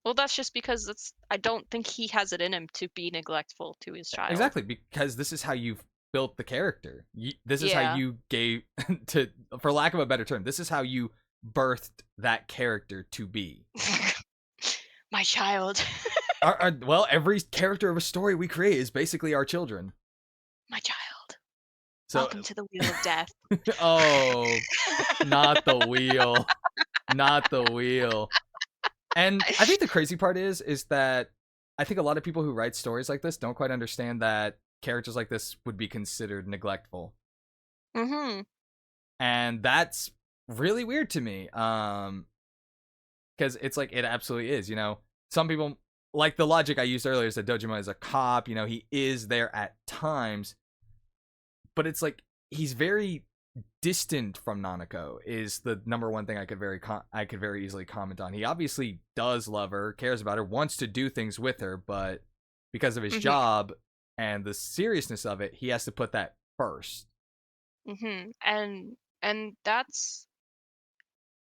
Well, that's just because I don't think he has it in him to be neglectful to his child. Exactly, because this is how you've built the character. This is how Yeah. you gave to, for lack of a better term, this is how you birthed that character to be. My child. Well, every character of a story we create is basically our children. My child. So, Welcome to the wheel of death. oh, not the wheel, not the wheel. And I think the crazy part is that I think a lot of people who write stories like this don't quite understand that characters like this would be considered neglectful. Mhm. And that's really weird to me. Because it's like, it absolutely is. Some people, like the logic I used earlier, is that Dojima is a cop. He is there at times, but it's like he's very distant from Nanako. Is the number one thing I could very easily comment on. He obviously does love her, cares about her, wants to do things with her, but because of his Mhm. job and the seriousness of it, he has to put that first. Mhm. And that's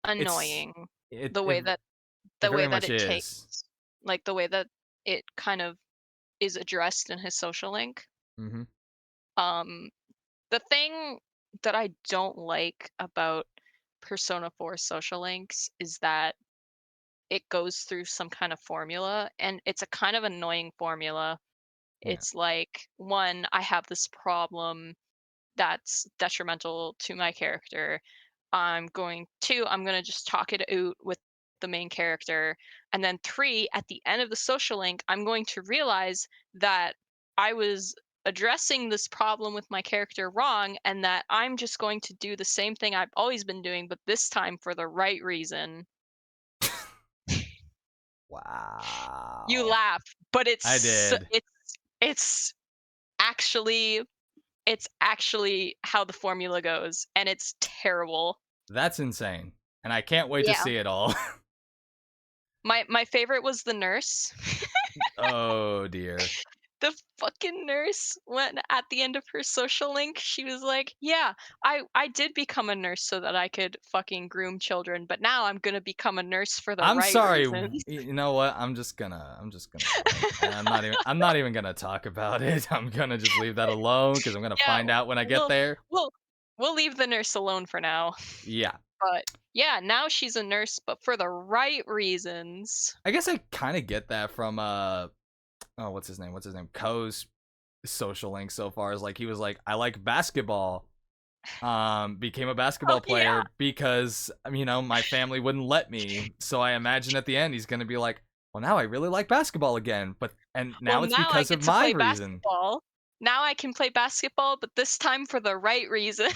It's annoying. it The it, way that it the way very that much it is. takes, like the way that it kind of is addressed in his social link. Mm-hmm. Um, the thing that I don't like about Persona 4 Social Links is that it goes through some kind of formula, and it's a kind of annoying formula. Yeah. It's like, one, I have this problem that's detrimental to my character. I'm going to just talk it out with the main character. And then three, at the end of the social link, I'm going to realize that I was addressing this problem with my character wrong, and that I'm just going to do the same thing I've always been doing, but this time for the right reason. You Wow. laugh, but I did. it's actually it's actually how the formula goes, and it's terrible. That's insane. And I can't wait to Yeah. see it all. My favorite was the nurse. Oh dear. The fucking nurse, when at the end of her social link, she was like, "Yeah, I did become a nurse so that I could fucking groom children, but now I'm gonna become a nurse for the I'm right sorry. reasons." You know what? I'm just gonna like I'm not even gonna talk about it. I'm gonna just leave that alone because I'm gonna Yeah, find out when I get we'll there. we'll we'll leave the nurse alone for now. Yeah. But yeah, now she's a nurse, but for the right reasons. I guess I kind of get that from oh, what's his name? What's his name? Ko's social link so far is like he was like, I like basketball. Became a Oh basketball yeah. player because my family wouldn't let me. So I imagine at the end he's gonna be like, well, now I really like basketball again. And Well, now it's now I because get of to my play reason. basketball. Now I can play basketball, but this time for the right reason.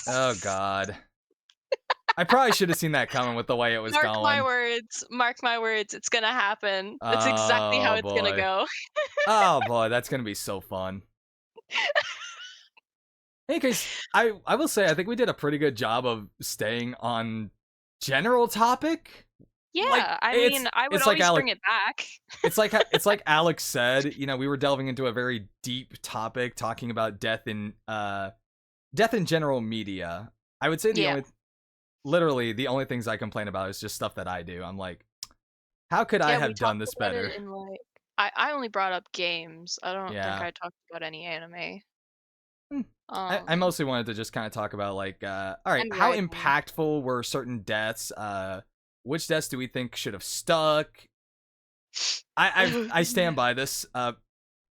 Oh God. I probably should have seen that coming with the way it was going. Mark my words, it's gonna happen. That's exactly how Oh it's gonna boy. go. Oh boy, that's gonna be so fun. In any case, I will say I think we did a pretty good job of staying on general topic. Like Yeah, I it's mean, I would it's like always Alex bring it back. it's like Alex said, we were delving into a very deep topic talking about death in general media. I would say Yeah. literally the only things I complain about is just stuff that I do. I'm like, how could I Yeah, we have done talked this about better? it in like I only brought up games. I don't think Yeah. I talked about any anime. Hmm. I Um mostly wanted to just kind of talk about like all right, and how writing. impactful were certain deaths? Which deaths do we think should have stuck? I stand by this.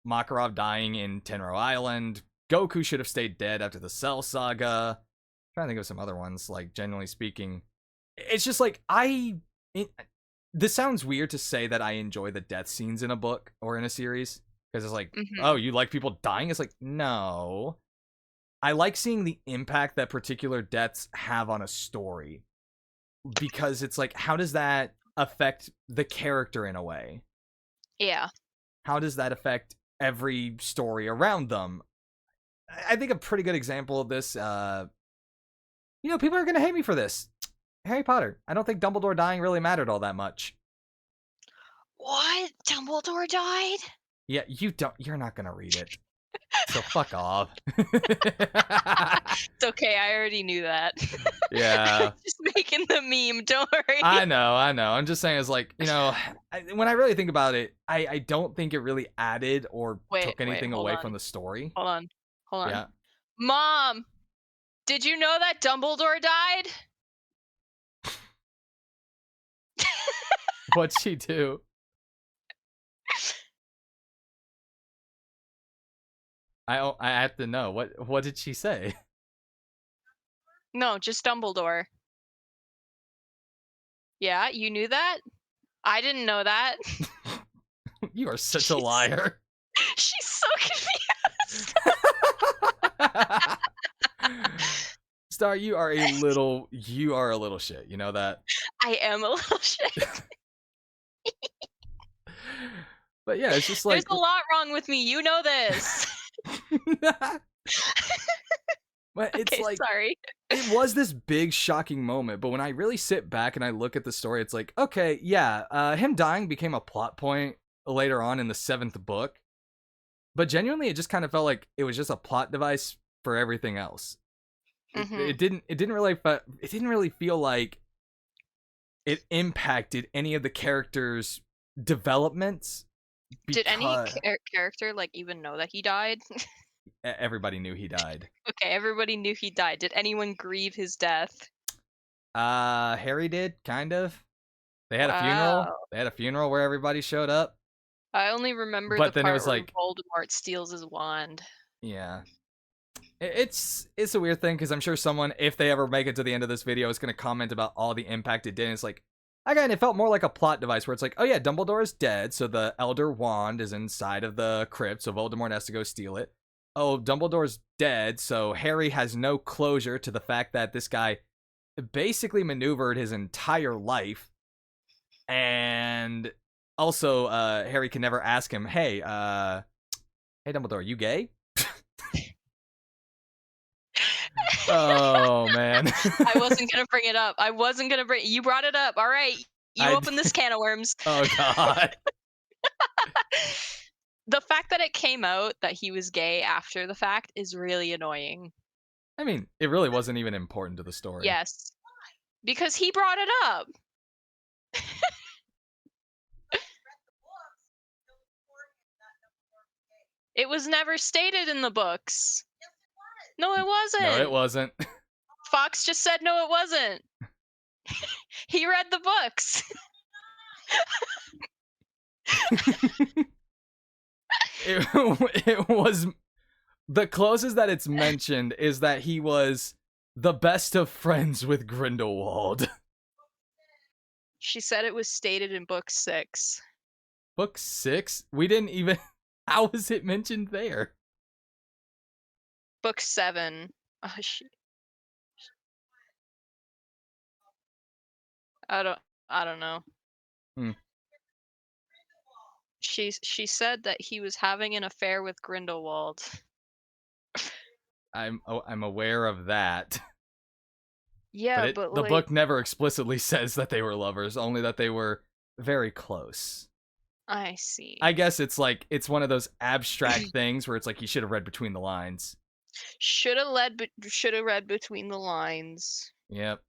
Makarov dying in Tenro Island. Goku should have stayed dead after the Cell Saga. I'm trying to think of some other ones, like generally speaking. It's just like this sounds weird to say that I enjoy the death scenes in a book or in a series. Because it's like, oh, Mhm. you like people dying? It's like, no. I like seeing the impact that particular deaths have on a story. Because it's like, how does that affect the character in a way? Yeah. How does that affect every story around them? I think a pretty good example of this, people are going to hate me for this. Harry Potter. I don't think Dumbledore dying really mattered all that much. What? Dumbledore died? Yeah, you're not going to read it. So fuck off. It's okay, I already knew that. I'm Yeah. just making the meme, don't worry. I know. I'm just saying, it's like, when I really think about it, I don't think it really added or Wait, took wait, anything away from the story. hold on, hold on. Yeah. Mom, did you know that Dumbledore died? What'd she do? I have to know. What did she say? No, just Dumbledore. Yeah, you knew that? I didn't know that. You are such a She's liar. she's so confused. Star, you are a little shit. You know that? I am a little shit. But yeah, it's just There's like a lot wrong with me. You know this. but it's Okay, like sorry. it was this big shocking moment, but when I really sit back and I look at the story, it's like, okay, yeah, him dying became a plot point later on in the 7th book, but genuinely it just kind of felt like it was just a plot device for everything else. it, Mhm. it didn't it didn't really it didn't really feel like it impacted any of the characters' developments Did any because character like even know that he died? everybody knew he died. Okay, everybody knew he died. Did anyone grieve his death? Harry did, kind of. They had a funeral. Wow. They had a funeral where everybody showed up. I only remember the But then it part was where like, Voldemort steals his wand. yeah. It's a weird thing because I'm sure someone, if they ever make it to the end of this video, is going to comment about all the impact it did. And it's like, again, it felt more like a plot device where it's like, oh yeah, Dumbledore is dead, so the Elder Wand is inside of the crypt, so Voldemort has to go steal it. Oh, Dumbledore's dead, so Harry has no closure to the fact that this guy basically maneuvered his entire life. And also, Harry can never ask him, hey, Dumbledore, you gay? Oh man. I wasn't gonna bring it up. You brought it up. All right. You opened this can of worms. Oh god. The fact that it came out that he was gay after the fact is really annoying. I mean, it really wasn't even important to the story. Yes. Because he brought it up. It was never stated in the books. No, it wasn't. No, it wasn't. Fox just said no, it wasn't. He read the books. It was the closest that it's mentioned is that he was the best of friends with Grindelwald. She said it was stated in book 6. Book 6? We didn't even. How was it mentioned there? Book 7. Oh, shit. I don't know. She said that he was having an affair with Grindelwald. I'm aware of that. Yeah, but the the book never explicitly says that they were lovers, only that they were very close. I see. I guess it's like it's one of those abstract things where it's like you should have read between the lines. Should have read between the lines. Yep.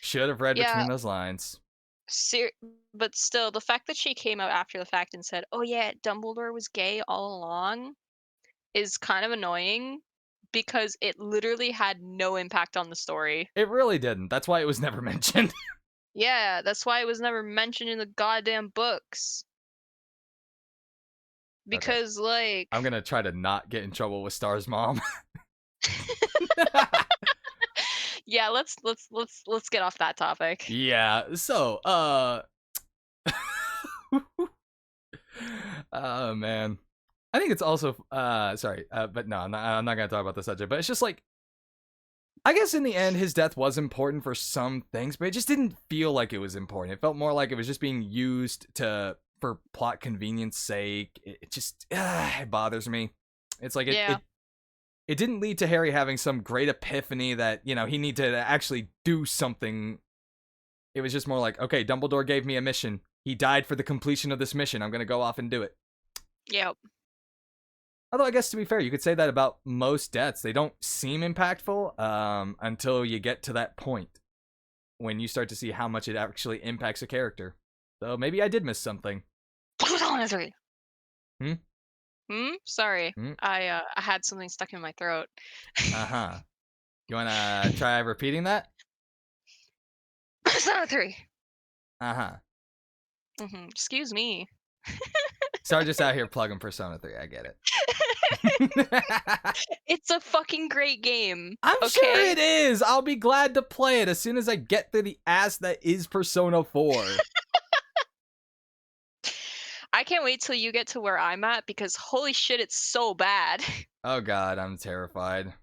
Should have read between those lines. But still, the fact that she came out after the fact and said, "Oh yeah, Dumbledore was gay all along," is kind of annoying because it literally had no impact on the story. It really didn't. That's why it was never mentioned. Yeah, that's why it was never mentioned in the goddamn books. Because like I'm gonna try to not get in trouble with Star's mom. Yeah, let's get off that topic. Yeah, so oh man. I think it's also but no, I'm not gonna talk about the subject, but it's just like I guess in the end his death was important for some things, but it just didn't feel like it was important. It felt more like it was just being used for plot convenience sake. It just it bothers me. It's like it didn't lead to Harry having some great epiphany that, you know, he needed to actually do something. It was just more like, okay, Dumbledore gave me a mission. He died for the completion of this mission. I'm going to go off and do it. Yep. Although I guess to be fair, you could say that about most deaths. They don't seem impactful until you get to that point when you start to see how much it actually impacts a character. So maybe I did miss something. Sorry. I had something stuck in my throat. Uh-huh. You want to try repeating that? Persona 3. Uh-huh. Excuse me. Sorry, just out here plugging Persona 3. I get it. It's a fucking great game. I'm sure it is. I'll be glad to play it as soon as I get through the ass that is Persona 4. I can't wait till you get to where I'm at because holy shit, it's so bad. Oh god, I'm terrified.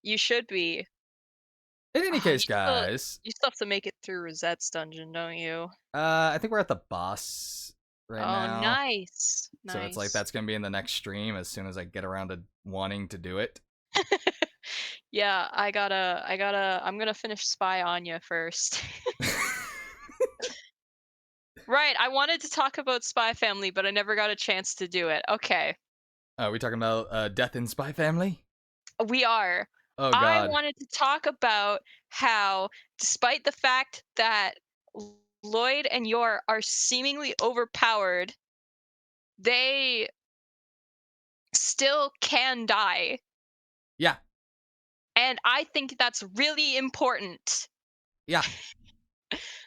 You should be. In any case, guys. You still have to make it through Rosette's dungeon, don't you? I think we're at the boss right now. Oh, nice. So it's like that's gonna be in the next stream as soon as I get around to wanting to do it. Yeah, I'm gonna finish Spy on You first. Right, I wanted to talk about Spy Family, but I never got a chance to do it. Okay. Are we talking about Death in Spy Family? We are. Oh god. I wanted to talk about how, despite the fact that Lloyd and Yor are seemingly overpowered, they still can die. Yeah. And I think that's really important. Yeah.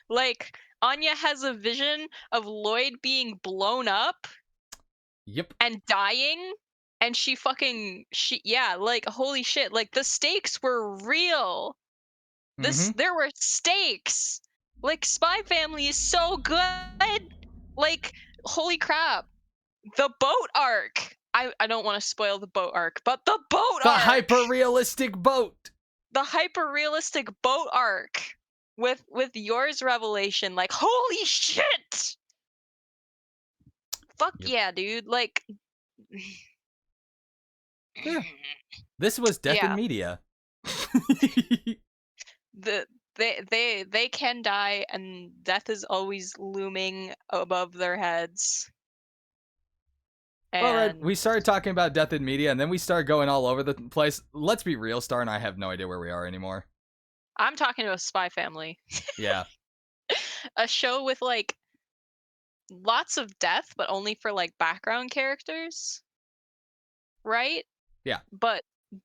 Like, Anya has a vision of Lloyd being blown up Yep. and dying, and like, holy shit, like, the stakes were real. There were stakes. Like, Spy Family is so good. Like, holy crap. The boat arc. I don't want to spoil the boat arc, but the boat The arc. hyper-realistic boat. The hyper-realistic boat arc with yours revelation. Like, holy shit. Fuck Yep. yeah, dude. Like, Yeah. This was Death in yeah. Media. They can die, and death is always looming above their heads. All right, And we started talking about Death in Media, and then we started going all over the place. Let's be real, Star and I have no idea where we are anymore. I'm talking about Spy Family. Yeah. A show with, like, lots of death, but only for, like, background characters. Right? Yeah. But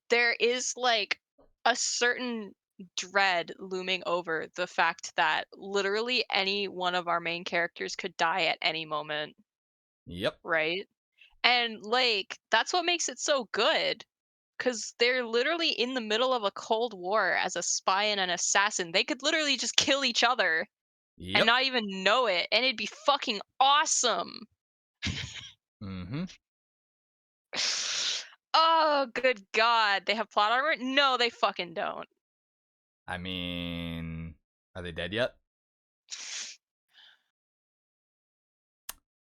there is, like, a certain dread looming over the fact that literally any one of our main characters could die at any moment, Yep. right? And, like, that's what makes it so good, because they're literally in the middle of a Cold War as a spy and an assassin. They could literally just kill each other and Yep. not even know it, and it'd be fucking awesome. Mm-hmm. Oh, good God. They have plot armor? No, they fucking don't. I mean, are they dead yet?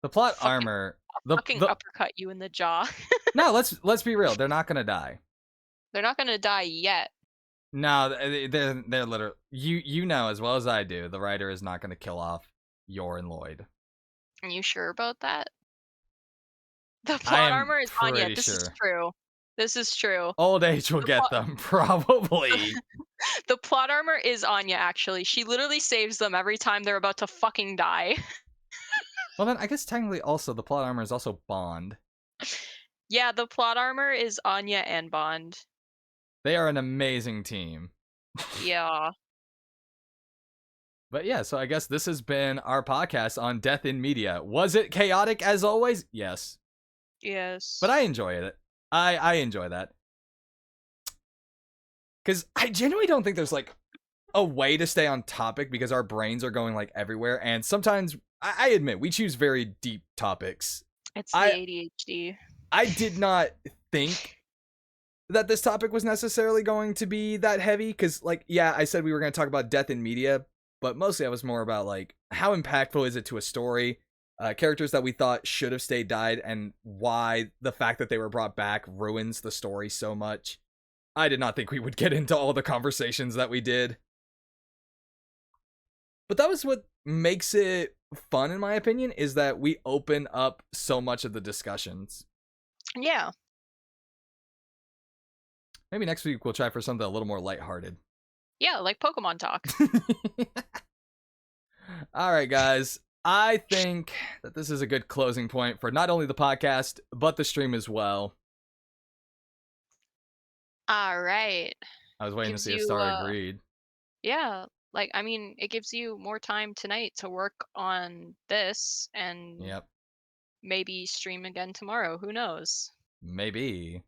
The plot Fucking, armor. fucking uppercut you in the jaw. No, let's be real. They're not gonna die. They're not gonna die yet. No, they're literally. You know as well as I do. The writer is not gonna kill off Yor and Lloyd. Are you sure about that? The I plot am armor is Anya. pretty This is sure. true. This is true. Old age will get them, probably. The plot armor is Anya, actually. She literally saves them every time they're about to fucking die. Well, then I guess technically also the plot armor is also Bond. Yeah, the plot armor is Anya and Bond. They are an amazing team. Yeah. But yeah, so I guess this has been our podcast on Death in Media. Was it chaotic as always? Yes. Yes. But I enjoyed it. I enjoy that. Because I genuinely don't think there's like a way to stay on topic because our brains are going like everywhere. And sometimes, I admit, we choose very deep topics. It's the ADHD. I did not think that this topic was necessarily going to be that heavy. Because, like, yeah, I said we were going to talk about death in media. But mostly I was more about, like, how impactful is it to a story? Characters that we thought should have stayed died, and why the fact that they were brought back ruins the story so much. I did not think we would get into all the conversations that we did. But that was what makes it fun, in my opinion, is that we open up so much of the discussions. Yeah. Maybe next week we'll try for something a little more lighthearted. Yeah, like Pokemon talk. All right, guys. I think that this is a good closing point for not only the podcast, but the stream as well. All right. I was waiting Gives to see if you, Star agreed. Yeah, like, I mean, it gives you more time tonight to work on this and Yep. maybe stream again tomorrow. Who knows? Maybe.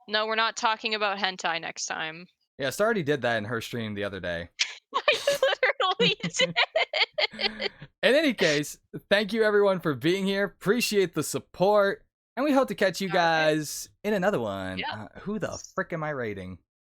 No, we're not talking about hentai next time. Yeah, Star already did that in her stream the other day. I literally did. In any case, thank you everyone for being here. Appreciate the support. And we hope to catch you guys in another one. Yeah. Who the frick am I rating?